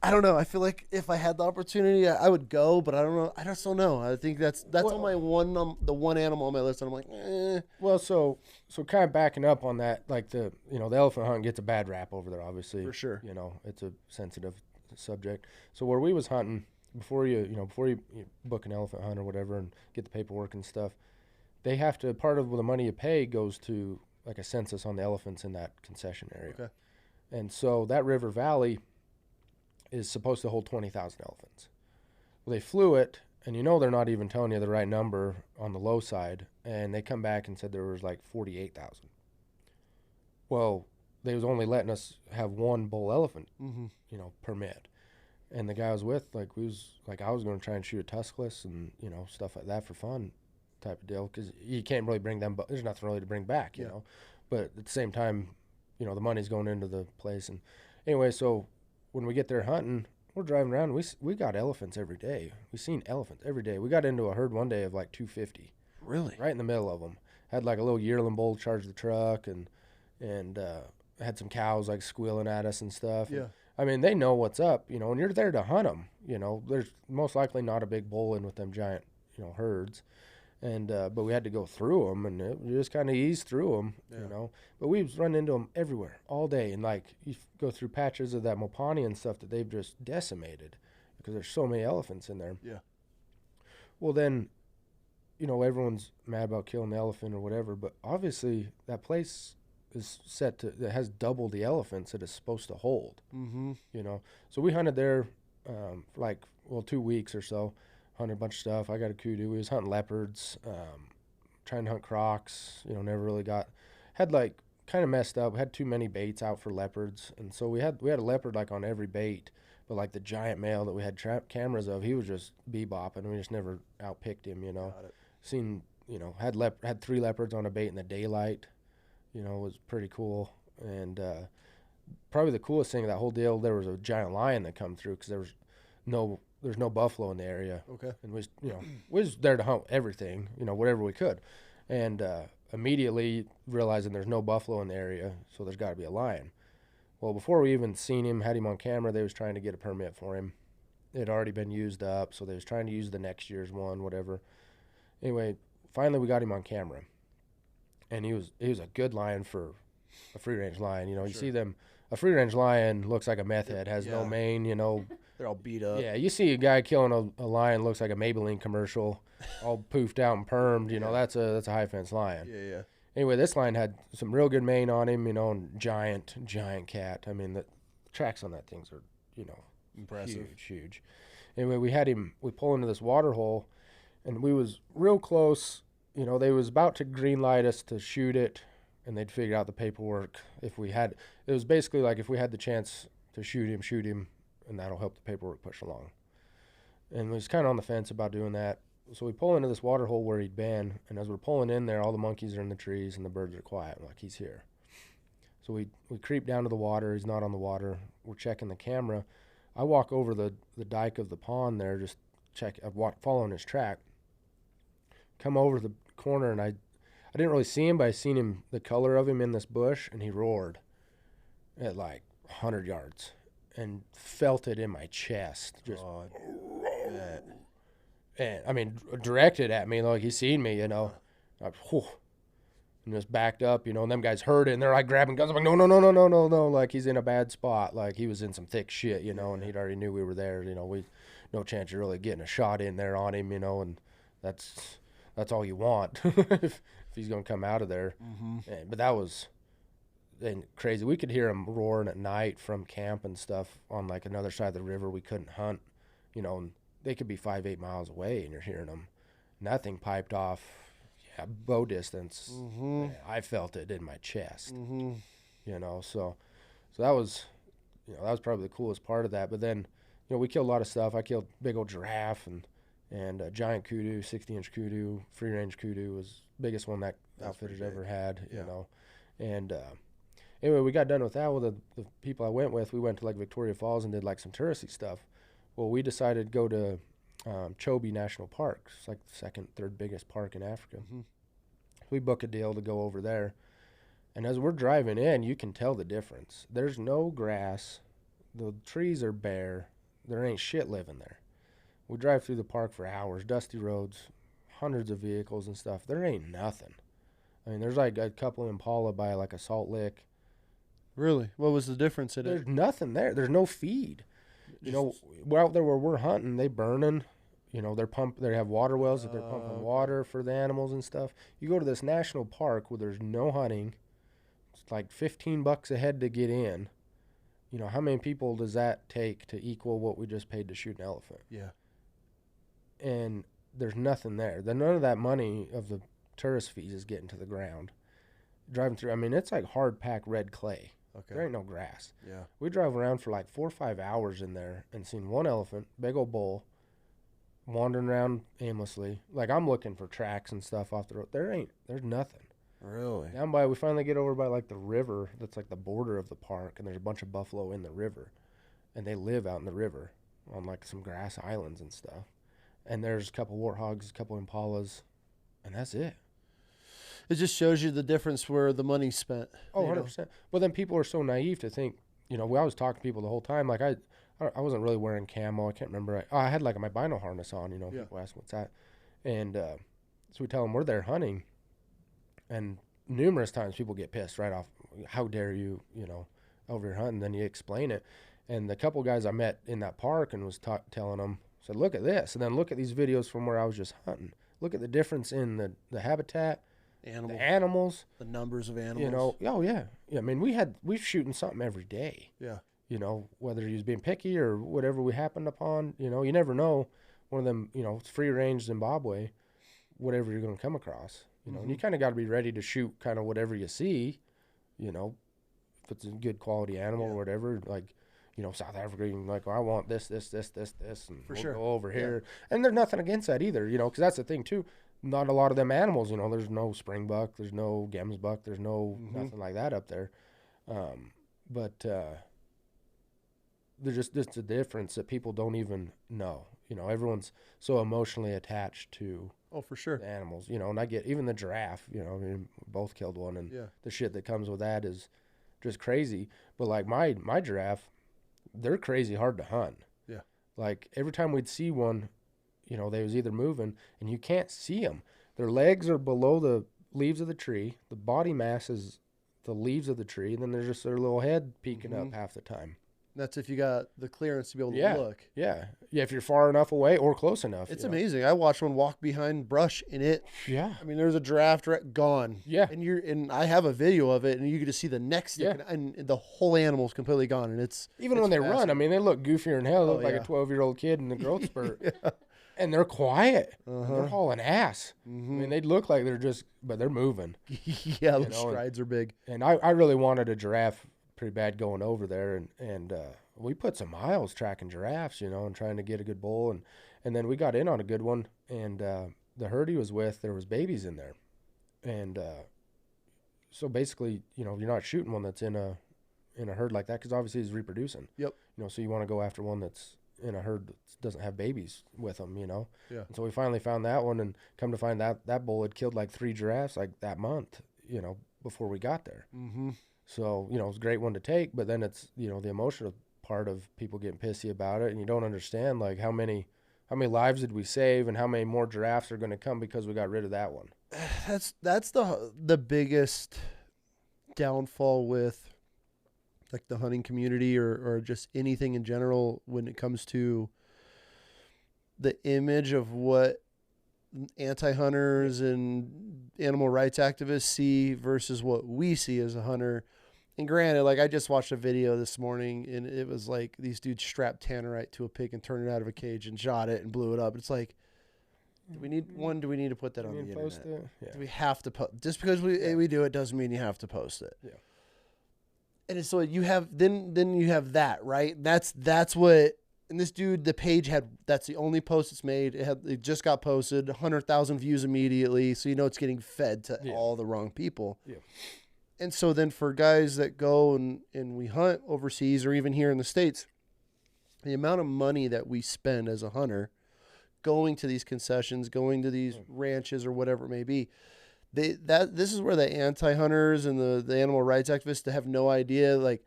I don't know. I feel like if I had the opportunity, I would go, but I don't know. I just don't know. I think that's on my the one animal on my list, and I'm like, eh. Well, so kind of backing up on that, like the elephant hunt gets a bad rap over there, obviously. For sure. It's a sensitive subject. So where we was hunting, before you book an elephant hunt or whatever and get the paperwork and stuff, they have to, part of the money you pay goes to like a census on the elephants in that concession area. Okay. And so that river valley is supposed to hold 20,000 elephants. Well, they flew it, and they're not even telling you the right number on the low side, and they come back and said there was like 48,000. Well, they was only letting us have one bull elephant, permit. And the guy I was with, like, I was going to try and shoot a tuskless and, stuff like that for fun type of deal, because you can't really bring them, but there's nothing really to bring back, you know. But at the same time, the money's going into the place. And anyway, so when we get there hunting, we're driving around. We got elephants every day. We seen elephants every day. We got into a herd one day of like 250. Really? Right in the middle of them. Had like a little yearling bull charge the truck, and had some cows like squealing at us and stuff. Yeah. I mean, they know what's up, and you're there to hunt them. There's most likely not a big bull in with them giant, herds. And but we had to go through them, and we just kind of eased through them, But we was running into them everywhere all day, and like you go through patches of that Mopani and stuff that they've just decimated because there's so many elephants in there. Yeah. Well, then, everyone's mad about killing the elephant or whatever, but obviously that place is that has double the elephants that it's supposed to hold. Mm-hmm. So we hunted there for 2 weeks or so. Hunted a bunch of stuff. I got a kudu. We was hunting leopards, trying to hunt crocs. Never really had like kind of messed up. Had too many baits out for leopards, and so we had a leopard like on every bait, but like the giant male that we had cameras of, he was just bebopping. We just never outpicked him. Got it. Seen had 3 leopards on a bait in the daylight. It was pretty cool. And probably the coolest thing of that whole deal, there was a giant lion that come through because there's no buffalo in the area. Okay. And we was there to hunt everything, whatever we could. And immediately realizing there's no buffalo in the area, so there's got to be a lion. Well, before we even seen him, had him on camera, they was trying to get a permit for him. It had already been used up, so they was trying to use the next year's one, whatever. Anyway, finally we got him on camera. And he was a good lion for a free-range lion. You Sure. see them, a free-range lion looks like a meth head, has no mane, They're all beat up. Yeah, you see a guy killing a lion, looks like a Maybelline commercial, all poofed out and permed. That's a high fence lion. Yeah. Anyway, this lion had some real good mane on him, and giant cat. I mean, tracks on that things are, you know, Impressive. huge. Anyway, we pull into this water hole, and we was real close. You know, they was about to green light us to shoot it, and they'd figure out the paperwork. If we had, it was basically like if we had the chance to shoot him, and that'll help the paperwork push along. And we was kind of on the fence about doing that. So we pull into this water hole where he'd been, and as we're pulling in there, all the monkeys are in the trees and the birds are quiet. We're like, he's here. So we creep down to the water. He's not on the water. We're checking the camera. I walk over the dike of the pond there, just following his track. Come over the corner, and I didn't really see him, but I seen him, the color of him in this bush, and he roared at like 100 yards and felt it in my chest. Just, and I mean, directed at me like he seen me, you know. And just backed up, you know, and them guys heard it, and they're like grabbing guns. I'm like, no, like he's in a bad spot. Like he was in some thick shit, you know, and he'd already knew we were there, you know. No chance of really getting a shot in there on him, you know, and that's all you want if he's going to come out of there. But that was crazy. We could hear him roaring at night from camp and stuff on like another side of the river. We couldn't hunt, you know, and they could be 5-8 miles away, and you're hearing them. And that thing piped off, bow distance. I felt it in my chest, you know. So that was, you know, that was probably the coolest part of that. But then, you know, we killed a lot of stuff. I killed big old giraffe and a giant kudu, 60-inch kudu, free-range kudu was the biggest one that outfit has ever had, you know. And anyway, we got done with that. Well, the people I went with, we went to like Victoria Falls and did like some touristy stuff. Well, we decided to go to Chobe National Park. It's like the second, third biggest park in Africa. We booked a deal to go over there. And as we're driving in, you can tell the difference. There's no grass. The trees are bare. There ain't shit living there. We drive through the park for hours, dusty roads, hundreds of vehicles and stuff. There ain't nothing. I mean, there's like a couple Impala by like a salt lick. Really? What was the difference in it? There's nothing there. There's no feed. You know, we're out there where we're hunting, they burning. You know, they have water wells that they're pumping water for the animals and stuff. You go to this national park where there's no hunting. It's like $15 a head to get in. You know, how many people does that take to equal what we just paid to shoot an elephant? Yeah. And there's nothing there. None of that money of the tourist fees is getting to the ground. Driving through, I mean, it's like hard-packed red clay. Okay. There ain't no grass. Yeah. We drove around for like 4 or 5 hours in there and seen one elephant, big old bull, wandering around aimlessly. Like, I'm looking for tracks and stuff off the road. There's nothing. Really? Down we finally get over by like the river that's like the border of the park, and there's a bunch of buffalo in the river. And they live out in the river on like some grass islands and stuff. And there's a couple warthogs, a couple impalas, and that's it. It just shows you the difference where the money's spent. Oh, 100%. But then people are so naive to think, you know, I was talking to people the whole time. Like, I wasn't really wearing camo. I can't remember. I had, like, my bino harness on, you know. Yeah. People ask what's that. And so we tell them we're there hunting. And numerous times people get pissed right off. How dare you, you know, over here hunting? Then you explain it. And the couple guys I met in that park and was telling them, said, look at this. And then look at these videos from where I was just hunting. Look at the difference in the habitat. The animals, the numbers of animals, you know. Oh yeah. I mean, we're shooting something every day. Yeah. You know, whether he was being picky or whatever we happened upon, you know, you never know. One of them, you know, it's free range Zimbabwe, whatever you're going to come across, you know, and you kind of got to be ready to shoot kind of whatever you see, you know, if it's a good quality animal or whatever, like, you know, South Africa, you can like, oh, I want this, and for we'll sure go over here. And there's nothing against that either, you know, because that's the thing too. Not a lot of them animals, you know, there's no springbuck, there's no gemsbuck, there's no nothing like that up there. But there's just a difference that people don't even know. You know, everyone's so emotionally attached to for sure the animals, you know, and I get even the giraffe, you know, I mean, we both killed one, and the shit that comes with that is just crazy. But like my giraffe, they're crazy hard to hunt. Yeah. Like every time we'd see one, you know, they was either moving, and you can't see them. Their legs are below the leaves of the tree. The body mass is the leaves of the tree, and then there's just their little head peeking up half the time. That's if you got the clearance to be able to Yeah. look. Yeah. Yeah. If you're far enough away or close enough. It's you know. amazing. I watched one walk behind brush and it. Yeah. I mean, there's a giraffe gone. Yeah. And I have a video of it, and you can just see the neck sticking, and the whole animal's completely gone. And it's when they run, I mean, they look goofier than hell. They look like a 12-year-old kid in the growth spurt. Yeah. And they're quiet. They're hauling ass. Mm-hmm. I mean, they look like they're just, but they're moving. Yeah, the strides are big. And I really wanted a giraffe pretty bad going over there, and we put some miles tracking giraffes, you know, and trying to get a good bull, and then we got in on a good one, and the herd he was with, there was babies in there, and so basically, you know, you're not shooting one that's in a herd like that because obviously he's reproducing. Yep. You know, so you want to go after one that's in a herd that doesn't have babies with them, you know. Yeah. And so we finally found that one, and come to find that bull had killed like 3 giraffes like that month, you know, before we got there. Mm-hmm. So, you know, it's a great one to take, but then it's, you know, the emotional part of people getting pissy about it, and you don't understand like how many lives did we save and how many more giraffes are going to come because we got rid of that one. That's the biggest downfall with like the hunting community or just anything in general when it comes to the image of what anti-hunters and animal rights activists see versus what we see as a hunter. And granted, like I just watched a video this morning and it was like these dudes strapped tannerite to a pig and turned it out of a cage and shot it and blew it up. It's like, do we need to put that on the internet? Post it? Yeah. Do we have to post? Just because we do it doesn't mean you have to post it. Yeah. And so you have then you have that, right? That's what. And this dude, the page that's the only post it's made. It just got posted, 100,000 views immediately. So you know it's getting fed to all the wrong people. Yeah. And so then for guys that go and we hunt overseas or even here in the States, the amount of money that we spend as a hunter going to these concessions, going to these ranches or whatever it may be, this is where the anti-hunters and the animal rights activists that have no idea, like,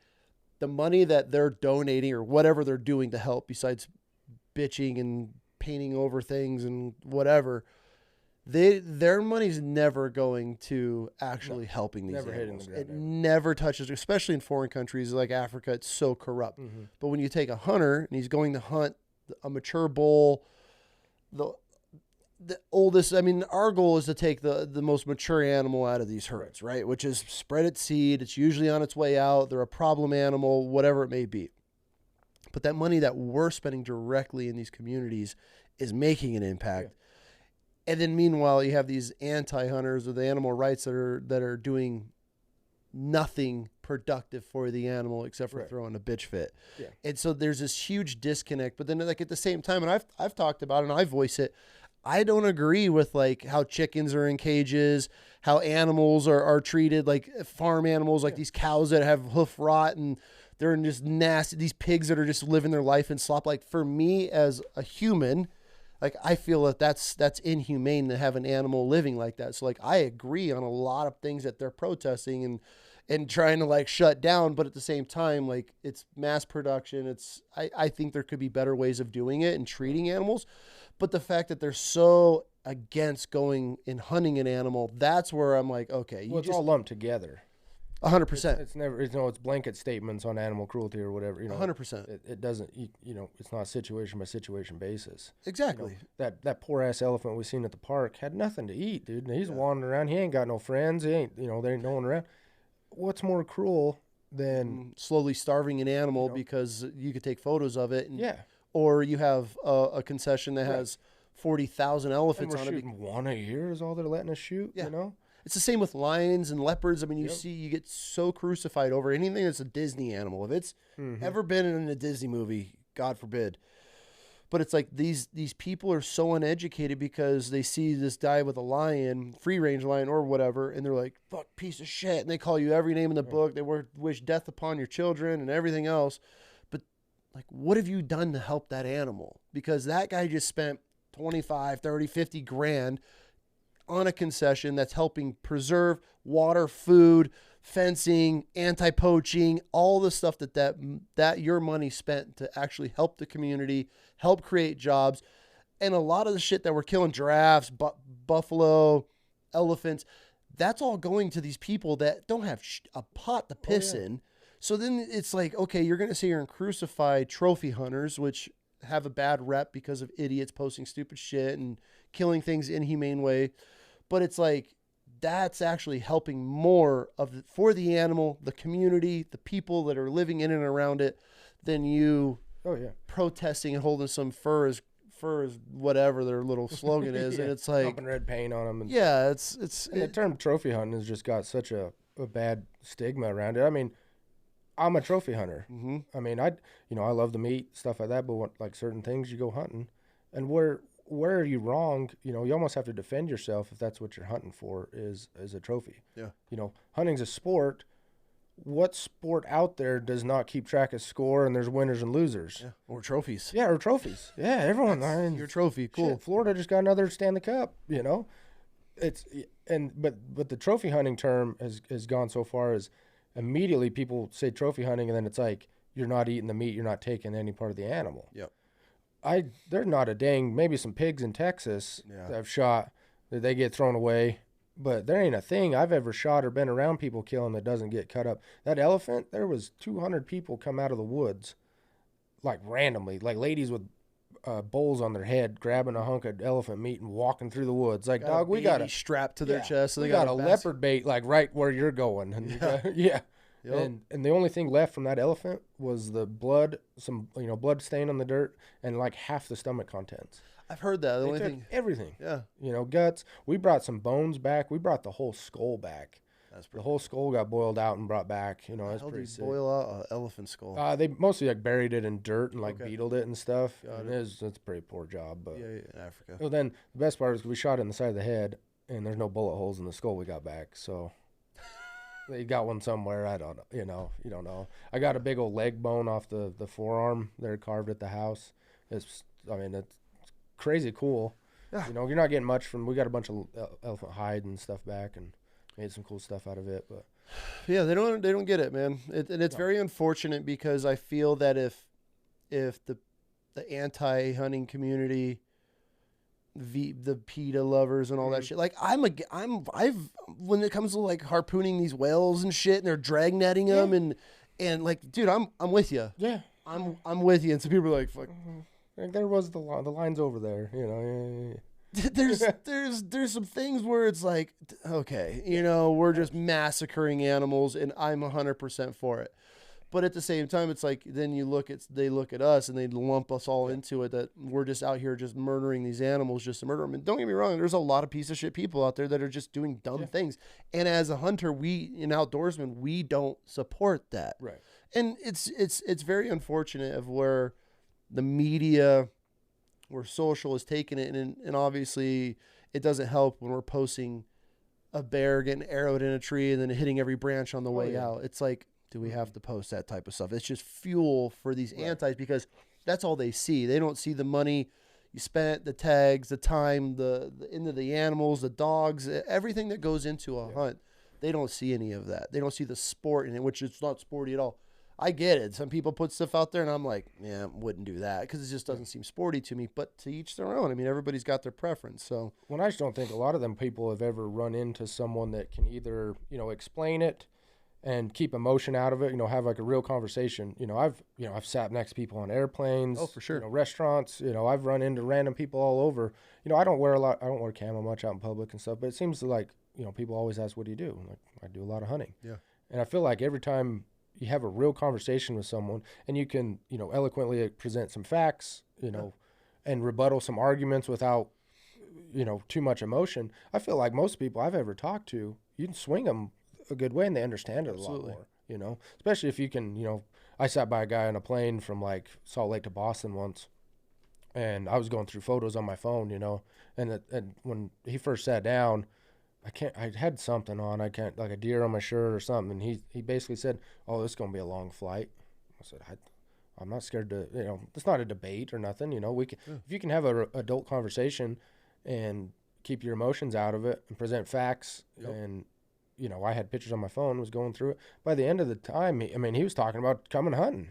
the money that they're donating or whatever they're doing to help besides bitching and painting over things and whatever, their money's never going to actually helping these animals. It never touches, especially in foreign countries like Africa. It's so corrupt. Mm-hmm. But when you take a hunter and he's going to hunt a mature bull, the oldest, I mean, our goal is to take the most mature animal out of these herds, right? Which is spread its seed. It's usually on its way out. They're a problem animal, whatever it may be. But that money that we're spending directly in these communities is making an impact. Yeah. And then meanwhile, you have these anti-hunters or the animal rights that are doing nothing productive for the animal except for throwing a bitch fit. Yeah. And so there's this huge disconnect. But then like at the same time, and I've talked about it and I voice it, I don't agree with like how chickens are in cages, how animals are treated like farm animals, like these cows that have hoof rot and they're just nasty. These pigs that are just living their life in slop. Like for me as a human, like I feel that's inhumane to have an animal living like that. So like I agree on a lot of things that they're protesting and trying to like shut down, but at the same time, like it's mass production. I think there could be better ways of doing it and treating animals. But the fact that they're so against going and hunting an animal, that's where I'm like, okay. Well, it's all lumped together. 100%. It's never, it's blanket statements on animal cruelty or whatever. 100%. It doesn't, it's not situation by situation basis. Exactly. That poor ass elephant we seen at the park had nothing to eat, dude. He's wandering around. He ain't got no friends. He ain't, there ain't no one around. What's more cruel than slowly starving an animal because you could take photos of it? And, yeah. Or you have a concession that has 40,000 elephants on it. Shooting one a year is all they're letting us shoot. Yeah. It's the same with lions and leopards. I mean, you get so crucified over anything that's a Disney animal. If it's ever been in a Disney movie, God forbid. But it's like these people are so uneducated because they see this guy with a lion, free range lion or whatever, and they're like, fuck, piece of shit. And they call you every name in the book. They wish death upon your children and everything else. Like, what have you done to help that animal? Because that guy just spent 25, 30, 50 grand on a concession that's helping preserve water, food, fencing, anti-poaching, all the stuff that your money spent to actually help the community, help create jobs. And a lot of the shit that we're killing, giraffes, buffalo, elephants, that's all going to these people that don't have a pot to piss in. So then it's like, okay, you're going to sit here and crucify trophy hunters, which have a bad rep because of idiots posting stupid shit and killing things inhumane way. But it's like, that's actually helping more for the animal, the community, the people that are living in and around it, than you protesting and holding some fur as whatever their little slogan is. And it's like pumping red paint on them. And the term trophy hunting has just got such a bad stigma around it. I mean, I'm a trophy hunter. Mm-hmm. I mean, I love the meat, stuff like that, but like certain things you go hunting, and where are you wrong? You almost have to defend yourself if that's what you're hunting for is a trophy. Yeah. Hunting's a sport. What sport out there does not keep track of score and there's winners and losers? Yeah. Or trophies. Yeah, or trophies. Yeah, everyone. Your trophy, cool. Shit, Florida just got another Stanley Cup. But the trophy hunting term has gone so far as immediately people say trophy hunting, and then it's like you're not eating the meat, you're not taking any part of the animal. Yep. There's not a dang, maybe some pigs in Texas that I've shot that they get thrown away, but there ain't a thing I've ever shot or been around people killing that doesn't get cut up. That elephant, there was 200 people come out of the woods, like randomly, like ladies with bowls on their head, grabbing a hunk of elephant meat and walking through the woods. Like, dog, we got a strap to their chest. So we got a leopard bait, like right where you're going. And Yep. And the only thing left from that elephant was the blood, some blood stain on the dirt, and like half the stomach contents. I've heard that. They took everything. Yeah. Guts. We brought some bones back. We brought the whole skull back. The whole skull got boiled out and brought back. That's pretty sick. Boil out an elephant skull? They mostly like buried it in dirt and like beetled it and stuff. It's a pretty poor job. But in Africa. Well, then the best part is we shot it in the side of the head, and there's no bullet holes in the skull we got back. So they got one somewhere. I don't know. You don't know. I got a big old leg bone off the forearm there carved at the house. It's crazy cool. Yeah. You're not getting much from. We got a bunch of elephant hide and stuff back and made some cool stuff out of it. But yeah, they don't get it, man. And it's very unfortunate because I feel that if the anti-hunting community, the PETA lovers and all that shit, like when it comes to like harpooning these whales and shit and they're drag netting them and like, dude, I'm with you. Yeah. I'm with you. And some people are like, fuck. Like there was the line's over there, There's some things where it's like, okay, we're just massacring animals and I'm 100% for it. But at the same time, it's like, then they look at us and they lump us all into it, that we're just out here just murdering these animals just to murder them. And don't get me wrong, there's a lot of piece of shit people out there that are just doing dumb things. And as a hunter, an outdoorsman, we don't support that. Right. And it's very unfortunate of where the media, where social is taking it, and obviously it doesn't help when we're posting a bear getting arrowed in a tree and then hitting every branch on the way out. It's like, do we have to post that type of stuff? It's just fuel for these antis because that's all they see. They don't see the money you spent, the tags, the time, the into the animals, the dogs, everything that goes into a hunt. They don't see any of that. They don't see the sport in it, which it's not sporty at all. I get it. Some people put stuff out there, and I'm like, yeah, wouldn't do that because it just doesn't seem sporty to me. But to each their own. I mean, everybody's got their preference. So, I just don't think a lot of them people have ever run into someone that can either, explain it and keep emotion out of it. Have like a real conversation. I've sat next to people on airplanes. Oh, for sure. Restaurants. I've run into random people all over. I don't wear camo much out in public and stuff. But it seems like people always ask, "What do you do?" Like, I do a lot of hunting. Yeah. And I feel like every time you have a real conversation with someone and you can, eloquently present some facts, and rebuttal some arguments without, too much emotion. I feel like most people I've ever talked to, you can swing them a good way and they understand it a lot more, especially if you can, I sat by a guy on a plane from like Salt Lake to Boston once and I was going through photos on my phone, and when he first sat down, I had something on. I can't, like a deer on my shirt or something. And he basically said, "Oh, this is going to be a long flight." I said, I'm not scared to, it's not a debate or nothing. We can, if you can have an adult conversation and keep your emotions out of it and present facts. And, I had pictures on my phone, was going through it. By the end of the time, he was talking about coming hunting,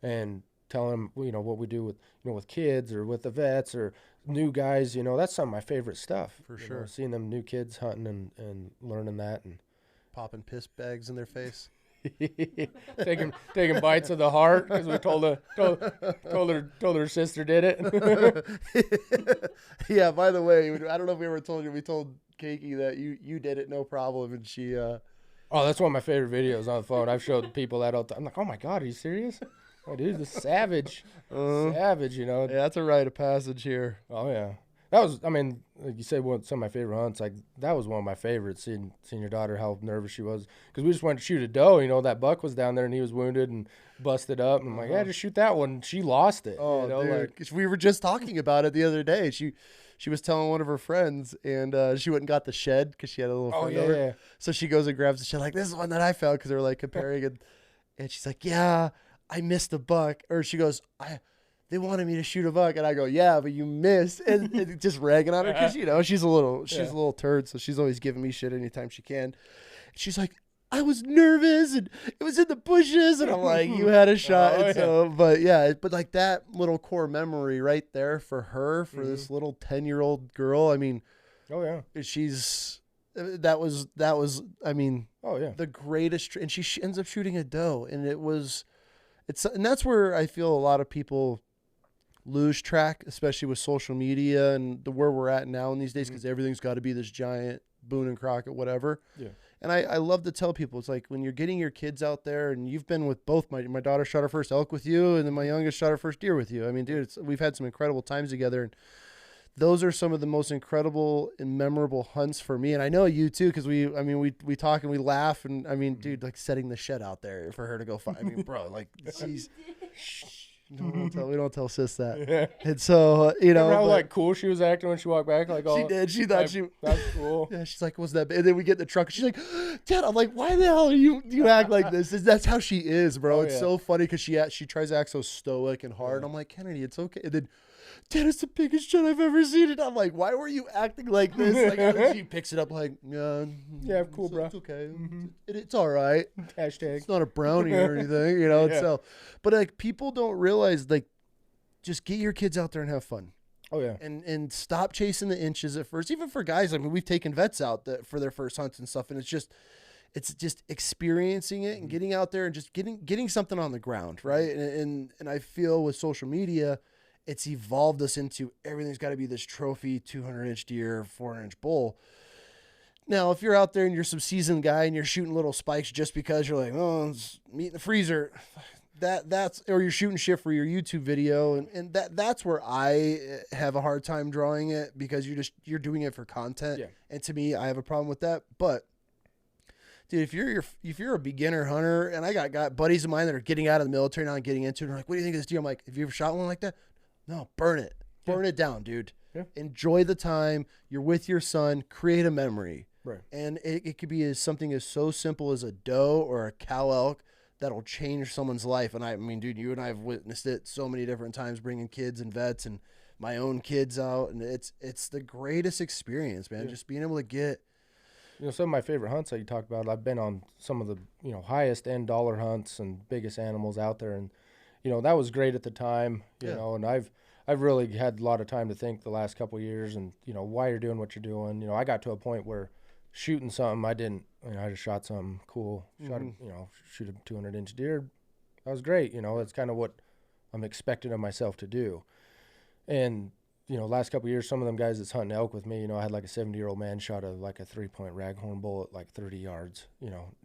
and telling him, what we do with, with kids or with the vets or new guys, that's some of my favorite stuff. For sure. Seeing them new kids hunting and learning that and popping piss bags in their face. taking bites of the heart because we told her sister did it. Yeah. By the way, I don't know if we ever told you. We told Keiki that you did it, no problem, and she. Oh, that's one of my favorite videos on the phone. I've showed people that all the time. I'm like, oh my god, are you serious? Oh, dude, this is savage, savage. You know. Yeah, that's a rite of passage here. Oh yeah. That was, I mean, like you said, some of my favorite hunts. Like that was one of my favorites. Seeing your daughter, how nervous she was, because we just went to shoot a doe. You know, that buck was down there and he was wounded and busted up. And I'm like, yeah, just shoot that one. She lost it. Oh, you know, dude, like, we were just talking about it the other day. She was telling one of her friends, and she went and got the shed because she had a little friend over. Yeah. So she goes and grabs the shed, like, this is one that I found, because they were like comparing it. And she's like, yeah, I missed a buck. Or she goes, they wanted me to shoot a buck, and I go, yeah, but you missed, and just ragging on her because she's a little turd, so she's always giving me shit anytime she can. And she's like, I was nervous, and it was in the bushes, and I'm like, you had a shot. But like that little core memory right there for her, for this little 10-year-old girl. I mean, that was I mean, the greatest, and she ends up shooting a doe, and and that's where I feel a lot of people lose track, especially with social media and where we're at now in these days, because everything's got to be this giant Boone and Crockett, whatever. Yeah. And I love to tell people, it's like when you're getting your kids out there, and you've been with both, my daughter shot her first elk with you, and then my youngest shot her first deer with you. I mean, dude, we've had some incredible times together, and those are some of the most incredible and memorable hunts for me. And I know you too, because we talk and we laugh, and I mean, dude, like setting the shed out there for her to go find. I mean, bro, like she's. We don't tell sis that. Yeah. And so, remember how like cool she was acting when she walked back? Like, she did. She thought that's cool. Yeah, she's like, what's that? And then we get in the truck. She's like, Dad, I'm like, why the hell you act like this? That's how she is, bro. It's so funny because she tries to act so stoic and hard. Yeah. I'm like, Kennedy, it's okay. And then, Dad, it's the biggest shit I've ever seen. And I'm like, why were you acting like this? Like, and then she picks it up like, yeah, cool, bro. It's okay. It's all right. Hashtag. It's not a brownie or anything, So, but like, people don't realize, like, just get your kids out there and have fun. Oh yeah. And stop chasing the inches at first. Even for guys, I mean, we've taken vets out for their first hunts and stuff, and it's just experiencing it and getting out there and just getting something on the ground, right? And I feel with social media, it's evolved us into everything's got to be this trophy 200-inch deer, 400-inch bull. Now, if you're out there and you're some seasoned guy and you're shooting little spikes just because you're like, oh, it's meat in the freezer, or you're shooting shit for your YouTube video, and that's where I have a hard time drawing it, because you're doing it for content. Yeah. And to me, I have a problem with that. But dude, if you're a beginner hunter, and I got buddies of mine that are getting out of the military now and getting into it, and they're like, what do you think of this deer? I'm like, have you ever shot one like that? No, burn it. Burn it down, dude. Yeah. Enjoy the time. You're with your son. Create a memory. Right. And it could be something as so simple as a doe or a cow elk that'll change someone's life. And I mean, dude, you and I have witnessed it so many different times, bringing kids and vets and my own kids out. And it's the greatest experience, man. Yeah. Just being able to get. Some of my favorite hunts that you talked about, I've been on some of the, highest end dollar hunts and biggest animals out there. And, that was great at the time, you know, and I've really had a lot of time to think the last couple of years, and, why you're doing what you're doing. I got to a point where shooting something, I just shot something cool, shoot a 200-inch deer. That was great. It's kind of what I'm expecting of myself to do. And, last couple of years, some of them guys that's hunting elk with me, I had like a 70-year-old man shot a 3-point raghorn bull at like 30 yards,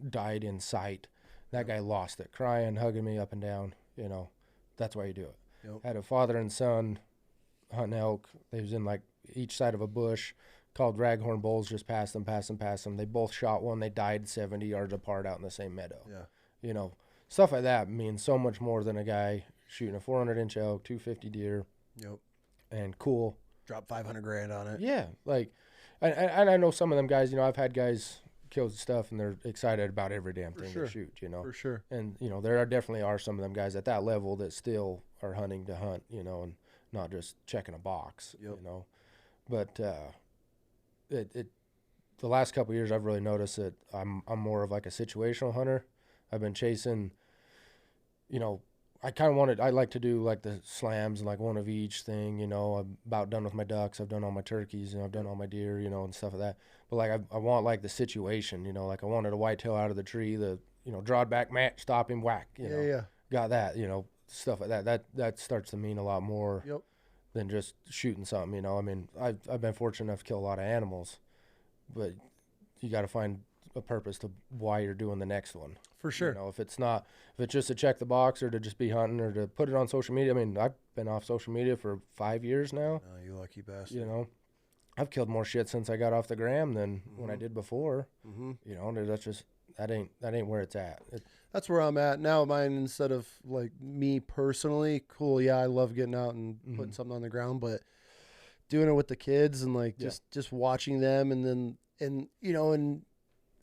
died in sight. That guy lost it, crying, hugging me up and down. That's why you do it. Yep. Had a father and son hunting elk. They was in like each side of a bush, called raghorn bulls, just passed them. They both shot one. They died 70 yards apart out in the same meadow. Yeah. Stuff like that means so much more than a guy shooting a 400-inch elk, 250 deer. Yep. And cool. Drop $500,000 on it. Yeah. Like, and I know some of them guys, I've had guys kill stuff and they're excited about every damn thing they shoot, For sure. And, there definitely are some of them guys at that level that still are hunting to hunt, and not just checking a box, But the last couple of years, I've really noticed that I'm more of like a situational hunter. I've been chasing, I like to do like the slams and like one of each thing, I'm about done with my ducks. I've done all my turkeys, I've done all my deer, and stuff like that. But like, I want like the situation, like I wanted a whitetail out of the tree. The drawed back match, stop him, whack, Yeah. got that, stuff like that. That starts to mean a lot more Yep. than just shooting something, I mean, I've been fortunate enough to kill a lot of animals, but you got to find a purpose to why you're doing the next one. For sure. If it's just to check the box or to just be hunting or to put it on social media. I mean, I've been off social media for 5 years now. Oh, you lucky bastard. I've killed more shit since I got off the gram than when I did before. That's just, that ain't where it's at. That's where I'm at now. Mine, instead of like me personally, cool. Yeah, I love getting out and putting something on the ground, but doing it with the kids and like just watching them, and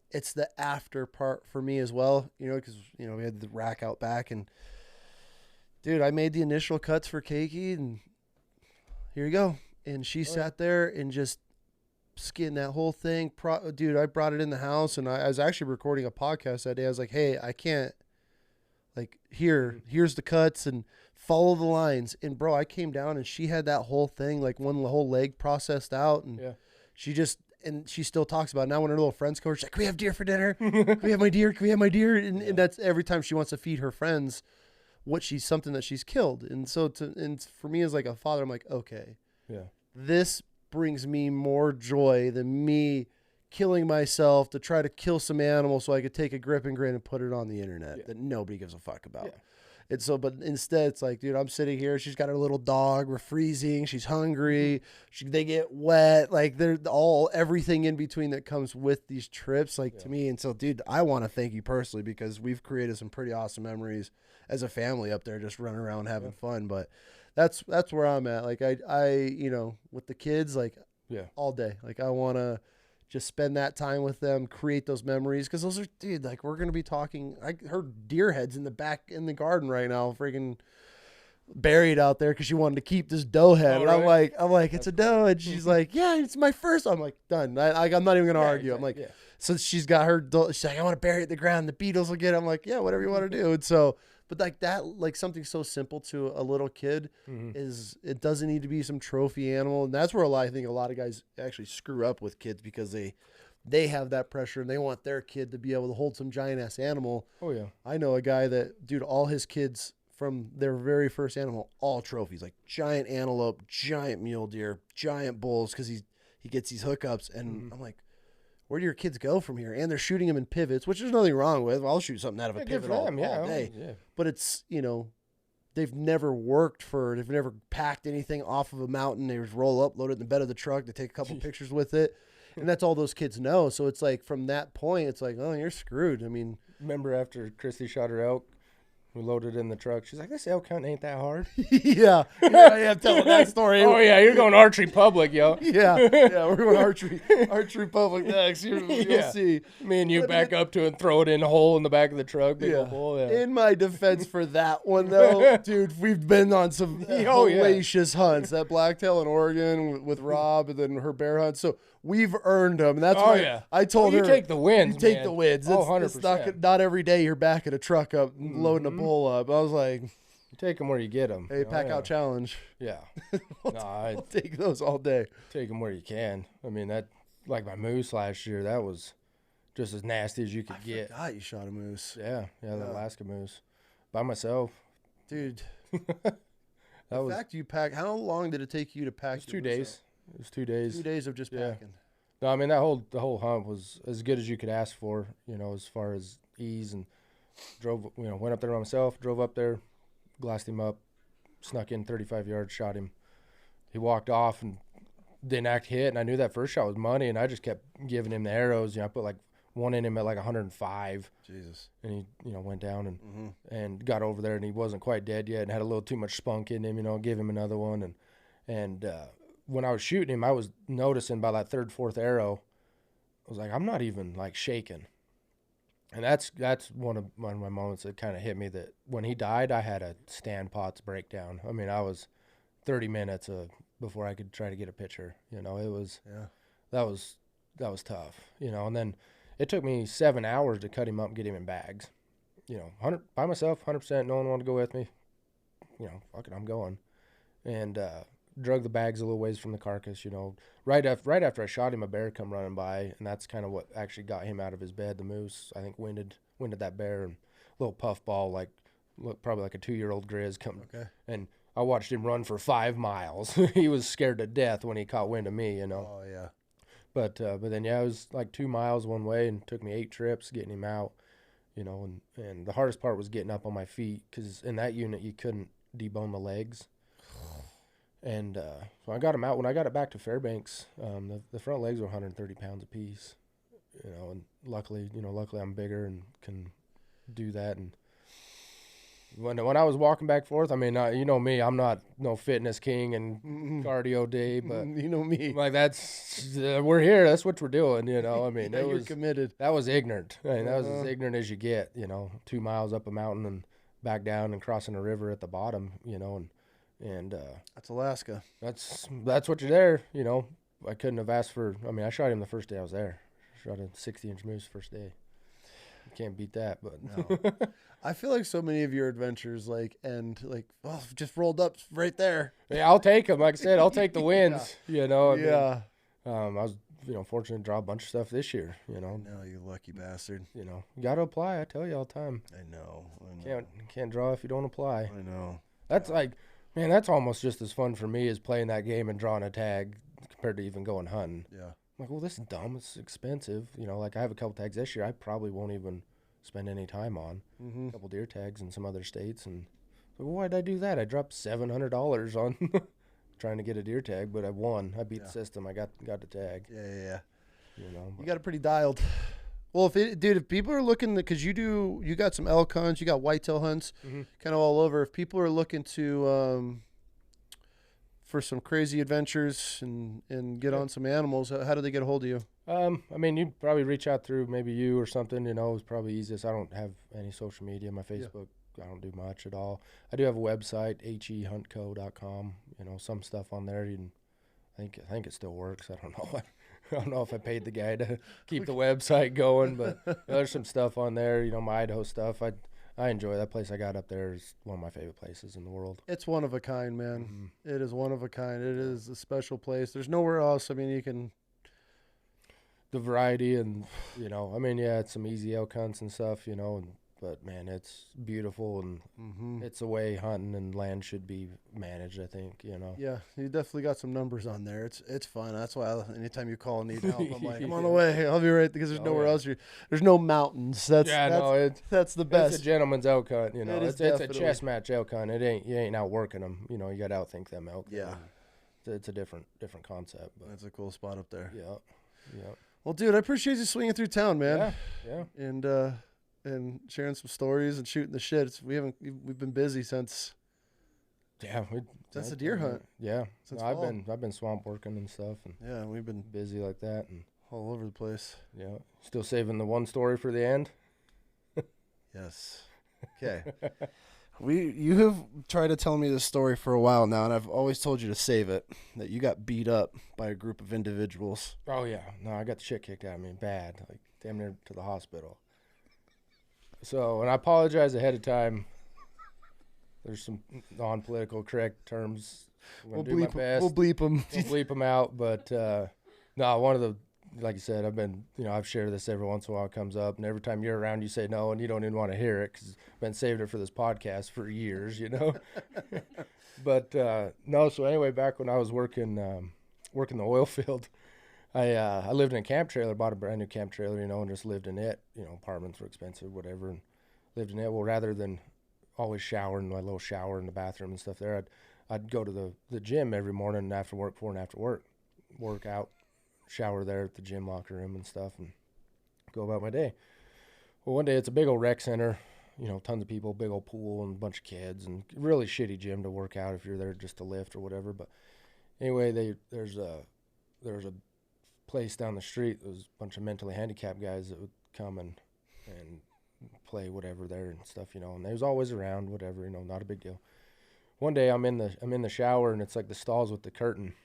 it's the after part for me as well. Because we had the rack out back, and dude, I made the initial cuts for Keiki, and here you go. And she sat there and just skinned that whole thing. Dude, I brought it in the house, and I was actually recording a podcast that day. I was like, hey, I can't, like, here's the cuts and follow the lines. And bro, I came down and she had that whole thing, like one whole leg processed out. And she still talks about it. Now when her little friends come over, she's like, can we have deer for dinner? Can we have my deer? Can we have my deer? And that's every time she wants to feed her friends something that she's killed. And so for me as like a father, I'm like, okay, this brings me more joy than me killing myself to try to kill some animal so I could take a grip and grin and put it on the internet that nobody gives a fuck about. And so, but instead it's like, dude, I'm sitting here. She's got her little dog. We're freezing. She's hungry. They get wet. Like they're everything in between that comes with these trips, like to me. And so, dude, I want to thank you personally because we've created some pretty awesome memories as a family up there, just running around having fun. But that's where I'm at. Like I with the kids, like all day, like I want to just spend that time with them, create those memories. Cause those are, dude, like we're going to be talking, I heard deer heads in the back in the garden right now, freaking buried out there. Cause she wanted to keep this doe head. And I'm like, it's a doe. And she's like, yeah, it's my first. I'm like, done. I'm not even going to argue. I'm like, so she's got her doe. She's like, I want to bury it in the ground. The beetles will get it. I'm like, yeah, whatever you want to do. And so, but like that, like something so simple to a little kid it doesn't need to be some trophy animal. And that's where I think a lot of guys actually screw up with kids because they have that pressure and they want their kid to be able to hold some giant ass animal. Oh yeah. I know a guy that, dude, all his kids from their very first animal, all trophies, like giant antelope, giant mule deer, giant bulls. Cause he gets these hookups and I'm like, where do your kids go from here? And they're shooting them in pivots, which there's nothing wrong with. I'll shoot something out of a pivot all day. Yeah. But it's, they've never they've never packed anything off of a mountain. They just roll up, load it in the bed of the truck. They take a couple pictures with it. And that's all those kids know. So it's like from that point, it's like, oh, you're screwed. I mean, remember after Christy shot her elk? We loaded it in the truck. She's like, this elk hunting ain't that hard. Yeah. I am telling that story. Oh, yeah. You're going archery public, yo. Yeah. We're going archery public next. You'll see. Me and you back up to it and throw it in a hole in the back of the truck. Big old hole, In my defense for that one, though, dude, we've been on some hellacious hunts. That blacktail in Oregon with Rob and then her bear hunt. So we've earned them. And that's why I told her. You take the wins, You take the wins. It's 100%. It's not every day you're backing a truck up, loading a bull up. I was like, you take them where you get them. Hey, pack out challenge. Yeah. I'll take those all day. Take them where you can. I mean, that, like my moose last year, that was just as nasty as you could get. I forgot you shot a moose. Yeah, the Alaska moose. By myself. Dude. The fact you pack, how long did it take you to pack? It was 2 days. It was 2 days. 2 days of just packing. No, I mean, the whole hunt was as good as you could ask for, as far as ease, and went up there by myself, drove up there, glassed him up, snuck in 35 yards, shot him. He walked off and didn't act hit, and I knew that first shot was money, and I just kept giving him the arrows. I put like one in him at like 105. Jesus. And he, went down and got over there, and he wasn't quite dead yet and had a little too much spunk in him, give him another one. And when I was shooting him, I was noticing by that third, fourth arrow, I was like, I'm not even like shaking. And that's one of my moments that kind of hit me, that when he died, I had a stand pots breakdown. I mean, I was 30 minutes before I could try to get a picture. It was that was tough. And then it took me 7 hours to cut him up and get him in bags. 100 by myself, 100%. No one wanted to go with me. Fuck it, I'm going. And drug the bags a little ways from the carcass, you know. Right after I shot him, a bear come running by, and that's kind of what actually got him out of his bed. The moose, I think, winded that bear, and little puffball, like probably like a 2-year-old grizz come. Okay. And I watched him run for 5 miles. He was scared to death when he caught wind of me, you know. Oh yeah. But then yeah, it was like 2 miles one way, and took me 8 trips getting him out, you know. And the hardest part was getting up on my feet, because in that unit you couldn't debone the legs. And so I got him out. When I got it back to Fairbanks, the front legs were 130 pounds apiece, you know. And luckily I'm bigger and can do that. And when I was walking back and forth, I mean, you know me, I'm not no fitness king and cardio day, but you know me, like that's we're here. That's what we're doing, you know. I mean, yeah, you're committed. That was ignorant. I mean, that was as ignorant as you get, you know. 2 miles up a mountain and back down and crossing a river at the bottom, you know, and that's Alaska. That's what you're there, you know. I couldn't have asked for. I mean, I shot him the first day I was there. Shot a 60-inch moose first day. You can't beat that, but no. I feel like so many of your adventures just rolled up right there. Yeah, I'll take them. Like I said, I'll take the wins. Yeah. You know. I was fortunate to draw a bunch of stuff this year. You know. No, you lucky bastard. You know, you got to apply. I tell you all the time. I know. Can't draw if you don't apply. I know. That's like, man, that's almost just as fun for me as playing that game and drawing a tag compared to even going hunting. Yeah. I'm like, well, this is dumb. It's expensive. You know, like I have a couple tags this year I probably won't even spend any time on. A couple deer tags in some other states. And like, well, why did I do that? I dropped $700 on trying to get a deer tag, but I won. I beat the system. I got the tag. Yeah. You know, you got it pretty dialed. Well, if people are looking, because you got some elk hunts, you got whitetail hunts, kind of all over. If people are looking to for some crazy adventures and get on some animals, how do they get a hold of you? I mean, you'd probably reach out through maybe you or something, you know. It's probably easiest. I don't have any social media. My Facebook, I don't do much at all. I do have a website, hehuntco.com, you know, some stuff on there. I think it still works. I don't know. I don't know if I paid the guy to keep the website going, but there's some stuff on there, you know, my Idaho stuff. I enjoy that place I got up there. Is one of my favorite places in the world. It's one of a kind, man. It is one of a kind. It is a special place. There's nowhere else. I mean, you can. The variety and, you know, I mean, yeah, it's some easy elk hunts and stuff, you know, but man, it's beautiful and it's the way hunting and land should be managed, I think, you know. Yeah, you definitely got some numbers on there. It's fun. That's why anytime you call and need help, I'm like, I'm on the way. I'll be right, because there's nowhere else. There's no mountains. That's the best. It's a gentleman's elk hunt, you know. It's a chess match elk hunt. You ain't outworking them. You know, you got to outthink them elk. Yeah. It's a different concept. But. That's a cool spot up there. Yeah. Well, dude, I appreciate you swinging through town, man. Yeah. And sharing some stories and shooting the shit. We've been busy since. Yeah, that's a deer hunt. Yeah, I've been swamp working and stuff, and yeah, we've been busy like that and all over the place. Yeah, still saving the one story for the end. Yes. Okay. You have tried to tell me this story for a while now, and I've always told you to save it, that you got beat up by a group of individuals. Oh, yeah. No, I got the shit kicked out of me bad, like damn near to the hospital. So, and I apologize ahead of time. There's some non-political correct terms. We'll bleep them. We'll bleep them out, but no, one of the, like you said, I've shared this every once in a while. It comes up, and every time you're around, you say no, and you don't even want to hear it because I've been saving it for this podcast for years, you know. But no, so anyway, back when I was working the oil field, I lived in a camp trailer, bought a brand new camp trailer, you know, and just lived in it. You know, apartments were expensive, whatever, and lived in it. Well, rather than always showering, my little shower in the bathroom and stuff there, I'd go to the gym every morning after work, before and after work, work out. Shower there at the gym locker room and stuff and go about my day. Well, one day it's a big old rec center, you know, tons of people, big old pool and a bunch of kids, and really shitty gym to work out if you're there just to lift or whatever. But anyway, there's a place down the street. There was a bunch of mentally handicapped guys that would come and play whatever there and stuff, you know, and they was always around, whatever, you know, not a big deal. One day I'm in the shower, and it's like the stalls with the curtain.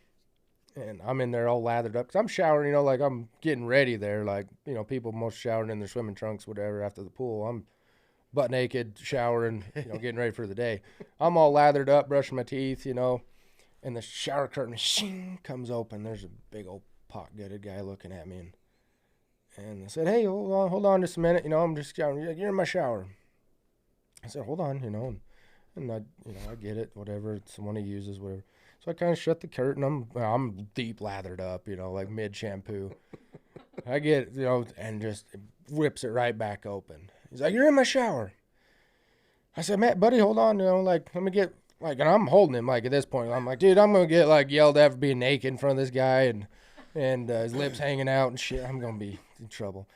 And I'm in there all lathered up because I'm showering, you know, like I'm getting ready there. Like, you know, people most showering in their swimming trunks, whatever, after the pool. I'm butt naked, showering, you know, getting ready for the day. I'm all lathered up, brushing my teeth, you know. and the shower curtain shing comes open. There's a big old pot-gutted guy looking at me, and I said, "Hey, hold on just a minute. I'm just you're in my shower." I said, "Hold on, and I get it, whatever. It's the one he uses, whatever." So I kind of shut the curtain. I'm deep lathered up, like mid shampoo. I get, and just whips it right back open. He's like, "You're in my shower." I said, "Matt, buddy, hold on, let me get, and I'm holding him, at this point. I'm like, dude, I'm going to get, yelled at for being naked in front of this guy and his lips hanging out and shit. I'm going to be in trouble."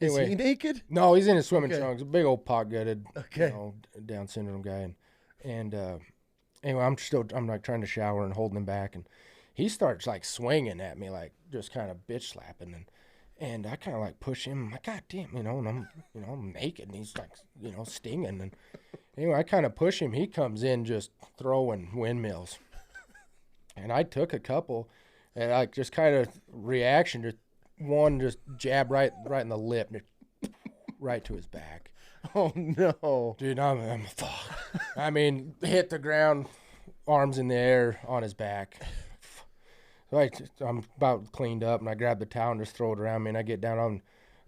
Anyway, is he naked? No, he's in his swimming trunks. A big old pot-gutted, okay. Down syndrome guy. And anyway, I'm trying to shower and holding him back. And he starts, swinging at me, just kind of bitch slapping. And I kind of push him. I'm like, God damn, and I'm naked, and he's stinging. And anyway, I kind of push him. He comes in just throwing windmills, and I took a couple, and just kind of reaction to one, just jab right in the lip, right to his back. Oh no, dude, I'm fuck. I mean, hit the ground, arms in the air on his back. So I'm about cleaned up, and I grab the towel and just throw it around me, and I get down on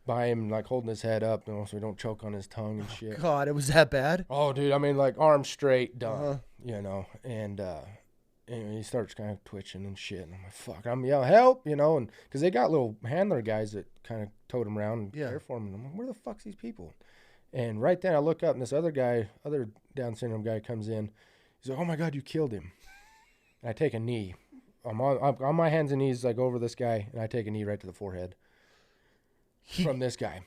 by him, holding his head up, so we don't choke on his tongue and shit. God, it was that bad? Oh, dude, I mean, arms straight, done, and he starts kind of twitching and shit, and I'm like, fuck, I'm yelling, help, and because they got little handler guys that kind of towed him around and care for him, and I'm like, where the fuck's these people? And right then I look up, and this other Down syndrome guy comes in. He's like, oh my God, you killed him. And I take a knee. I'm on my hands and knees, over this guy, and I take a knee right to the forehead from this guy.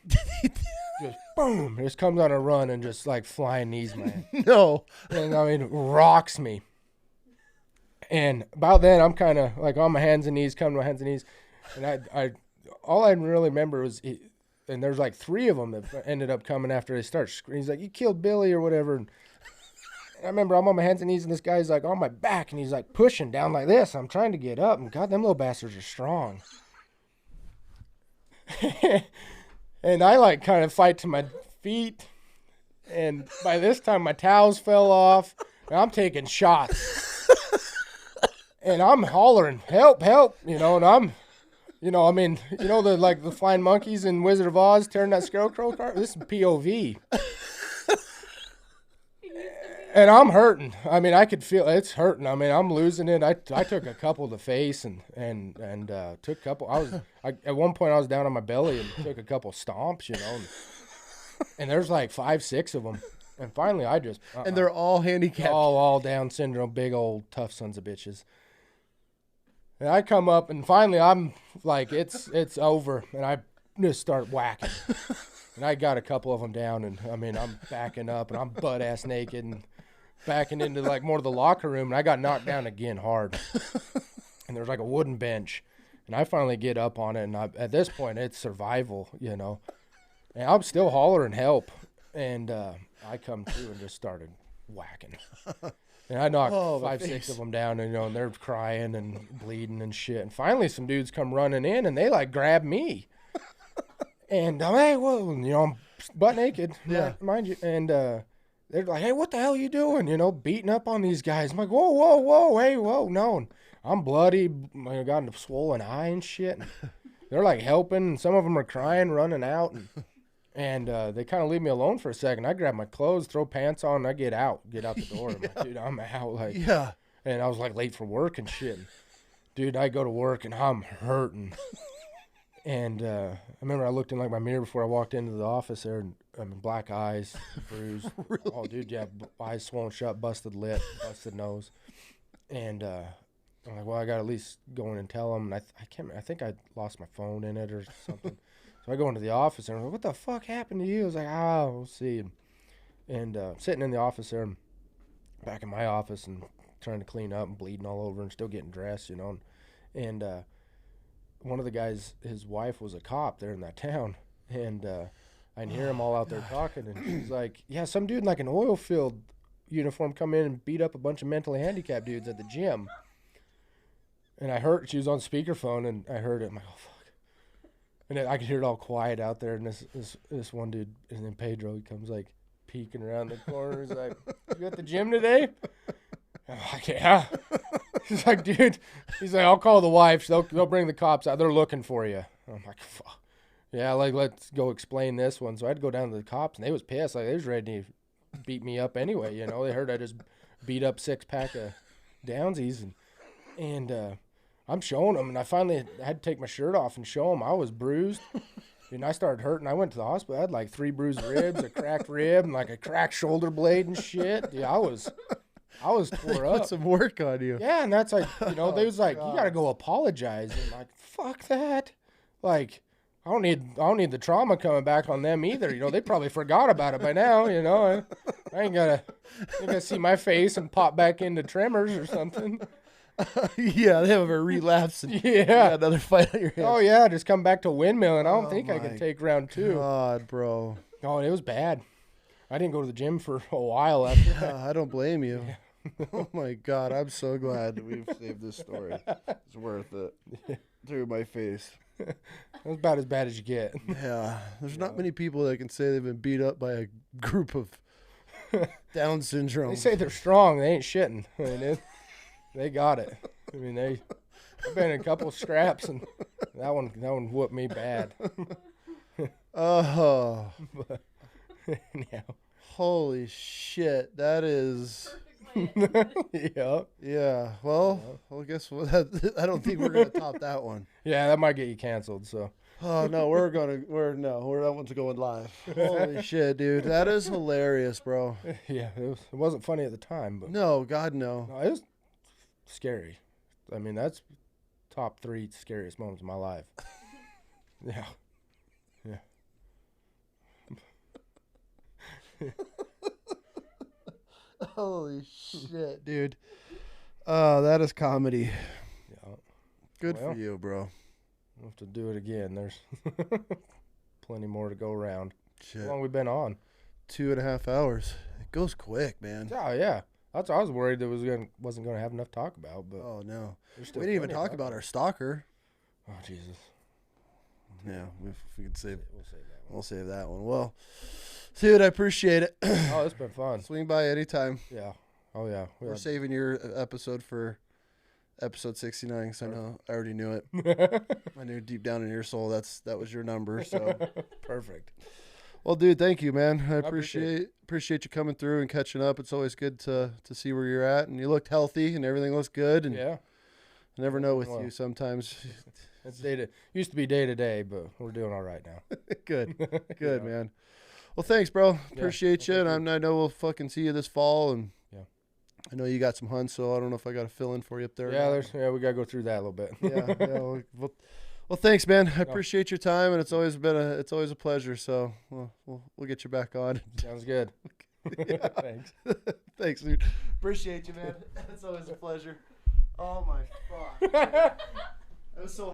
Just boom, just comes on a run and just flying knees, man. No. And I mean, rocks me. And about then, I'm kind of on my hands and knees, coming to my hands and knees. And I all I really remember was, and there's 3 of them that ended up coming after they start screaming. He's like, you killed Billy or whatever. And I remember I'm on my hands and knees, and this guy's on my back, and he's pushing down like this. I'm trying to get up, and God, them little bastards are strong. And I kind of fight to my feet, and by this time my towels fell off, and I'm taking shots. And I'm hollering, help, help, and I'm, the flying monkeys in Wizard of Oz tearing that scarecrow car? This is POV. And I'm hurting. I mean, I could feel it's hurting. I mean, I'm losing it. I took a couple to the face and took a couple. At one point I was down on my belly and took a couple stomps, and there's 5, 6 of them. And finally I just and they're all handicapped. All Down syndrome, big old tough sons of bitches. And I come up, and finally I'm it's over, and I just start whacking. And I got a couple of them down, and I mean, I'm backing up, and I'm butt ass naked and backing into more of the locker room, and I got knocked down again hard. And there's a wooden bench, and I finally get up on it, and at this point it's survival, And I'm still hollering help, and I come to and just started whacking. And I knocked 5, 6 of them down, and they're crying and bleeding and shit. And finally some dudes come running in, and they grab me. And I'm hey, whoa, I'm butt naked, mind you. And they're like, hey, what the hell are you doing? Beating up on these guys. I'm like, whoa, whoa, whoa, hey, whoa, no. And I'm bloody. I got a swollen eye and shit. And they're helping. And some of them are crying, running out. And they kind of leave me alone for a second. I grab my clothes, throw pants on, and I get out the door. I'm like, dude, I'm out. And I was late for work and shit. Dude, I go to work and I'm hurting. And I remember I looked in my mirror before I walked into the office there, and black eyes, bruised. Really? Oh, dude, yeah, eyes swollen shut, busted lip, busted nose. And I'm like, well, I got to at least go in and tell them. And I think I lost my phone in it or something. So I go into the office, and I'm like, what the fuck happened to you? I was like, we'll see. And sitting in the office there, back in my office, and trying to clean up and bleeding all over and still getting dressed, And one of the guys, his wife was a cop there in that town, and I can hear them all out there talking, and she's like, yeah, some dude in an oil field uniform come in and beat up a bunch of mentally handicapped dudes at the gym. And I heard, she was on speakerphone, and I heard it. I'm like, oh, fuck. And I could hear it all quiet out there, and this one dude, his name Pedro, he comes peeking around the corner. He's like, you at the gym today? I'm like, yeah. He's like, dude, he's like, I'll call the wife. They'll bring the cops out. They're looking for you. I'm like, fuck. Yeah, like, let's go explain this one. So I had to go down to the cops, and they was pissed. Like, they was ready to beat me up anyway, you know. They heard I just beat up 6-pack of Downsies, and I'm showing them, and I finally had to take my shirt off and show them I was bruised. And I started hurting. I went to the hospital. I had like 3 bruised ribs, a cracked rib, and like a cracked shoulder blade and shit. Yeah, I was tore up. Put some work on you. Yeah, and that's like, you know, they was like, you gotta go apologize. And like, fuck that. Like, I don't need the trauma coming back on them either. You know, they probably forgot about it by now. You know, I ain't gotta see my face and pop back into tremors or something. Yeah, they have a relapse. And Yeah, another fight on your hands. Oh yeah, just come back to windmill, and I don't think I can take round 2. God, bro. Oh, it was bad. I didn't go to the gym for a while after that. I don't blame you. Yeah. Oh my God, I'm so glad that we've saved this story. It's worth it. Through my face. That's about as bad as you get. Yeah, there's not many people that can say they've been beat up by a group of Down syndrome. They say they're strong. They ain't shitting. I mean, they got it. I mean, I've been in a couple scraps, and that one whooped me bad. Oh. But, yeah. Holy shit, that is. Yeah. Yeah. Well, guess what? I don't think we're gonna top that one. Yeah, that might get you canceled. So. Oh no, that one's going live. Holy shit, dude, that is hilarious, bro. Yeah, it wasn't funny at the time, but. No, God no. No, it was scary. I mean, that's top 3 scariest moments of my life. Yeah. Yeah. Holy shit, dude. That is comedy. Yeah. Good for you, bro. We'll have to do it again. There's plenty more to go around. Shit. How long we been on? 2.5 hours. It goes quick, man. Oh, yeah. That's I was worried that wasn't going to have enough to talk about. But oh, no. We still didn't even talk about our stalker. Oh, Jesus. Yeah, if we could save We'll save that one. We'll save that one. Well, dude, I appreciate it. Oh, it's been fun. Swing by anytime. Yeah. Oh, yeah. We're saving your episode for episode 69 because I already knew it. I knew deep down in your soul that was your number. So Perfect. Well, dude, thank you, man. I appreciate you coming through and catching up. It's always good to see where you're at, and you looked healthy and everything looks good. And yeah. I never know with you sometimes. It's used to be day to day, but we're doing all right now. Good, yeah. Man. Well, thanks, bro. Appreciate you, and I know we'll fucking see you this fall, and yeah, I know you got some hunts, so I don't know if I got to fill in for you up there. Yeah, we gotta go through that a little bit. Yeah. Well, thanks, man. I appreciate your time, and it's always a pleasure. So we'll get you back on. Sounds good. Thanks. Thanks, dude. Appreciate you, man. It's always a pleasure. Oh my fuck. That was so.